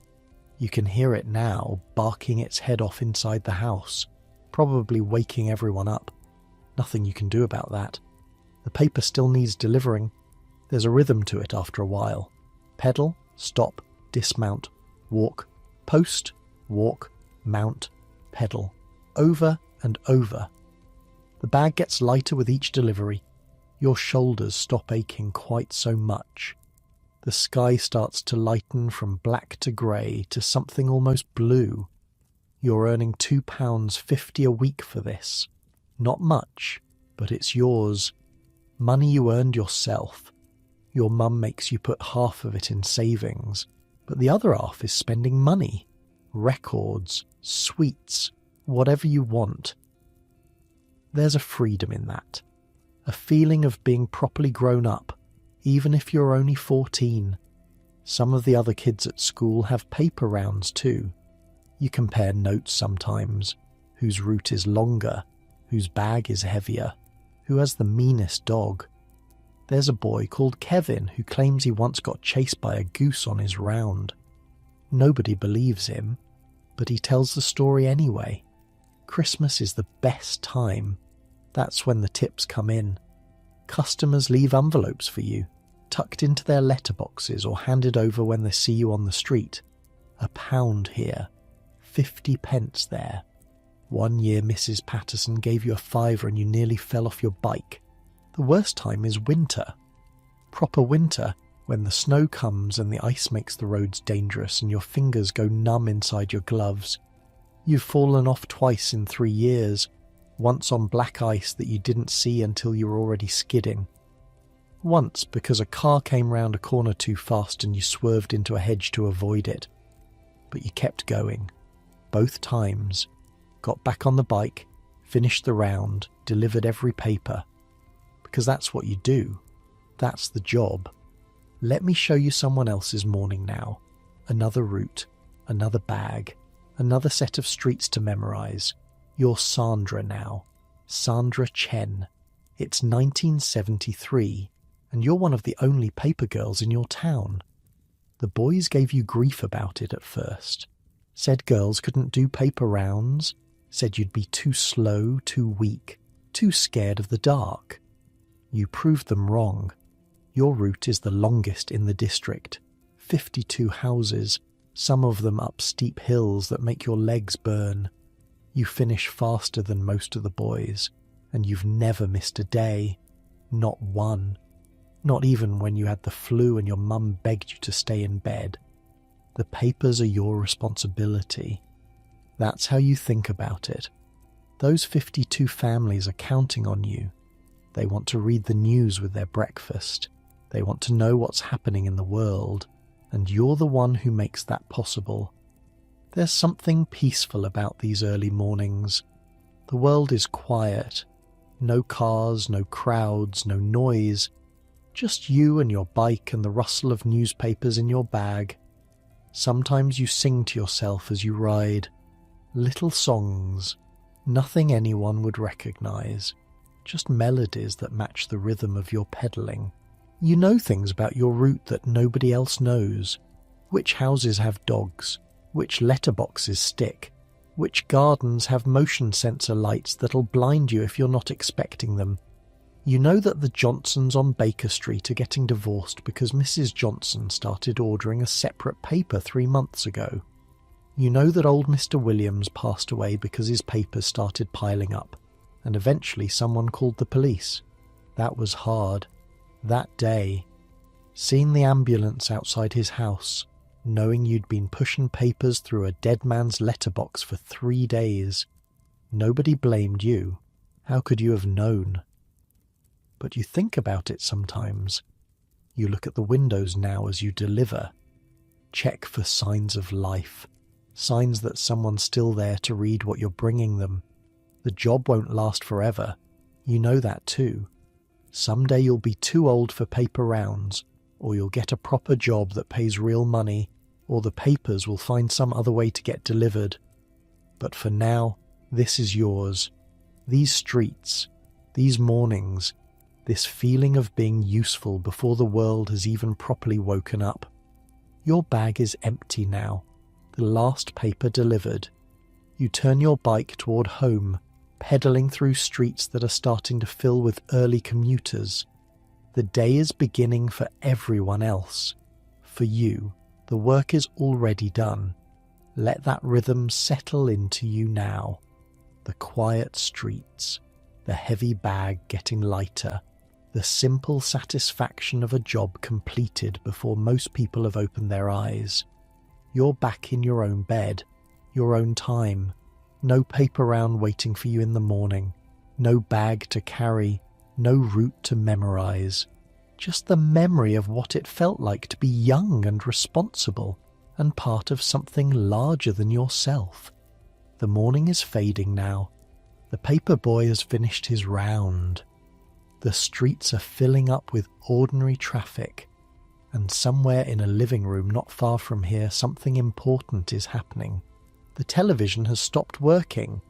You can hear it now, barking its head off inside the house, probably waking everyone up. Nothing you can do about that. The paper still needs delivering. There's a rhythm to it after a while. Pedal, stop, dismount, walk, post, walk, mount, pedal. Over and over. The bag gets lighter with each delivery. Your shoulders stop aching quite so much. The sky starts to lighten from black to grey to something almost blue. You're earning £2.50 a week for this. Not much, but it's yours. Money you earned yourself. Your mum makes you put half of it in savings, but the other half is spending money. Records, sweets, whatever you want. There's a freedom in that. A feeling of being properly grown up, even if you're only 14. Some of the other kids at school have paper rounds too. You compare notes sometimes, whose route is longer, whose bag is heavier, who has the meanest dog. There's a boy called Kevin who claims he once got chased by a goose on his round. Nobody believes him, but he tells the story anyway. Christmas is the best time. That's when the tips come in. Customers leave envelopes for you, tucked into their letterboxes or handed over when they see you on the street. £1 here, 50p there. One year Mrs. Patterson gave you a fiver and you nearly fell off your bike. The worst time is winter. Proper winter, when the snow comes and the ice makes the roads dangerous and your fingers go numb inside your gloves. You've fallen off twice in 3 years, once on black ice that you didn't see until you were already skidding. Once because a car came round a corner too fast and you swerved into a hedge to avoid it. But you kept going. Both times. Got back on the bike, finished the round, delivered every paper. Because that's what you do. That's the job. Let me show you someone else's morning now. Another route, another bag, another set of streets to memorise. You're Sandra now. Sandra Chen. It's 1973, and you're one of the only paper girls in your town. The boys gave you grief about it at first. Said girls couldn't do paper rounds. Said you'd be too slow, too weak, too scared of the dark. You proved them wrong. Your route is the longest in the district. 52 houses, some of them up steep hills that make your legs burn. You finish faster than most of the boys, and you've never missed a day. Not one. Not even when you had the flu and your mum begged you to stay in bed. The papers are your responsibility. That's how you think about it. Those 52 families are counting on you. They want to read the news with their breakfast. They want to know what's happening in the world, and you're the one who makes that possible. There's something peaceful about these early mornings. The world is quiet. No cars, no crowds, no noise. Just you and your bike and the rustle of newspapers in your bag. Sometimes you sing to yourself as you ride. Little songs, nothing anyone would recognise, just melodies that match the rhythm of your pedalling. You know things about your route that nobody else knows. Which houses have dogs, which letterboxes stick, which gardens have motion sensor lights that'll blind you if you're not expecting them. You know that the Johnsons on Baker Street are getting divorced because Mrs. Johnson started ordering a separate paper 3 months ago. You know that old Mr. Williams passed away because his papers started piling up, and eventually someone called the police. That was hard. That day. Seeing the ambulance outside his house, knowing you'd been pushing papers through a dead man's letterbox for 3 days. Nobody blamed you. How could you have known? But you think about it sometimes. You look at the windows now as you deliver. Check for signs of life. Signs that someone's still there to read what you're bringing them. The job won't last forever. You know that too. Someday you'll be too old for paper rounds, or you'll get a proper job that pays real money, or the papers will find some other way to get delivered. But for now, this is yours. These streets, these mornings, this feeling of being useful before the world has even properly woken up. Your bag is empty now, the last paper delivered. You turn your bike toward home, pedaling through streets that are starting to fill with early commuters. The day is beginning for everyone else. For you, the work is already done. Let that rhythm settle into you now. The quiet streets, the heavy bag getting lighter, the simple satisfaction of a job completed before most people have opened their eyes. You're back in your own bed, your own time. No paper round waiting for you in the morning, no bag to carry, no route to memorize. Just the memory of what it felt like to be young and responsible and part of something larger than yourself. The morning is fading now. The paper boy has finished his round. The streets are filling up with ordinary traffic, and somewhere in a living room not far from here something important is happening. The television has stopped working.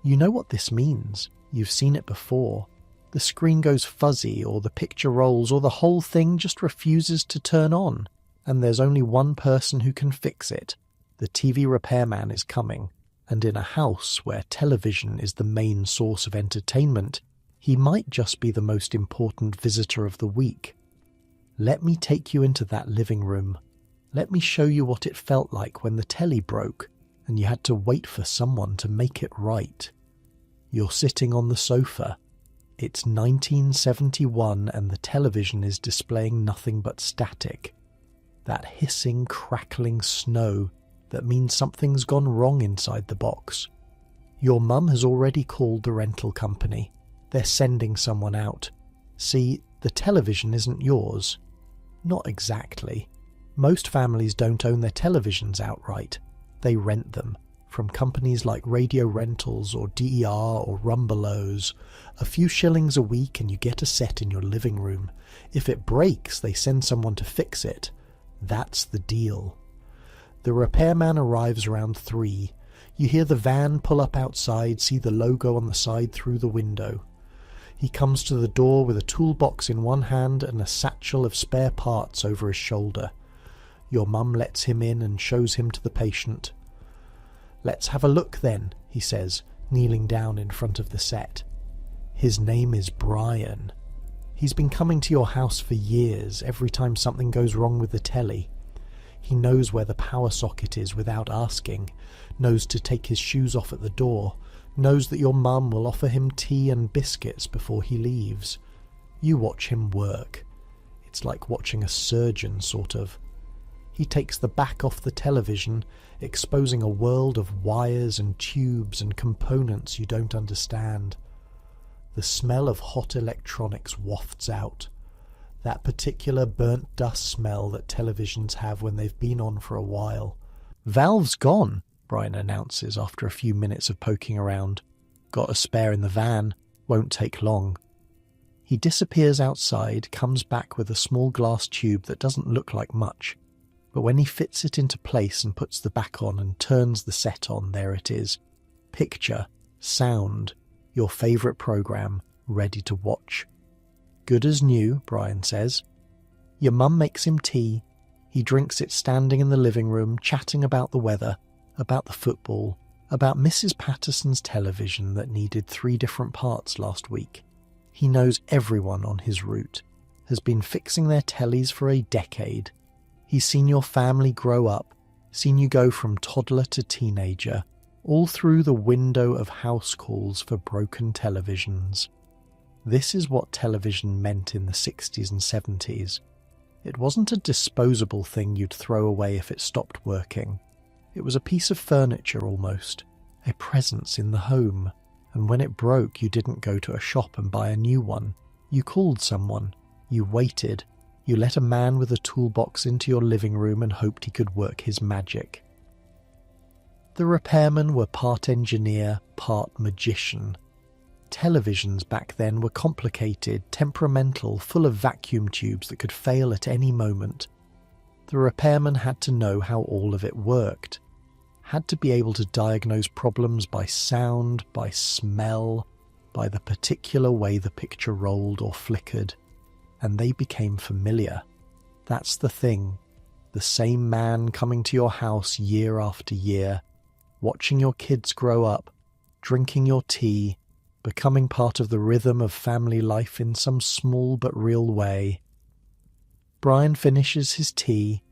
You know what this means. You've seen it before. The screen goes fuzzy, or the picture rolls, or the whole thing just refuses to turn on, and there's only one person who can fix it. The TV repairman is coming, and in a house where television is the main source of entertainment, he might just be the most important visitor of the week. Let me take you into that living room. Let me show you what it felt like when the telly broke, and you had to wait for someone to make it right. You're sitting on the sofa. It's 1971 and the television is displaying nothing but static. That hissing, crackling snow that means something's gone wrong inside the box. Your mum has already called the rental company. They're sending someone out. See, the television isn't yours. Not exactly. Most families don't own their televisions outright. They rent them from companies like Radio Rentals or DER or Rumbelows. A few shillings a week and you get a set in your living room. If it breaks, they send someone to fix it. That's the deal. The repairman arrives around 3. You hear the van pull up outside, see the logo on the side through the window. He comes to the door with a toolbox in one hand and a satchel of spare parts over his shoulder. Your mum lets him in and shows him to the patient. "Let's have a look then," he says, kneeling down in front of the set. His name is Brian. He's been coming to your house for years, every time something goes wrong with the telly. He knows where the power socket is without asking, knows to take his shoes off at the door, knows that your mum will offer him tea and biscuits before he leaves. You watch him work. It's like watching a surgeon, sort of. He takes the back off the television, exposing a world of wires and tubes and components you don't understand. The smell of hot electronics wafts out. That particular burnt dust smell that televisions have when they've been on for a while. "Valve's gone," Brian announces after a few minutes of poking around. "Got a spare in the van. Won't take long." He disappears outside, comes back with a small glass tube that doesn't look like much. But when he fits it into place and puts the back on and turns the set on, there it is. Picture, sound, your favourite programme, ready to watch. "Good as new," Brian says. Your mum makes him tea. He drinks it standing in the living room, chatting about the weather, about the football, about Mrs. Patterson's television that needed 3 different parts last week. He knows everyone on his route, has been fixing their tellies for a decade. He's seen your family grow up, seen you go from toddler to teenager, all through the window of house calls for broken televisions. This is what television meant in the 60s and 70s. It wasn't a disposable thing you'd throw away if it stopped working. It was a piece of furniture almost, a presence in the home, and when it broke you didn't go to a shop and buy a new one. You called someone, you waited, you let a man with a toolbox into your living room and hoped he could work his magic. The repairmen were part engineer, part magician. Televisions back then were complicated, temperamental, full of vacuum tubes that could fail at any moment. The repairman had to know how all of it worked, had to be able to diagnose problems by sound, by smell, by the particular way the picture rolled or flickered, and they became familiar. That's the thing. The same man coming to your house year after year, watching your kids grow up, drinking your tea, becoming part of the rhythm of family life in some small but real way. Brian finishes his tea,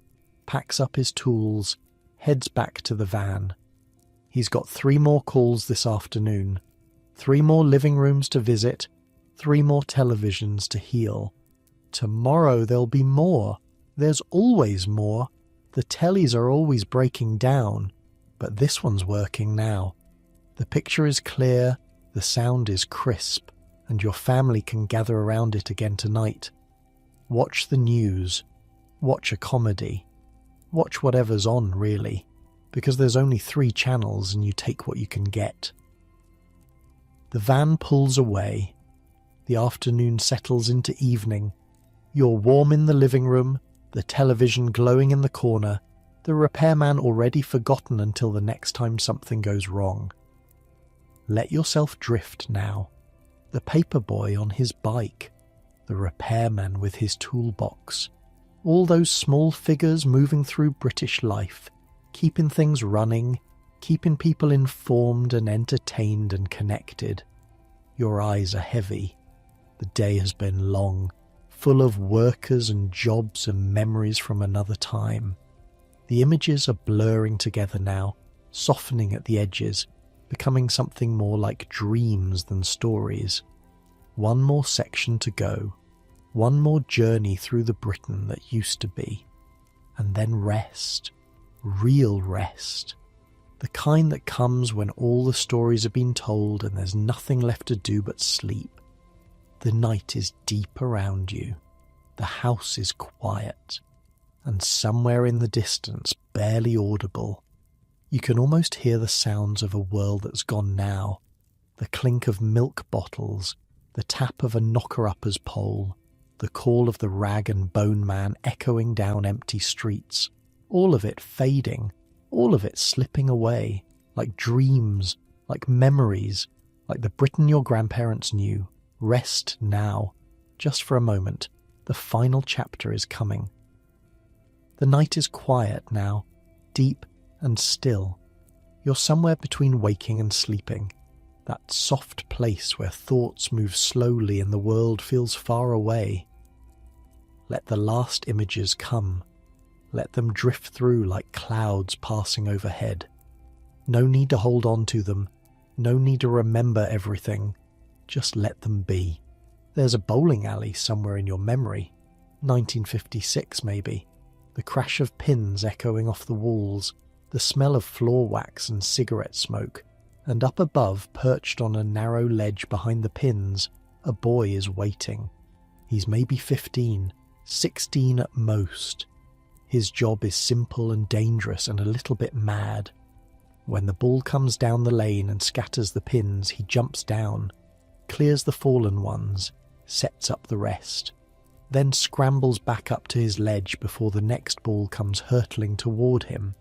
packs up his tools, heads back to the van. He's got 3 more calls this afternoon, 3 more living rooms to visit, 3 more televisions to heal. Tomorrow there'll be more. There's always more. The tellies are always breaking down, but this one's working now. The picture is clear, the sound is crisp, and your family can gather around it again tonight. Watch the news. Watch a comedy. Watch whatever's on, really, because there's only 3 channels and you take what you can get. The van pulls away. The afternoon settles into evening. You're warm in the living room, the television glowing in the corner, the repairman already forgotten until the next time something goes wrong. Let yourself drift now. The paperboy on his bike, the repairman with his toolbox, all those small figures moving through British life, keeping things running, keeping people informed and entertained and connected. Your eyes are heavy. The day has been long, full of workers and jobs and memories from another time. The images are blurring together now, softening at the edges, becoming something more like dreams than stories. One more section to go, one more journey through the Britain that used to be, and then rest, real rest, the kind that comes when all the stories have been told and there's nothing left to do but sleep. The night is deep around you, the house is quiet, and somewhere in the distance, barely audible, you can almost hear the sounds of a world that's gone now, the clink of milk bottles, the tap of a knocker-upper's pole, the call of the rag and bone man echoing down empty streets, all of it fading, all of it slipping away, like dreams, like memories, like the Britain your grandparents knew. Rest now, just for a moment. The final chapter is coming. The night is quiet now, deep and still. You're somewhere between waking and sleeping, that soft place where thoughts move slowly and the world feels far away. Let the last images come. Let them drift through like clouds passing overhead. No need to hold on to them. No need to remember everything. Just let them be. There's a bowling alley somewhere in your memory. 1956 maybe. The crash of pins echoing off the walls. The smell of floor wax and cigarette smoke. And up above, perched on a narrow ledge behind the pins, a boy is waiting. He's maybe 15, 16 at most. His job is simple and dangerous and a little bit mad. When the ball comes down the lane and scatters the pins, he jumps down, clears the fallen ones, sets up the rest, then scrambles back up to his ledge before the next ball comes hurtling toward him.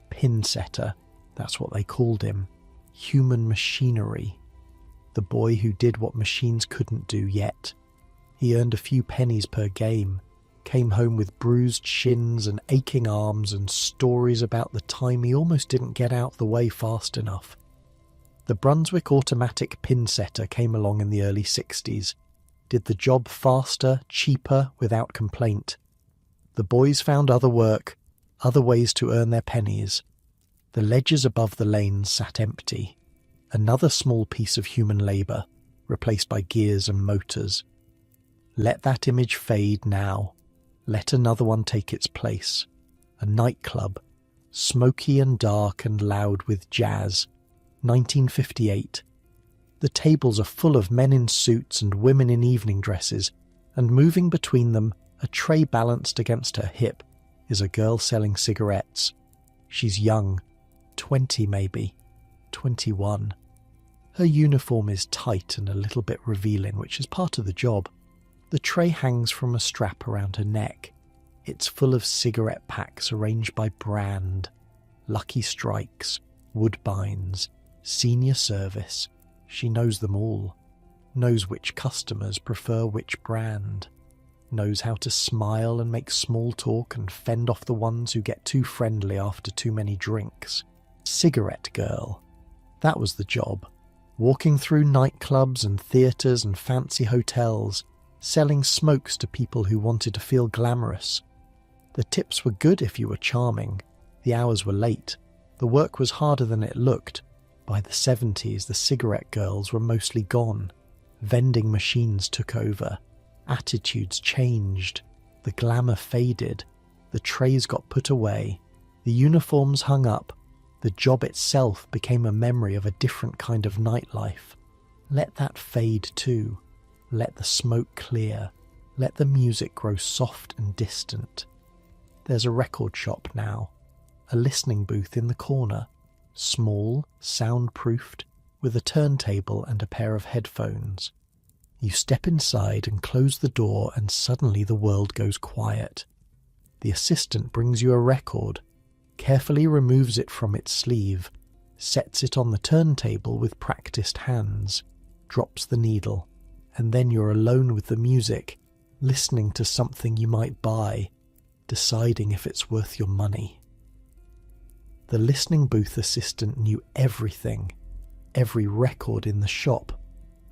Pin setter, that's what they called him. Human machinery. The boy who did what machines couldn't do yet. He earned a few pennies per game, came home with bruised shins and aching arms and stories about the time he almost didn't get out the way fast enough. The Brunswick automatic pin setter came along in the early 60s, did the job faster, cheaper, without complaint. The boys found other work, other ways to earn their pennies. The ledges above the lanes sat empty. Another small piece of human labour, replaced by gears and motors. Let that image fade now. Let another one take its place. A nightclub, smoky and dark and loud with jazz. 1958. The tables are full of men in suits and women in evening dresses, and moving between them, a tray balanced against her hip, is a girl selling cigarettes. She's young, 20 maybe, 21. Her uniform is tight and a little bit revealing, which is part of the job. The tray hangs from a strap around her neck. It's full of cigarette packs arranged by brand. Lucky Strikes, Woodbines, Senior Service. She knows them all. Knows which customers prefer which brand. Knows how to smile and make small talk and fend off the ones who get too friendly after too many drinks. Cigarette girl. That was the job. Walking through nightclubs and theatres and fancy hotels, selling smokes to people who wanted to feel glamorous. The tips were good if you were charming. The hours were late. The work was harder than it looked. By the 70s, the cigarette girls were mostly gone. Vending machines took over. Attitudes changed. The glamour faded. The trays got put away. The uniforms hung up. The job itself became a memory of a different kind of nightlife. Let that fade too. Let the smoke clear. Let the music grow soft and distant. There's a record shop now. A listening booth in the corner. Small, soundproofed, with a turntable and a pair of headphones. You step inside and close the door, and suddenly the world goes quiet. The assistant brings you a record, carefully removes it from its sleeve, sets it on the turntable with practiced hands, drops the needle, and then you're alone with the music, listening to something you might buy, deciding if it's worth your money. The listening booth assistant knew everything, every record in the shop,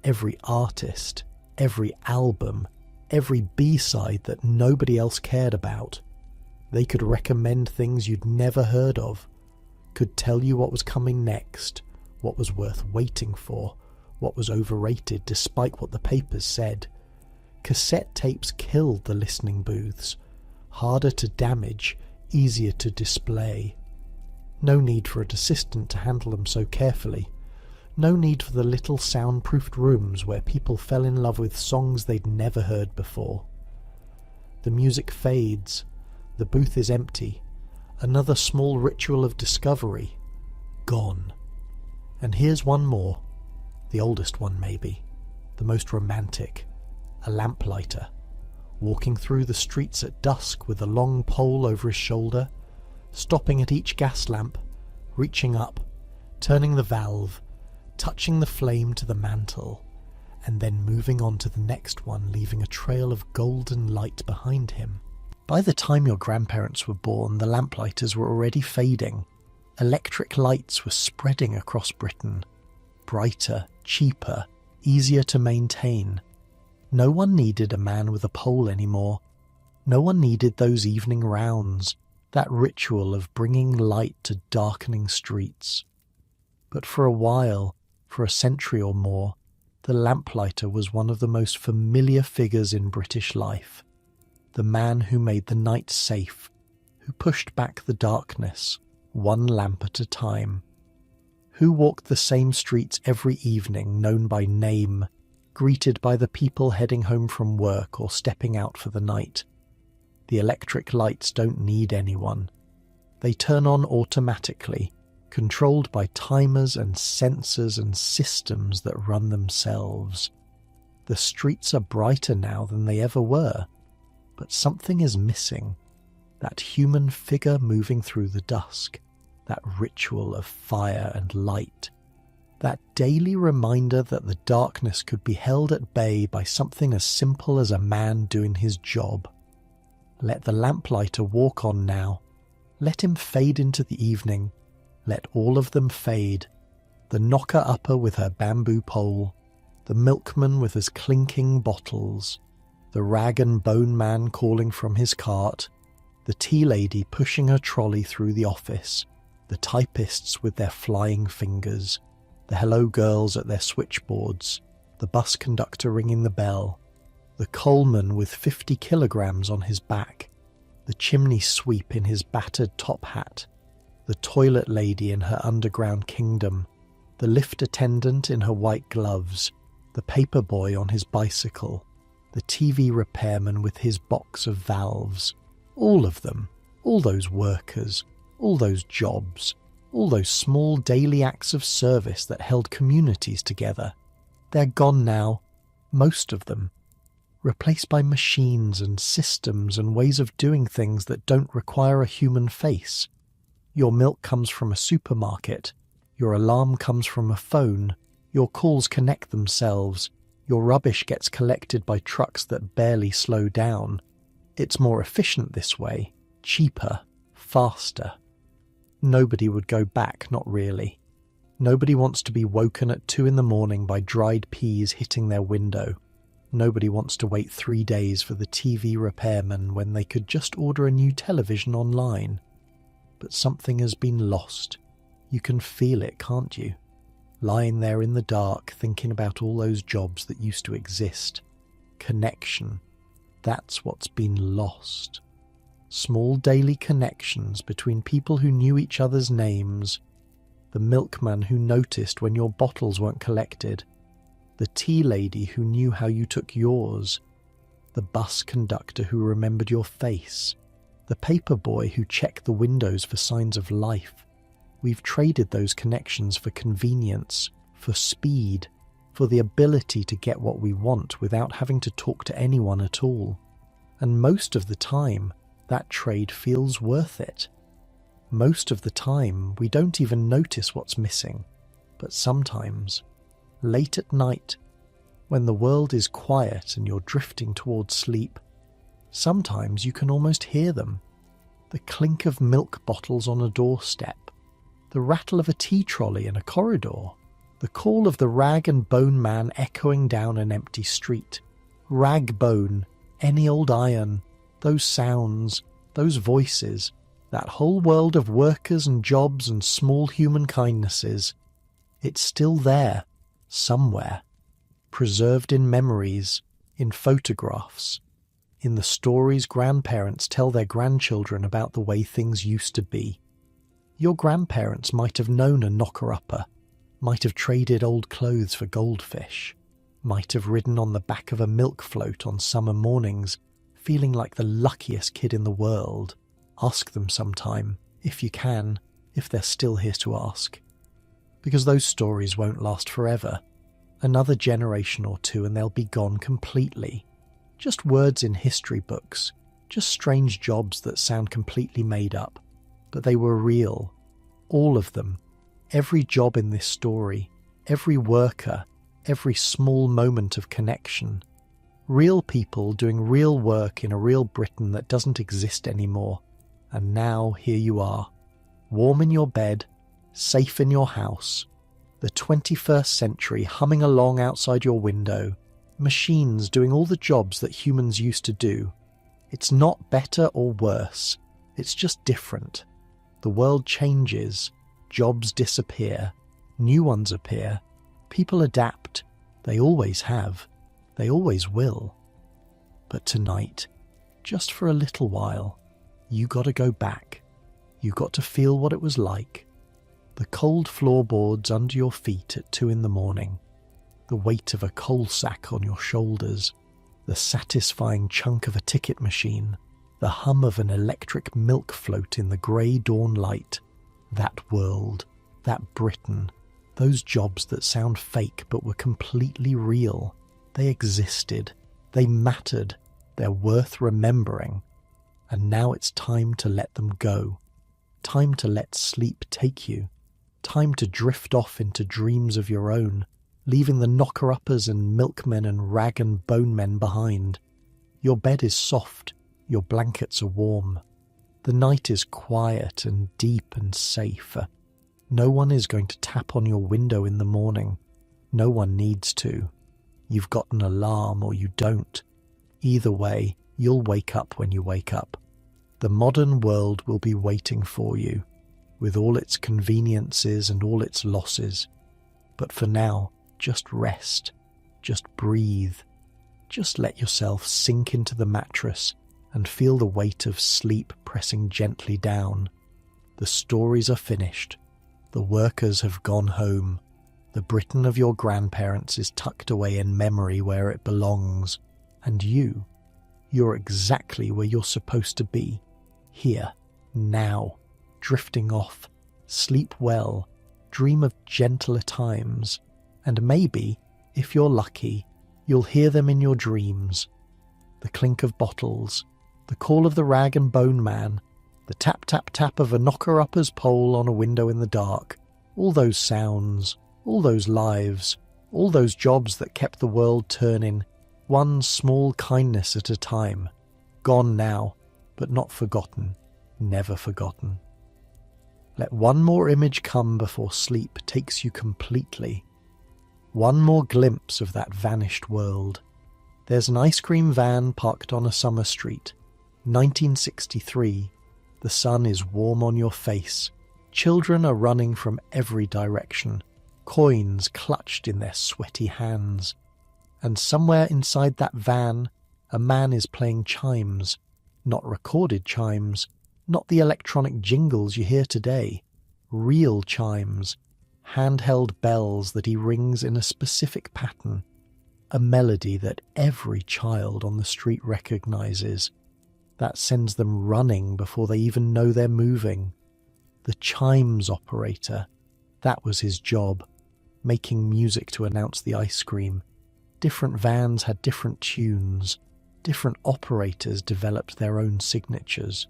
every artist, every album, every B-side that nobody else cared about. They could recommend things you'd never heard of, could tell you what was coming next, what was worth waiting for, what was overrated despite what the papers said. Cassette tapes killed the listening booths, harder to damage, easier to display. No need for an assistant to handle them so carefully. No need for the little soundproofed rooms where people fell in love with songs they'd never heard before. The music fades. The booth is empty. Another small ritual of discovery. Gone. And here's one more. The oldest one, maybe. The most romantic. A lamplighter. Walking through the streets at dusk with a long pole over his shoulder, stopping at each gas lamp, reaching up, turning the valve, touching the flame to the mantle, and then moving on to the next one, leaving a trail of golden light behind him. By the time your grandparents were born, the lamplighters were already fading. Electric lights were spreading across Britain. Brighter, cheaper, easier to maintain. No one needed a man with a pole anymore. No one needed those evening rounds, that ritual of bringing light to darkening streets. But for a while, for a century or more, the lamplighter was one of the most familiar figures in British life. The man who made the night safe, who pushed back the darkness, one lamp at a time. Who walked the same streets every evening, known by name, greeted by the people heading home from work or stepping out for the night. The electric lights don't need anyone. They turn on automatically, controlled by timers and sensors and systems that run themselves. The streets are brighter now than they ever were, but something is missing. That human figure moving through the dusk, that ritual of fire and light, that daily reminder that the darkness could be held at bay by something as simple as a man doing his job. Let the lamplighter walk on now. Let him fade into the evening. Let all of them fade. The knocker-upper with her bamboo pole, the milkman with his clinking bottles, the rag and bone man calling from his cart, the tea lady pushing her trolley through the office, the typists with their flying fingers, the hello girls at their switchboards, the bus conductor ringing the bell, the coalman with 50 kilograms on his back, the chimney sweep in his battered top hat, the toilet lady in her underground kingdom, the lift attendant in her white gloves, the paper boy on his bicycle, the TV repairman with his box of valves, all of them, all those workers, all those jobs, All those small daily acts of service that held communities together. They're gone now, most of them. Replaced by machines and systems and ways of doing things that don't require a human face. Your milk comes from a supermarket. Your alarm comes from a phone. Your calls connect themselves. Your rubbish gets collected by trucks that barely slow down. It's more efficient this way, cheaper, faster. Nobody would go back, not really. Nobody wants to be woken at 2 a.m. by dried peas hitting their window. Nobody wants to wait 3 days for the TV repairman when they could just order a new television online. But something has been lost. You can feel it, can't you? Lying there in the dark, thinking about all those jobs that used to exist. Connection. That's what's been lost. Small daily connections between people who knew each other's names. The milkman who noticed when your bottles weren't collected. The tea lady who knew how you took yours. The bus conductor who remembered your face. The paper boy who checked the windows for signs of life. We've traded those connections for convenience, for speed, for the ability to get what we want without having to talk to anyone at all. And most of the time, that trade feels worth it. Most of the time, we don't even notice what's missing. But sometimes, late at night, when the world is quiet and you're drifting towards sleep, sometimes you can almost hear them. The clink of milk bottles on a doorstep, the rattle of a tea trolley in a corridor, the call of the rag and bone man echoing down an empty street. Rag bone, any old iron, those sounds, those voices, that whole world of workers and jobs and small human kindnesses. It's still there, somewhere, preserved in memories, in photographs, in the stories grandparents tell their grandchildren about the way things used to be. Your grandparents might have known a knocker-upper, might have traded old clothes for goldfish, might have ridden on the back of a milk float on summer mornings, feeling like the luckiest kid in the world. Ask them sometime, if you can, if they're still here to ask. Because those stories won't last forever. Another generation or two and they'll be gone completely. Just words in history books, just strange jobs that sound completely made up. But they were real. All of them. Every job in this story, every worker, every small moment of connection. Real people doing real work in a real Britain that doesn't exist anymore. And now here you are, warm in your bed, safe in your house, the 21st century humming along outside your window, machines doing all the jobs that humans used to do. It's not better or worse, it's just different. The world changes, jobs disappear, new ones appear, people adapt, they always have, they always will. But tonight, just for a little while, you got to go back. You got to feel what it was like. The cold floorboards under your feet at 2 a.m, the weight of a coal sack on your shoulders, the satisfying chunk of a ticket machine, the hum of an electric milk float in the grey dawn light. That world, that Britain, those jobs that sound fake but were completely real. They existed, they mattered, they're worth remembering. And now it's time to let them go. Time to let sleep take you. Time to drift off into dreams of your own, leaving the knocker-uppers and milkmen and rag and bone men behind. Your bed is soft, your blankets are warm. The night is quiet and deep and safe. No one is going to tap on your window in the morning. No one needs to. You've got an alarm or you don't. Either way, you'll wake up when you wake up. The modern world will be waiting for you, with all its conveniences and all its losses. But for now, just rest, just breathe, just let yourself sink into the mattress and feel the weight of sleep pressing gently down. The stories are finished. The workers have gone home. The Britain of your grandparents is tucked away in memory where it belongs. And you're exactly where you're supposed to be. Here, now, drifting off, Sleep well, dream of gentler times, and maybe, if you're lucky, you'll hear them in your dreams. The clink of bottles, the call of the rag and bone man, the tap-tap-tap of a knocker-upper's pole on a window in the dark, all those sounds, all those lives, all those jobs that kept the world turning, one small kindness at a time. Gone now, but not forgotten, never forgotten. Let one more image come before sleep takes you completely. One more glimpse of that vanished world. There's an ice cream van parked on a summer street. 1963. The sun is warm on your face. Children are running from every direction, coins clutched in their sweaty hands. And somewhere inside that van, a man is playing chimes. Not recorded chimes, not the electronic jingles you hear today. Real chimes, handheld bells that he rings in a specific pattern. A melody that every child on the street recognizes. That sends them running before they even know they're moving. The chimes operator, that was his job, making music to announce the ice cream. Different vans had different tunes. Different operators developed their own signatures.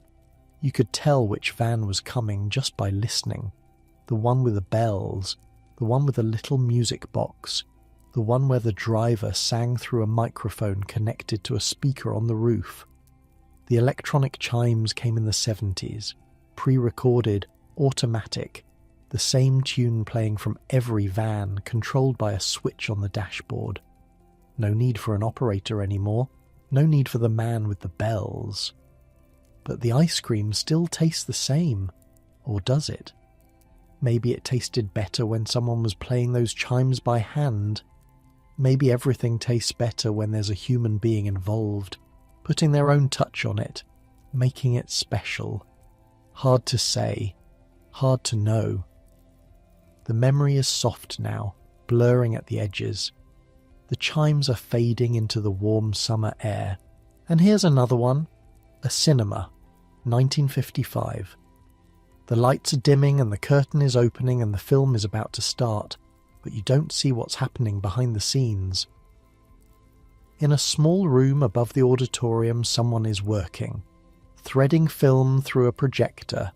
You could tell which van was coming just by listening. The one with the bells, the one with a little music box, the one where the driver sang through a microphone connected to a speaker on the roof. The electronic chimes came in the 70s, pre-recorded, automatic, the same tune playing from every van, controlled by a switch on the dashboard. No need for an operator anymore, no need for the man with the bells. But the ice cream still tastes the same, or does it? Maybe it tasted better when someone was playing those chimes by hand. Maybe everything tastes better when there's a human being involved, putting their own touch on it, making it special. Hard to say, hard to know. The memory is soft now, blurring at the edges. The chimes are fading into the warm summer air. And here's another one, a cinema, 1955. The lights are dimming and the curtain is opening and the film is about to start, but you don't see what's happening behind the scenes. In a small room above the auditorium, someone is working, threading film through a projector,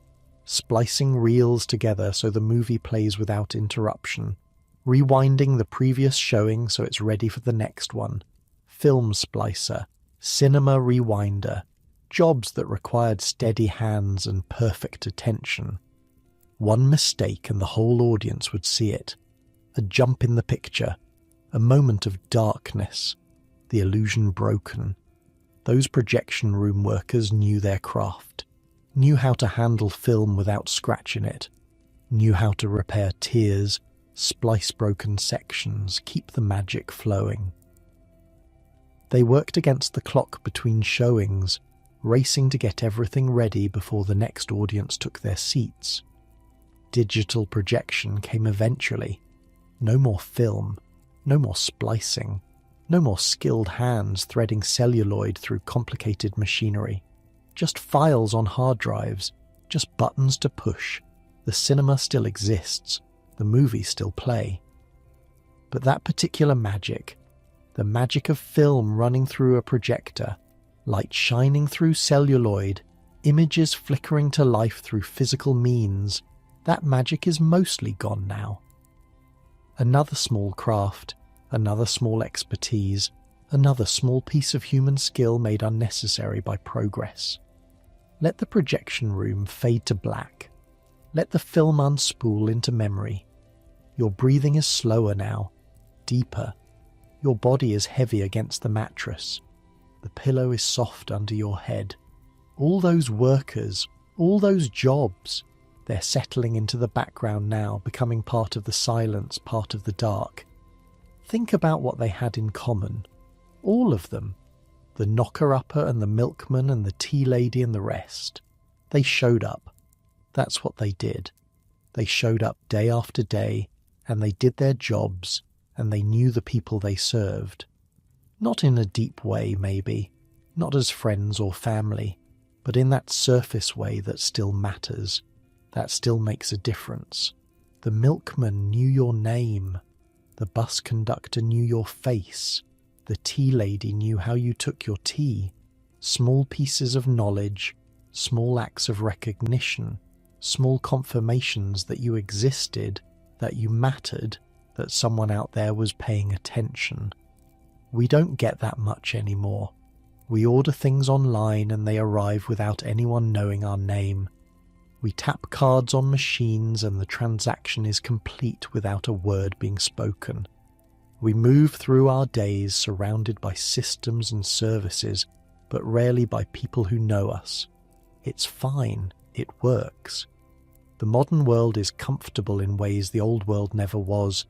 splicing reels together so the movie plays without interruption, rewinding the previous showing so it's ready for the next one. Film splicer, cinema rewinder, jobs that required steady hands and perfect attention. One mistake and the whole audience would see it. A jump in the picture, a moment of darkness, the illusion broken. Those projection room workers knew their craft, knew how to handle film without scratching it, knew how to repair tears, splice broken sections, keep the magic flowing. They worked against the clock between showings, racing to get everything ready before the next audience took their seats. Digital projection came eventually. No more film, no more splicing, no more skilled hands threading celluloid through complicated machinery. Just files on hard drives, just buttons to push. The cinema still exists, the movies still play. But that particular magic, the magic of film running through a projector, light shining through celluloid, images flickering to life through physical means, that magic is mostly gone now. Another small craft, another small expertise, another small piece of human skill made unnecessary by progress. Let the projection room fade to black. Let the film unspool into memory. Your breathing is slower now, deeper. Your body is heavy against the mattress. The pillow is soft under your head. All those workers, all those jobs, they're settling into the background now, becoming part of the silence, part of the dark. Think about what they had in common. All of them. The knocker-upper and the milkman and the tea lady and the rest. They showed up. That's what they did. They showed up day after day, and they did their jobs, and they knew the people they served. Not in a deep way, maybe, not as friends or family, but in that surface way that still matters. that still makes a difference. The milkman knew your name. The bus conductor knew your face. The tea lady knew how you took your tea. Small pieces of knowledge, small acts of recognition, small confirmations that you existed, that you mattered, that someone out there was paying attention. We don't get that much anymore. We order things online and they arrive without anyone knowing our name. We tap cards on machines and the transaction is complete without a word being spoken. We move through our days surrounded by systems and services, but rarely by people who know us. It's fine, it works. The modern world is comfortable in ways the old world never was.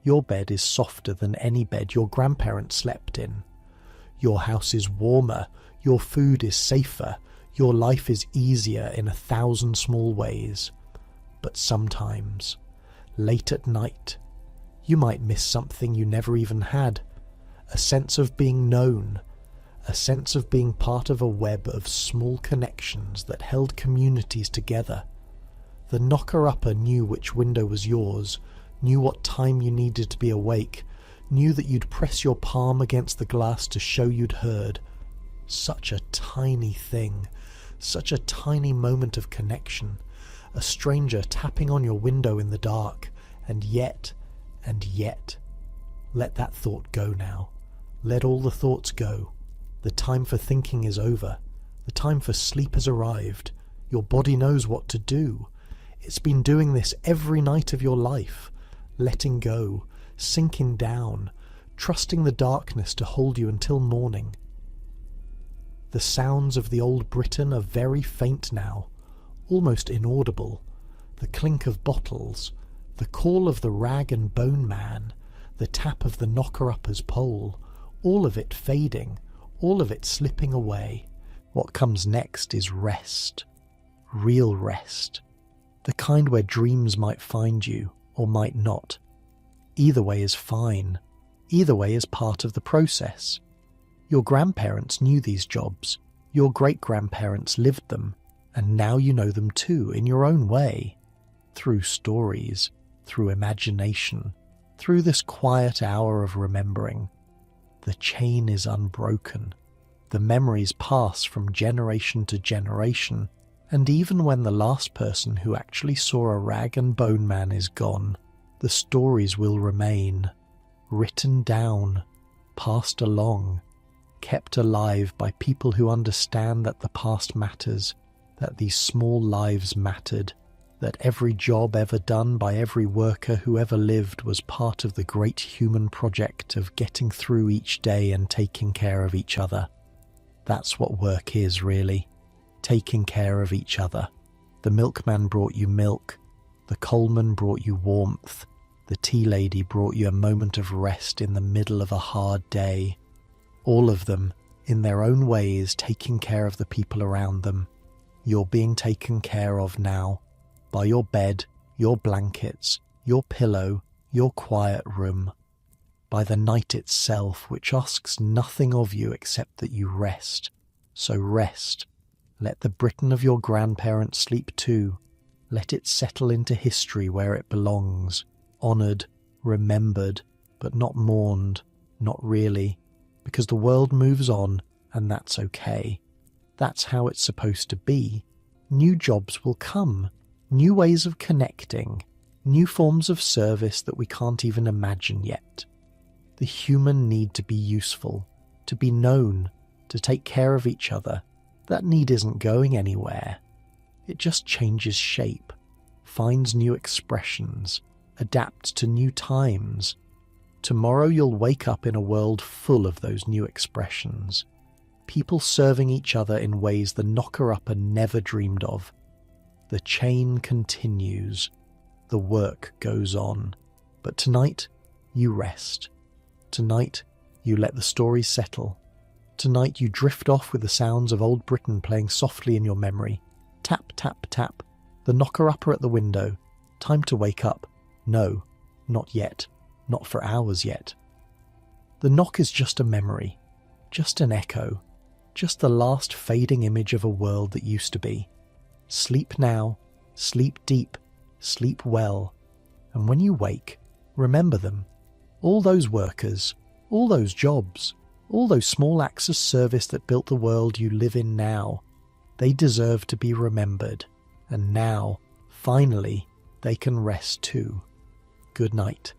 Your bed is softer than any bed your grandparents slept in. Your house is warmer, your food is safer, your life is easier in 1,000 small ways. But sometimes, late at night, you might miss something you never even had. A sense of being known, a sense of being part of a web of small connections that held communities together. The knocker-upper knew which window was yours, knew what time you needed to be awake, knew that you'd press your palm against the glass to show you'd heard. Such a tiny thing, such a tiny moment of connection, a stranger tapping on your window in the dark, and yet, let that thought go now. Let all the thoughts go. The time for thinking is over. The time for sleep has arrived. Your body knows what to do. It's been doing this every night of your life, letting go, sinking down, trusting the darkness to hold you until morning. The sounds of the old Britain are very faint now, almost inaudible. The clink of bottles, the call of the rag and bone man, the tap of the knocker-upper's pole, all of it fading, all of it slipping away. What comes next is rest. Real rest. The kind where dreams might find you, or might not. Either way is fine. Either way is part of the process. Your grandparents knew these jobs. Your great-grandparents lived them. And now you know them too, in your own way. Through stories, through imagination, through this quiet hour of remembering. The chain is unbroken. The memories pass from generation to generation, and even when the last person who actually saw a rag and bone man is gone, the stories will remain, written down, passed along, kept alive by people who understand that the past matters, that these small lives mattered, that every job ever done by every worker who ever lived was part of the great human project of getting through each day and taking care of each other. That's what work is, really. Taking care of each other. The milkman brought you milk. The coalman brought you warmth. The tea lady brought you a moment of rest in the middle of a hard day. All of them, in their own ways, taking care of the people around them. You're being taken care of now. By your bed, your blankets, your pillow, your quiet room. By the night itself, which asks nothing of you except that you rest. So rest. Let the Britain of your grandparents sleep too. Let it settle into history where it belongs. Honoured, remembered, but not mourned. Not really. Because the world moves on, and that's okay. That's how it's supposed to be. New jobs will come. New ways of connecting, new forms of service that we can't even imagine yet. The human need to be useful, to be known, to take care of each other, that need isn't going anywhere. It just changes shape, finds new expressions, adapts to new times. Tomorrow you'll wake up in a world full of those new expressions. People serving each other in ways the knocker-upper never dreamed of. The chain continues. The work goes on. But tonight, you rest. Tonight, you let the stories settle. Tonight, you drift off with the sounds of old Britain playing softly in your memory. Tap, tap, tap. The knocker-upper at the window. Time to wake up. No, not yet. Not for hours yet. The knock is just a memory. Just an echo. Just the last fading image of a world that used to be. Sleep now, Sleep deep, sleep well, and when you wake, remember them. All those workers, all those jobs, all those small acts of service that built the world you live in now. They deserve to be remembered, and now, finally, they can rest too. Good night.